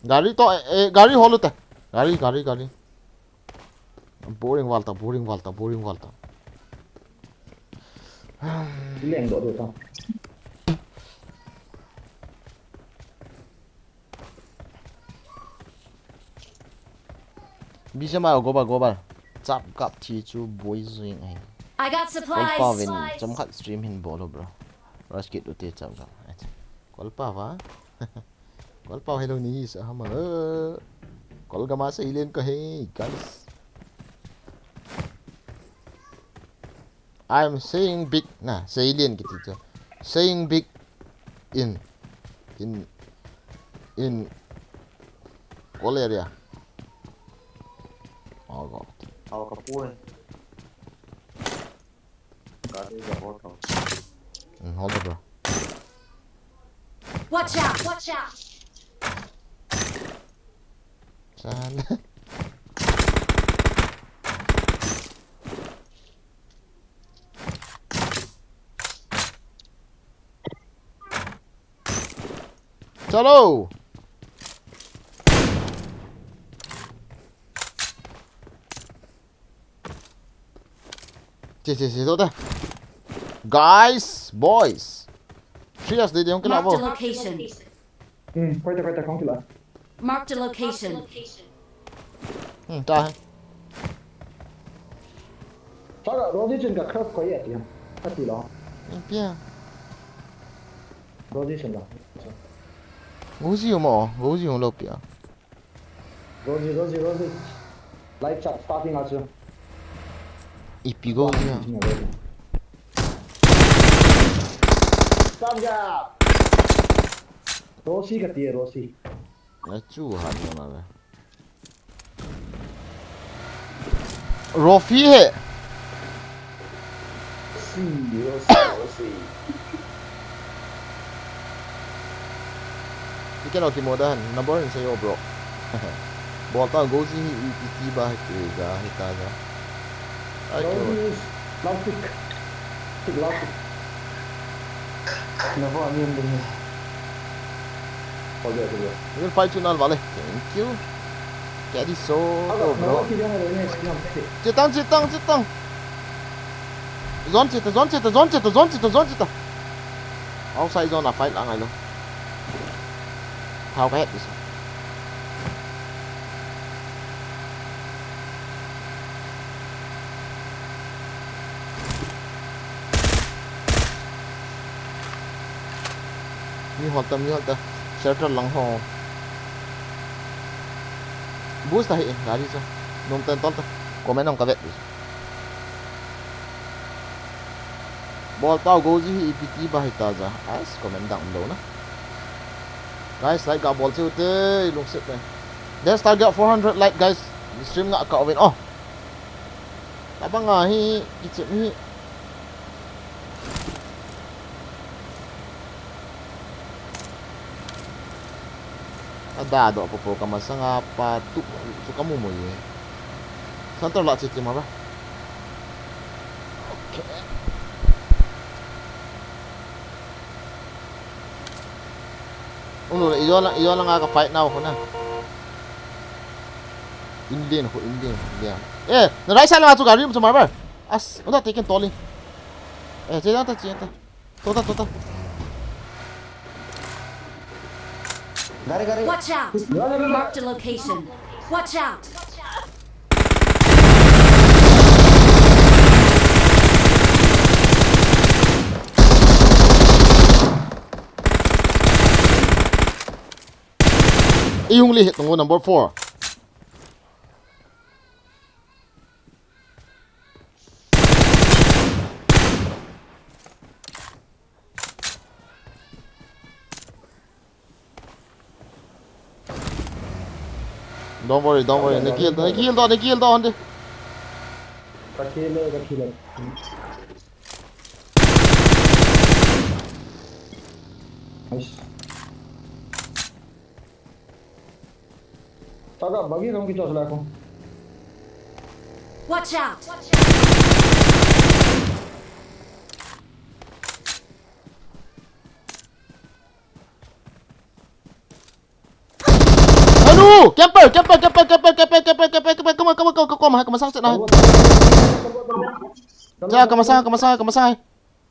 Gari to, gari holu ta. Gari. Boring walta. Liền độ được không? Bisa mau gobar. Chap kap thi chu boy zwing ai. I got supplies. Kolpa vin chom khat stream hin bolo bro. Rush kit ute chap kap. Kolpa va. Kolpa hello ni sa hama. Kol ga ma sa alien ka hey guys. I'm saying big nah, sa alien kit chu. Saying big in Kol area. Oh god. Vào gặp bùi. Cả đi gặp bùi thôi. Hold up bro. Watch out. San. Chalo. Chị tốt đây. Guys, boys. Cheers đi không cái nào Marked vô. a location. Quay ta không kịp lại. Marked a location. Trời. Cháu cái rồi trên cái khớp quay vậy không? Cái gì đó. Bia. Rồi trên đó. Ngủ gì mà lâu bia. Rồi. Light chat starting out chưa? Ipigo dia. Sangga. Rosi cái tia Rosi. Nó chu hẳn mà về. Rofi hệ. Rosi. Cái nào kimo dah number saya yo bro. Bota gozi iti bah kega hitaga. Rosi plastic. Plastic. Kenapa amin deh? Thôi được. Những fight chunal vale. Thank you. Cái đi số bro. Chết tăng. Zone chết. Outside zone là fight lại luôn. Thao cái hết đi sao? Như hoạt tâm shelter lăng hồ boost ta hiện gari sao nôm tên tốt ta có mấy nông cả vẹt ball tao go ji EPT ba hita za as comment down low na guys like ga ball chu te lung sit ne let's target 400 like guys stream nga ka win oh abang nga hi ichip hi ada do po ka masanga pa tu su kamu mo ye santor la chichi ma ba okay ulo iyo lang ka fight now ko na Indian ko Indian eh na right side lang atu gari mo ma ba as udah taken tolling eh jeda ta tota Gari. Watch out! Marked a location. Watch out! Iyong lihit ng number 4. Don't worry. Nakill daw. Kakile. Nice. Taga, bagi kamu kita salah aku. Watch out! Aduh, camper. Come sang sit na. Chah, kamasay.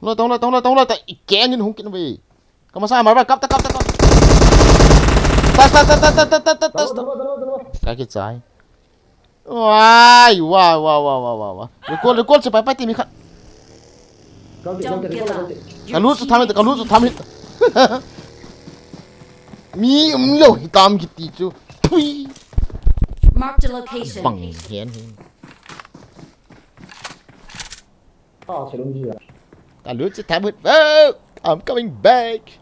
Lo tong ta ikengin hungkin be. Kamasay marba kap ta. Tas. Kaki chai. Wow. Recall se pai ti mi khat. Don't give up. Kalut su thamit. Mi lo hitam giti chu. Thui. Marked a location. Bang hian. Ah, selum dia. Kalut su thamit. Oh, I'm coming back.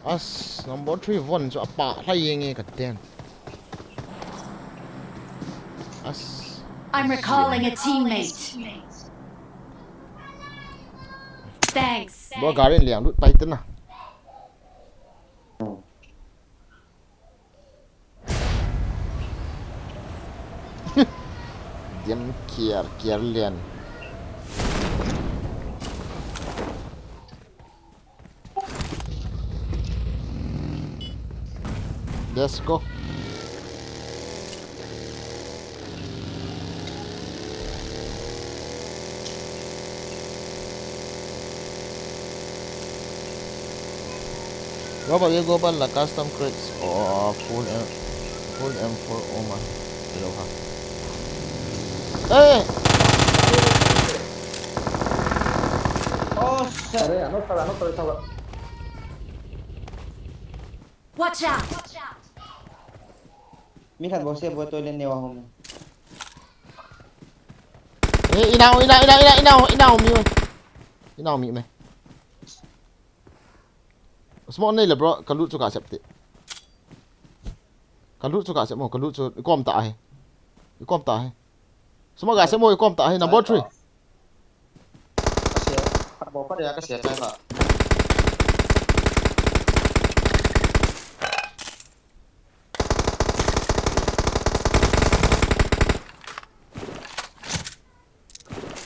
As number 3 one so apa lai nge katian. As I'm recalling a teammate. Thanks. bo garin liang lut pai tin na. Diam kiar lian. Let's go. Robert, you go la custom crates or full M4 Oma. Hello ha. Hey! Oh shit. Ano salah. Watch out! Mikan bosnya buat toilet ni wahum. Hey, inaw mi me. Small này là bro, kalut suka accept. Kalut suka accept mo, kalut su ikom ta hai. Semua gas mo ikom ta hai number 3. Kasi bawa pada kasi ya lah.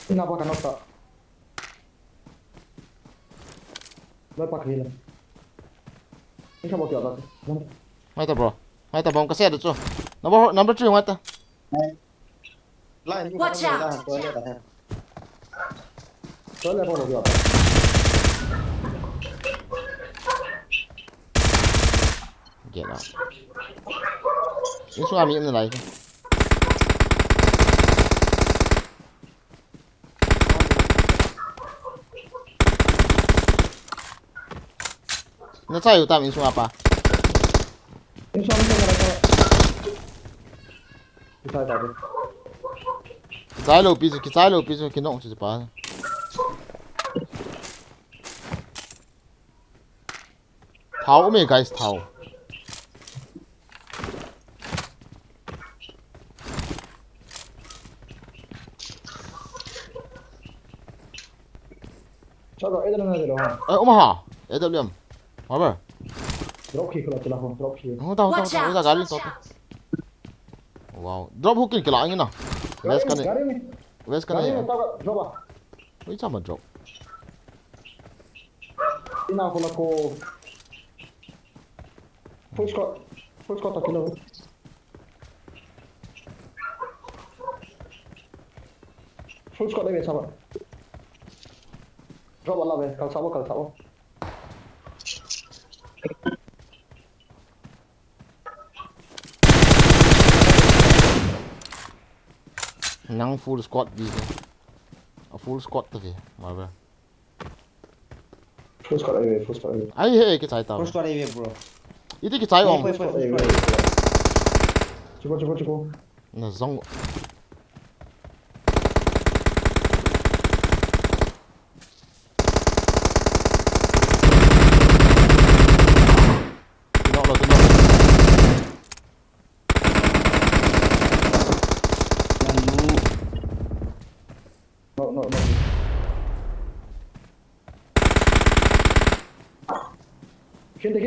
Kenapa kan tak? Lepas hilang. Ini kamu kira apa? Mai ta bro. Mai ta bom kasi ada tu. Number 3 mai ta. Lain juga Watch out. toilet dah. Soalnya apa kira apa? Gila. Ini suami ni lai. nó saiอยู่ตามอินซูapa Ini suami saya mereka. Kita tadi. sai lo piso que não se passa tháo mày guys tháo Coba Edam Nah dulu. Omaha Edam Liam apa Drop kick kalau celah drop kick. tahu Watch out! udah kali tahu wow drop hook ke langit nah west kan Gari ni. west kan Gari ni tahu drop ah. ini sama drop Ini aku laku. Full squad tak kilo. Full squad lagi sama. Drop Allah be, kalau sama. nang full squad đi full squad thôi mà vậy Full squad lagi. ai hệ cái trái tàu First squad away, bro. itu cái trái ông Cukup. nó giống No. Gente.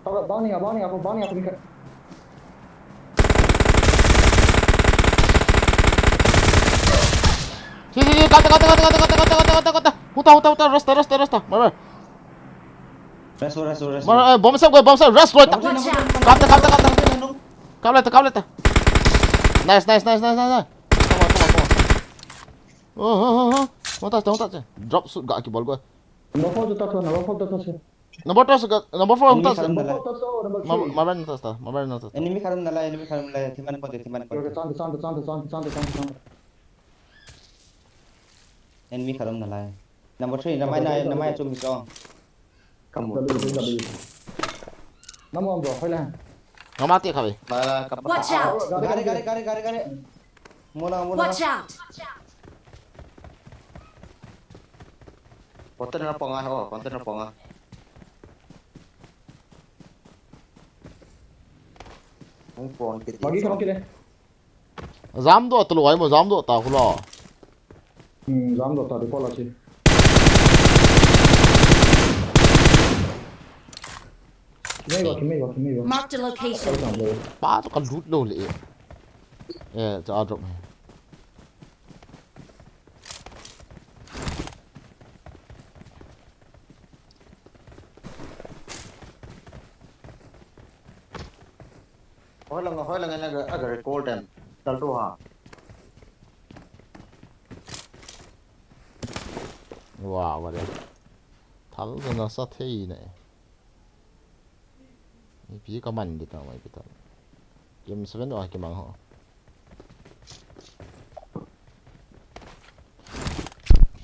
Tahu bounding apa ni? Sini, kata. Huta, resta. Mana? Rest. Mana? Bom sab, rest, right. Watch out! Kata. Kablet. Nice. Come on. Huta. Drop shoot gak Kibol gua. Nomor 4 tu sih. Number 4 Enemy huta. karam nala. Nomor 3. Mabar nata. Enemy karam nala. Timan konti. Santai. Enemy karam nala. Number 3, namanya cuma misong. Kamu. Dabi. Nama bro, hoilah. Ngamati kami. Malah kapal. Watch out! Gari. Mula. Watch out! Konten apa ngah? Phone kita. Bagi sama kita. Zam do telu ai mo zam do ta khula. Jam do tadi pola sih. Kimi ba. Marked a location. Ba to kan loot lo le. Cha drop. Hoi lang agar record them. Chal to ha. Wow, vậy. Thằng nó sát thế này. Bị cái mạnh đi tao mày biết tao. Game 7 rồi cái mạng họ.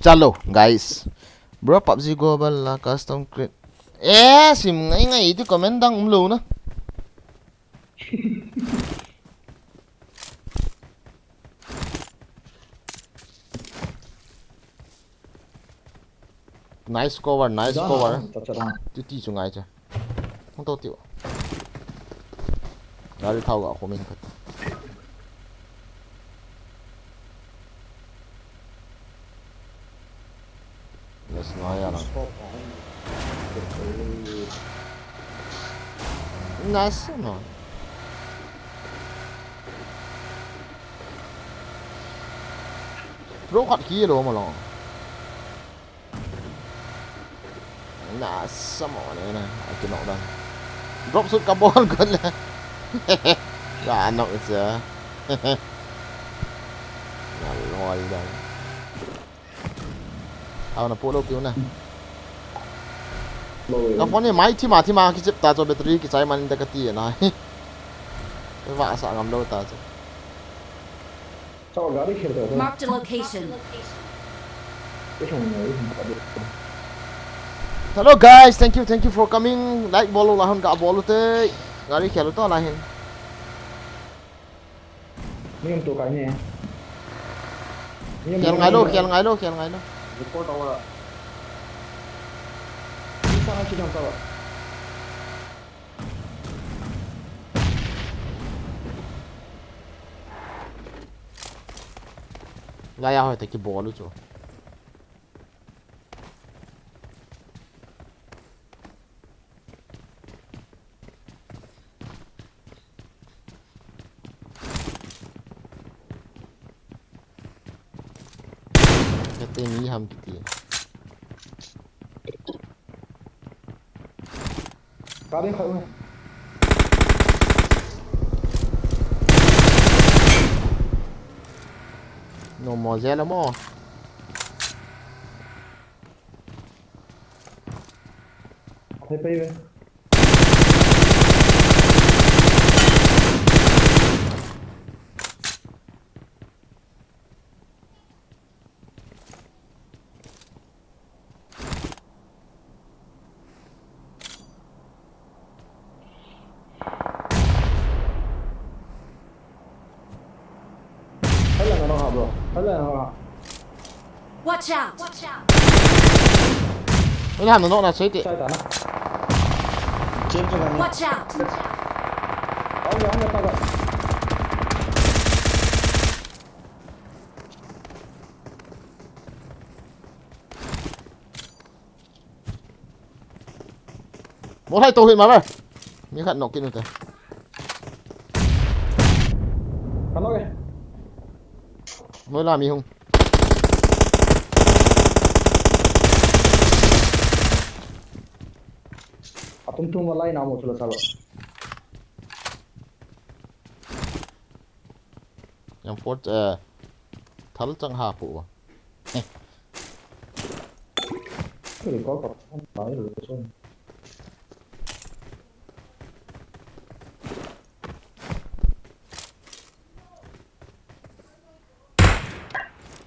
Chalo guys. Bro PUBG Global là custom create. Sim ngay itu comment đăng luôn đó. Nice cover. Tí chung ngay chứ. Không tao tiểu. Đã đi thâu gạo của mình thật. Let's nói ra nào. Nice mà. Bro khát kia đồ mà lo. Nah, sama ni na. Aku nak dah. Drop shoot Kibol kan lah. Dah anak saja. Naloi dah. Awak nak polo pion na. Kau phone ni mai thima kita ta cho battery kita man dekat dia na. Wah asal ngam lo ta. Coba gari खेलते हो. Marked a location. cái thằng này không có được Hello guys, thank you for coming. Like bolo lahon ka bolo te. Gari khelo to lahin. nhưng tụi cái này Khel ngai lo. report over sao chỉ làm sao Gaya hoy te ki bolo cho. Kete ni ham kiti. cá bên khỏi No mo zela mo. thấy bay về thấy là nó học rồi thấy là nó học Watch out! Nó ham nó na sei te. sai tán á trên cho thằng Watch out! ông nghe tao gọi Một hai tổ hiện mà vậy. Mi khăn nọc kia te. cắn nó kìa Mới làm gì không? tung tung vào lại nào một là sao rồi Yang fort thal chang ha pu. cái gì có cặp không phải rồi thôi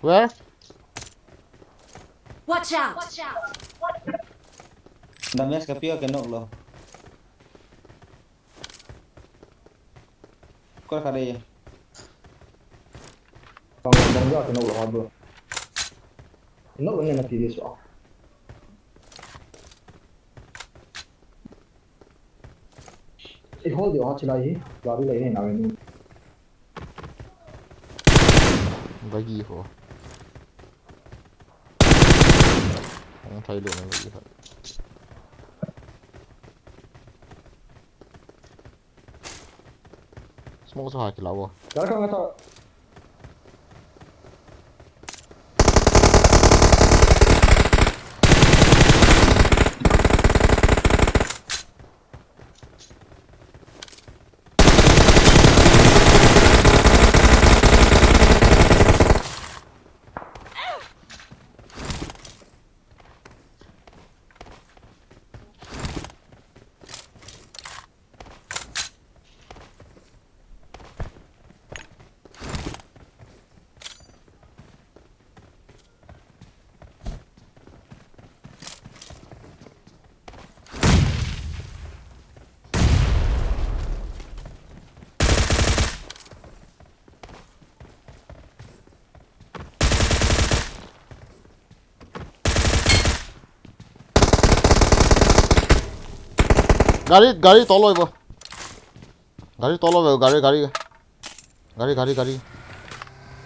Where? Watch out! đam mét cái pia cái nọ lo có khả đây còn còn ra thì nó là hơn nó vẫn là tiền số ít hồi điều họ chỉ lấy và đi lấy này nào mình Bagi ho. Không thấy được cái gì hết. Smoke sao hai cái lâu đó không có sao Gari tolo ibo. Gari tolo ibo, gari.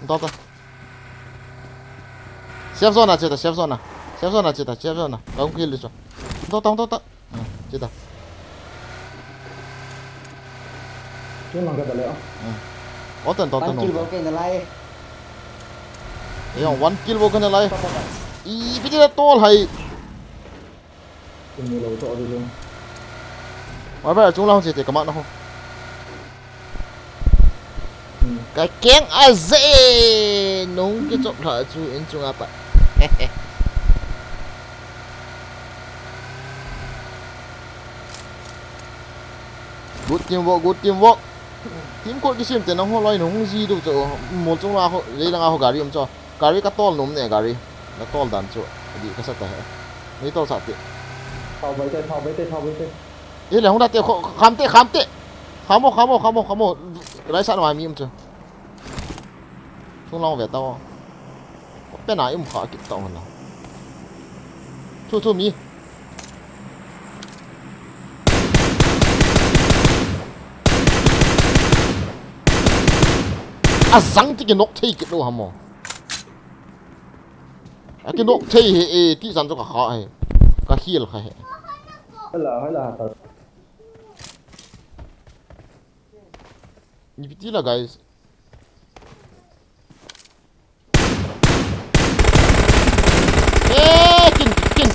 Entah. Safe zone aja, safe zone. Kamu kill itu. Entah. Cita. chú làm cái đó nữa Oten. tăng kill vào cái này lại Yang 1 kill bukan lagi. Ih, bisa tol hai. cùng nhiều lầu trọ đi luôn Mà bây giờ chúng lao gì thì các bạn nó không? Cái kén à dễ nông cái trọng thở chú in chung apa. Good teamwork. Team code cái sim thì nó không nói nông gì đâu chứ. Một trong là lấy là họ gari cho. Gari cái tol nông này gari. nó to đàn chỗ đi cái sao thế mấy to sao thế thao với tê ý là không đặt tiêu khám tệ khám một lấy sẵn ngoài miệng chưa không lo về tao bên nào im khó kịp tao hơn nào thu mi à răng thì cái nóc thấy kịp đâu hả mò à cái nóc thấy tí răng cho cả khó hay cả khi là hay hay là thật như tí là guys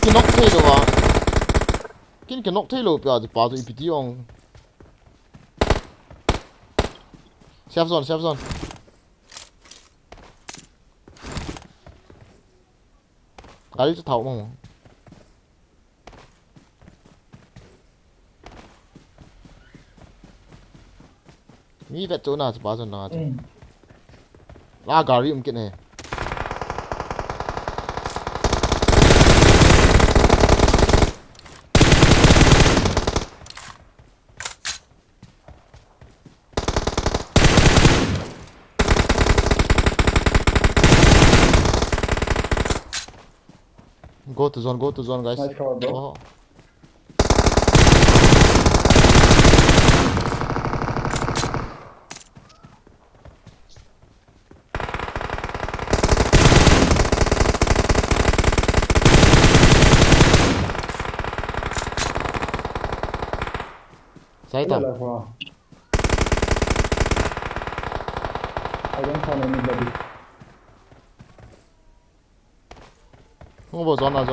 cái nóc thấy đâu à cái nóc thấy đâu bây giờ bảo tôi tí ông safe zone 가리 좀 타고 뭐. 미 vet chỗ nào thì bao giờ nào chứ. La gari mungkin eh. Go to zone guys. Nice cover, bro. Oh. Sai tao. I don't find anybody. Không vào zone.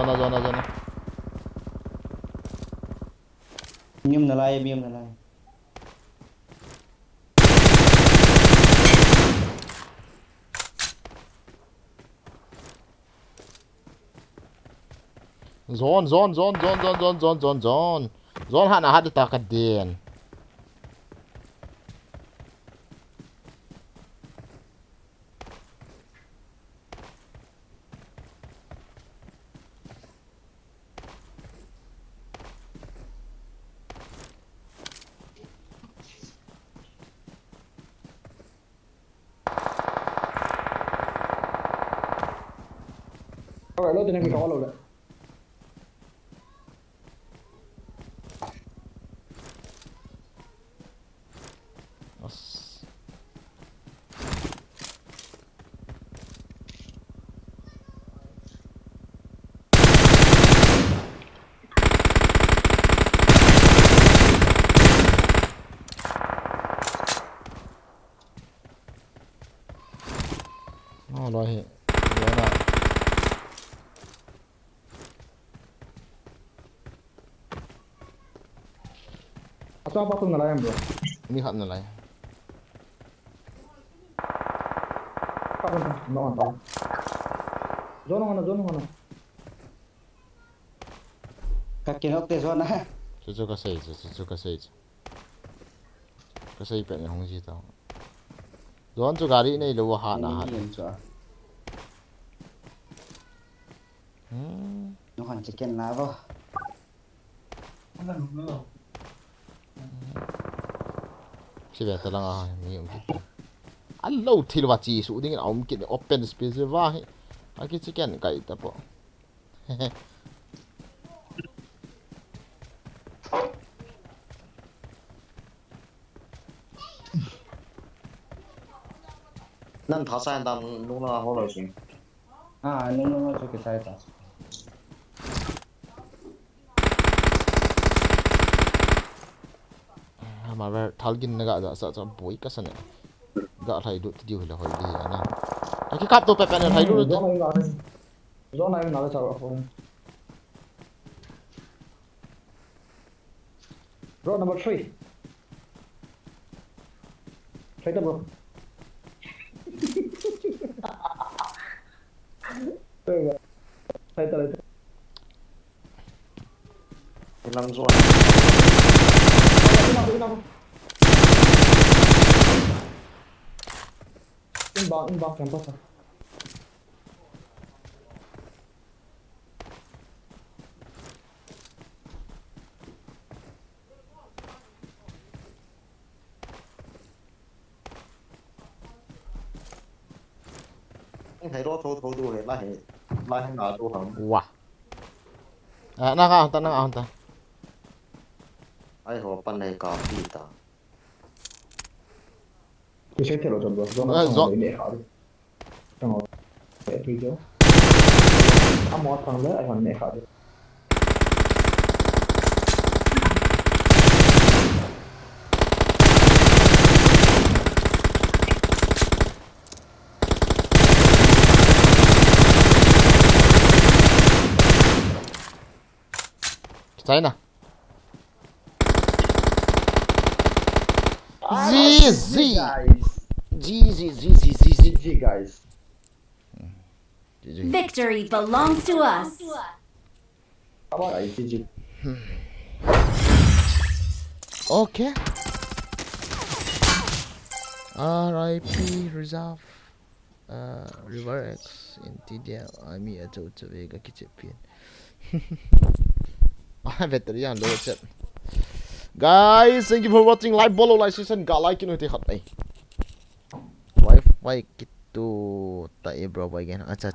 Miếng là lai. Zone hana hada takadin. Alright, lo tenés que caballo ahora. Oh, rồi hiện. Rồi nào. Atau apa tuh nelayan bro? Mi hận là này. Apa tuh? Nggak tahu. Zona mana? Kaki nó tê zone á. Cho cái xây. Cái xây bên này không gì đâu. Zone cho gari này đâu hạ na hạ. Nó còn chicken lá vào. Chỉ về lang à, mi không biết. Anh lâu thì là chỉ số dingen ông kia open space va. Anh kia chicken cái tập bộ. 난 다 쌓인다 누나 홀로 지 À, nó cho cái sai ta. Mà về thalgin naga da sa boy ka sana. Ga thai du ti hila hoi di ana. Cái cáp tôi pepe này thấy luôn. Zona yang nala cara apa? Bro, number 3. Right bro. Right. 이랑 좋아 Inbound campus. hay đó thâu đu hay là hay nào đu hầm wow na ka ta ai họ pan này cà phê ta Tôi sẽ theo lộ trình rồi, do nó không để mẹ họ đi. Trong họ để tôi chứ. Một thằng lớn anh còn mẹ họ đi. China Z GG guys. Victory belongs to us. How about I GG? okay RIP reserve River X in TDL Ami a to Vega Kitchen I bet the young low chat guys thank you for watching live bolo live season got like you know hot eh Wi-Fi gitu tak ya bro bagian acha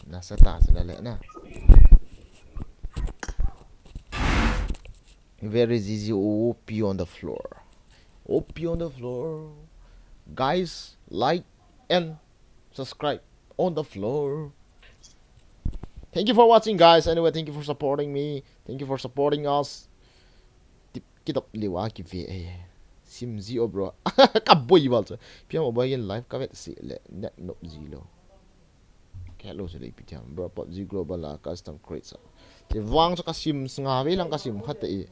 nasa tak sudah lihat na very easy OP on the floor guys like and subscribe on the floor thank you for watching guys anyway thank you for supporting me thank you for supporting us kita liwa ki ve sim zero bro kaboi wal so piam obayen live ka vet si le net no zero hello so le piam bro pop z global la custom creates te wang so ka sim nga ve lang ka sim khat e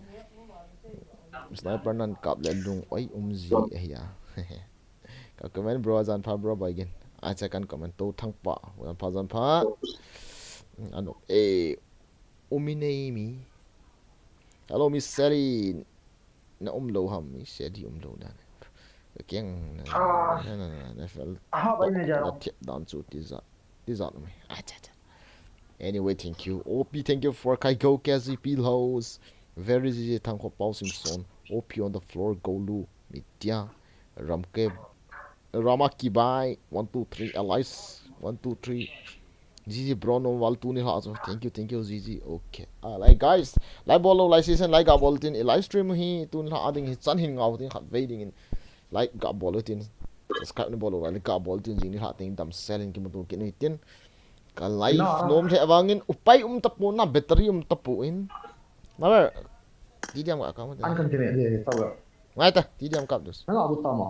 sniper nan kap le dung oi zi ya ka comment bro zan pha bro bagen a cha kan comment to thang pa wan pha zan pha ano uminei mi hello miss Sally na lo ham mi Sally lo dan keng na fel na tip down to this out me anyway thank you OP thank you for kai go kazi pilhouse very easy thank you Paul Simpson OP on the floor go lu mitya ramke ramaki by 1 2 3 Alice 1 2 3 Zizi Brono wal tuni ha so thank you Zizi okay like guys like bolo like season like gabol tin live stream hi tun ha ading hi chan hin ngaw tin khat waiting in like gabol tin subscribe ni bolo like gabol tin jing ni ha tin dam selling ki mutu ki ni tin ka live nom the awangin upai tapu na battery tapu in mabar ti diam ka ma Anh cần tiền gì sao vậy? ngai ta ti diam kap dus Nó là bút tao mà.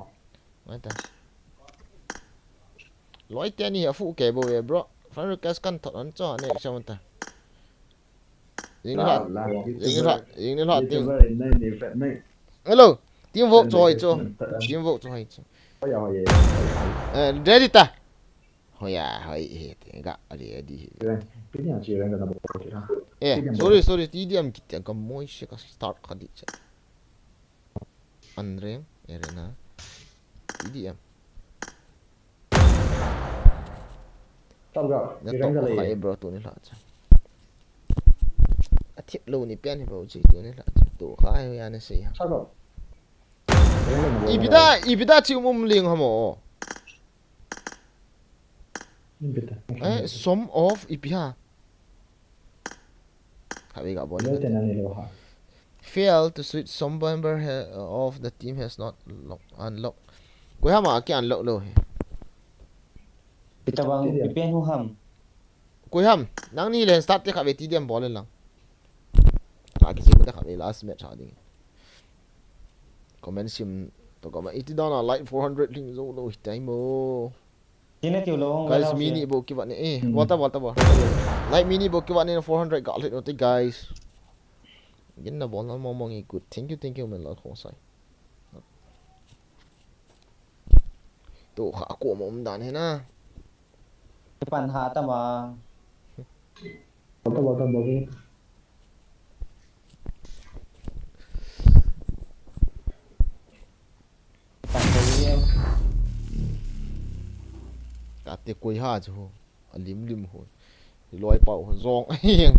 ngai ta loi te ni fu ke bo e bro Fan request kan thot an cho ne chama ta Ying la ting hello team vote cho cho Có giờ hồi ready ta hoya hoi ga ali di cái nhà chị đang làm bộ chị ha. sorry ti diam kit ka moi she ka start ka di cha andre erena ti diam Tao gặp nó cái to cái khai này. bro tu ni la cha a thiep lo ni pian ni bro chi tu ni la cha tu khai ya ne sei Sao gặp? ibida chi ling hamo some of ipia habi ga bol Nhớ tên này là hả? fail to switch some member of the team has not unlocked ko hama ki unlock lo he Kita bang pipian huham. ko ham nang ni len start te kha ve ti dem bol lang ka ki sim ta kha ve last match ha ding comment sim to ko ma iti dana like 400 ling zo lo time mo Sini tiu lo guys mini bo ki wat ni wata bo like mini bo ki wat ni 400 ga le no te guys gin na bol na mo mong i good thank you men la khong sai to kha ko mo dan he na Depan hata ma. Tao đi. Tangkal ka te koi ha chu lim ho loi pau zong hieng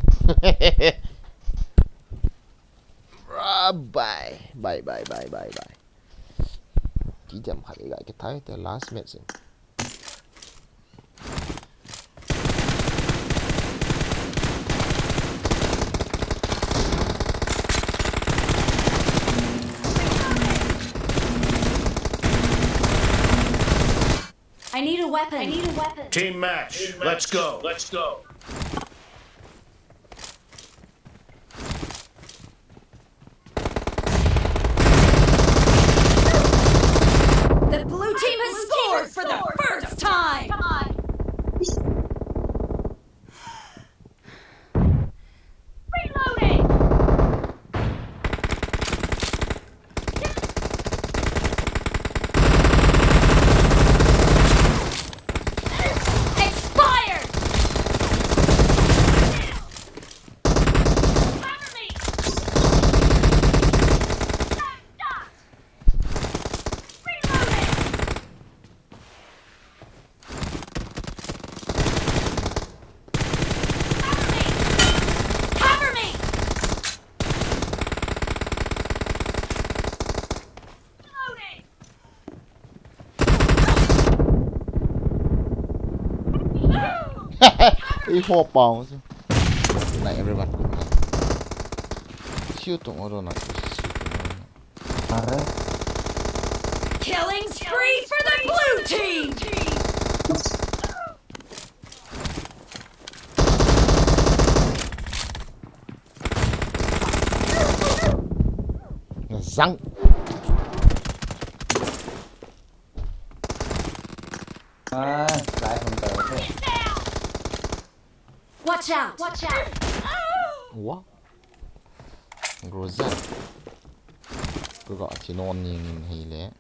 bye chỉ chậm khai cái thái the last match weapon. I need a weapon. Team match. Let's go. The blue team has scored for the first time. Reloading. Expired. Cover me. Reloading. Cover me. Reloading. ไอ้พวกเปล่าสิไหน everyone ชิวตรงอะไรนะ Killing spree for the blue team. Răng. Lại không tới thế. Watch out. Watch out. What? Rosa. Cứ gọi chỉ non nhìn hì lẽ.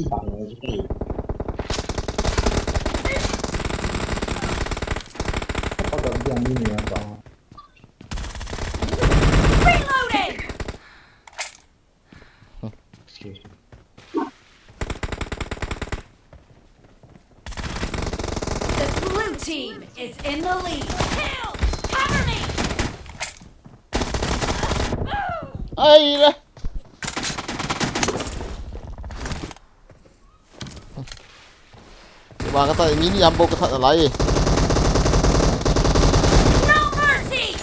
Bằng cái gì? Có đợt đi mini à bạn. Reloading. Excuse me. The blue team is in the lead. Kill. Cover me. Ai đó. Bà cái tay mini ambo cái thật là lấy. No mercy.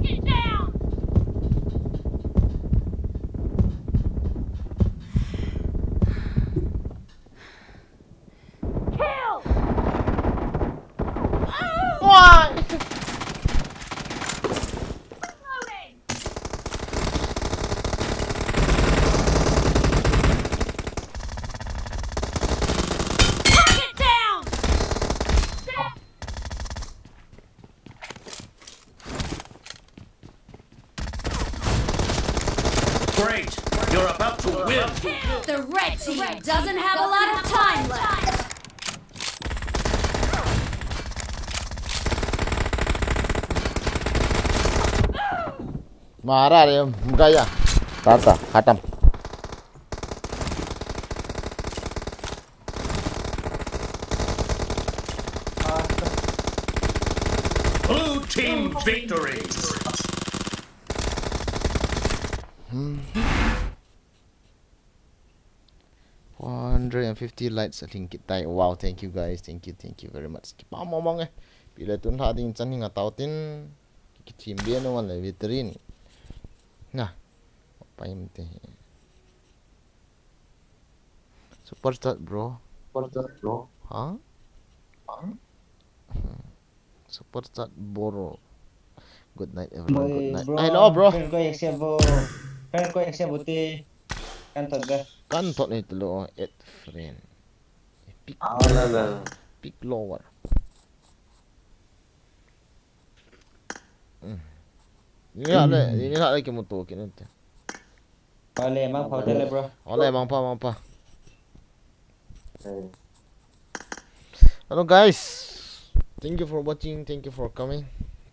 Get down. Kill. Why? Reloading. Target down. Great. You're about to win. The red team doesn't have a lot of time left. Marah dia, gaya. Tata, khatam. Blue team victory. 150 likes I think kita. Wow, thank you guys, thank you very much. Kita ngomong bila tun hading chan hinga tautin ki team dia no wan le vitrin. Nah, apa yang teh? Super chat bro. Hah? Super chat bro. Good night everyone. Good night. Hello bro. Kan ko ekse buti kan tadda. Kan tot ni telo at friend. Pick Là pick lower. Ini ada ke motor ke nanti. Wale mang phao tele bro. Oleh mampa. Hello guys. Thank you for watching. Thank you for coming.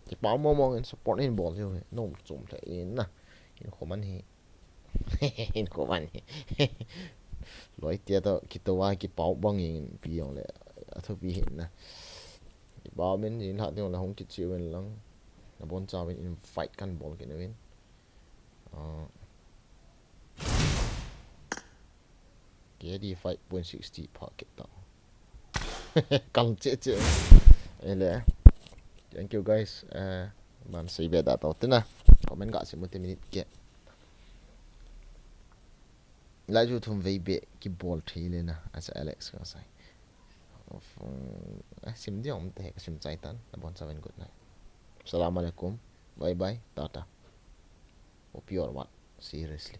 Chỉ bảo mong support in ball thôi. Nôm zoom lại in nè. In comment hi. in ko man loi tia to kitowa ki pau bang in piong le atho pi hin na ba men in hat yo la hong ki chiwen lang na bon cha in fight kan bol ki win ke di 5.60 pocket to kang che che ele thank you guys man sei be da to tina comment ga se 1 minute ke lại cho thùng vây bẹ Kibol thì lên à Alex có sai sim đi ông tệ sim chạy tan là bon seven good night assalamualaikum bye bye tata hope you are what seriously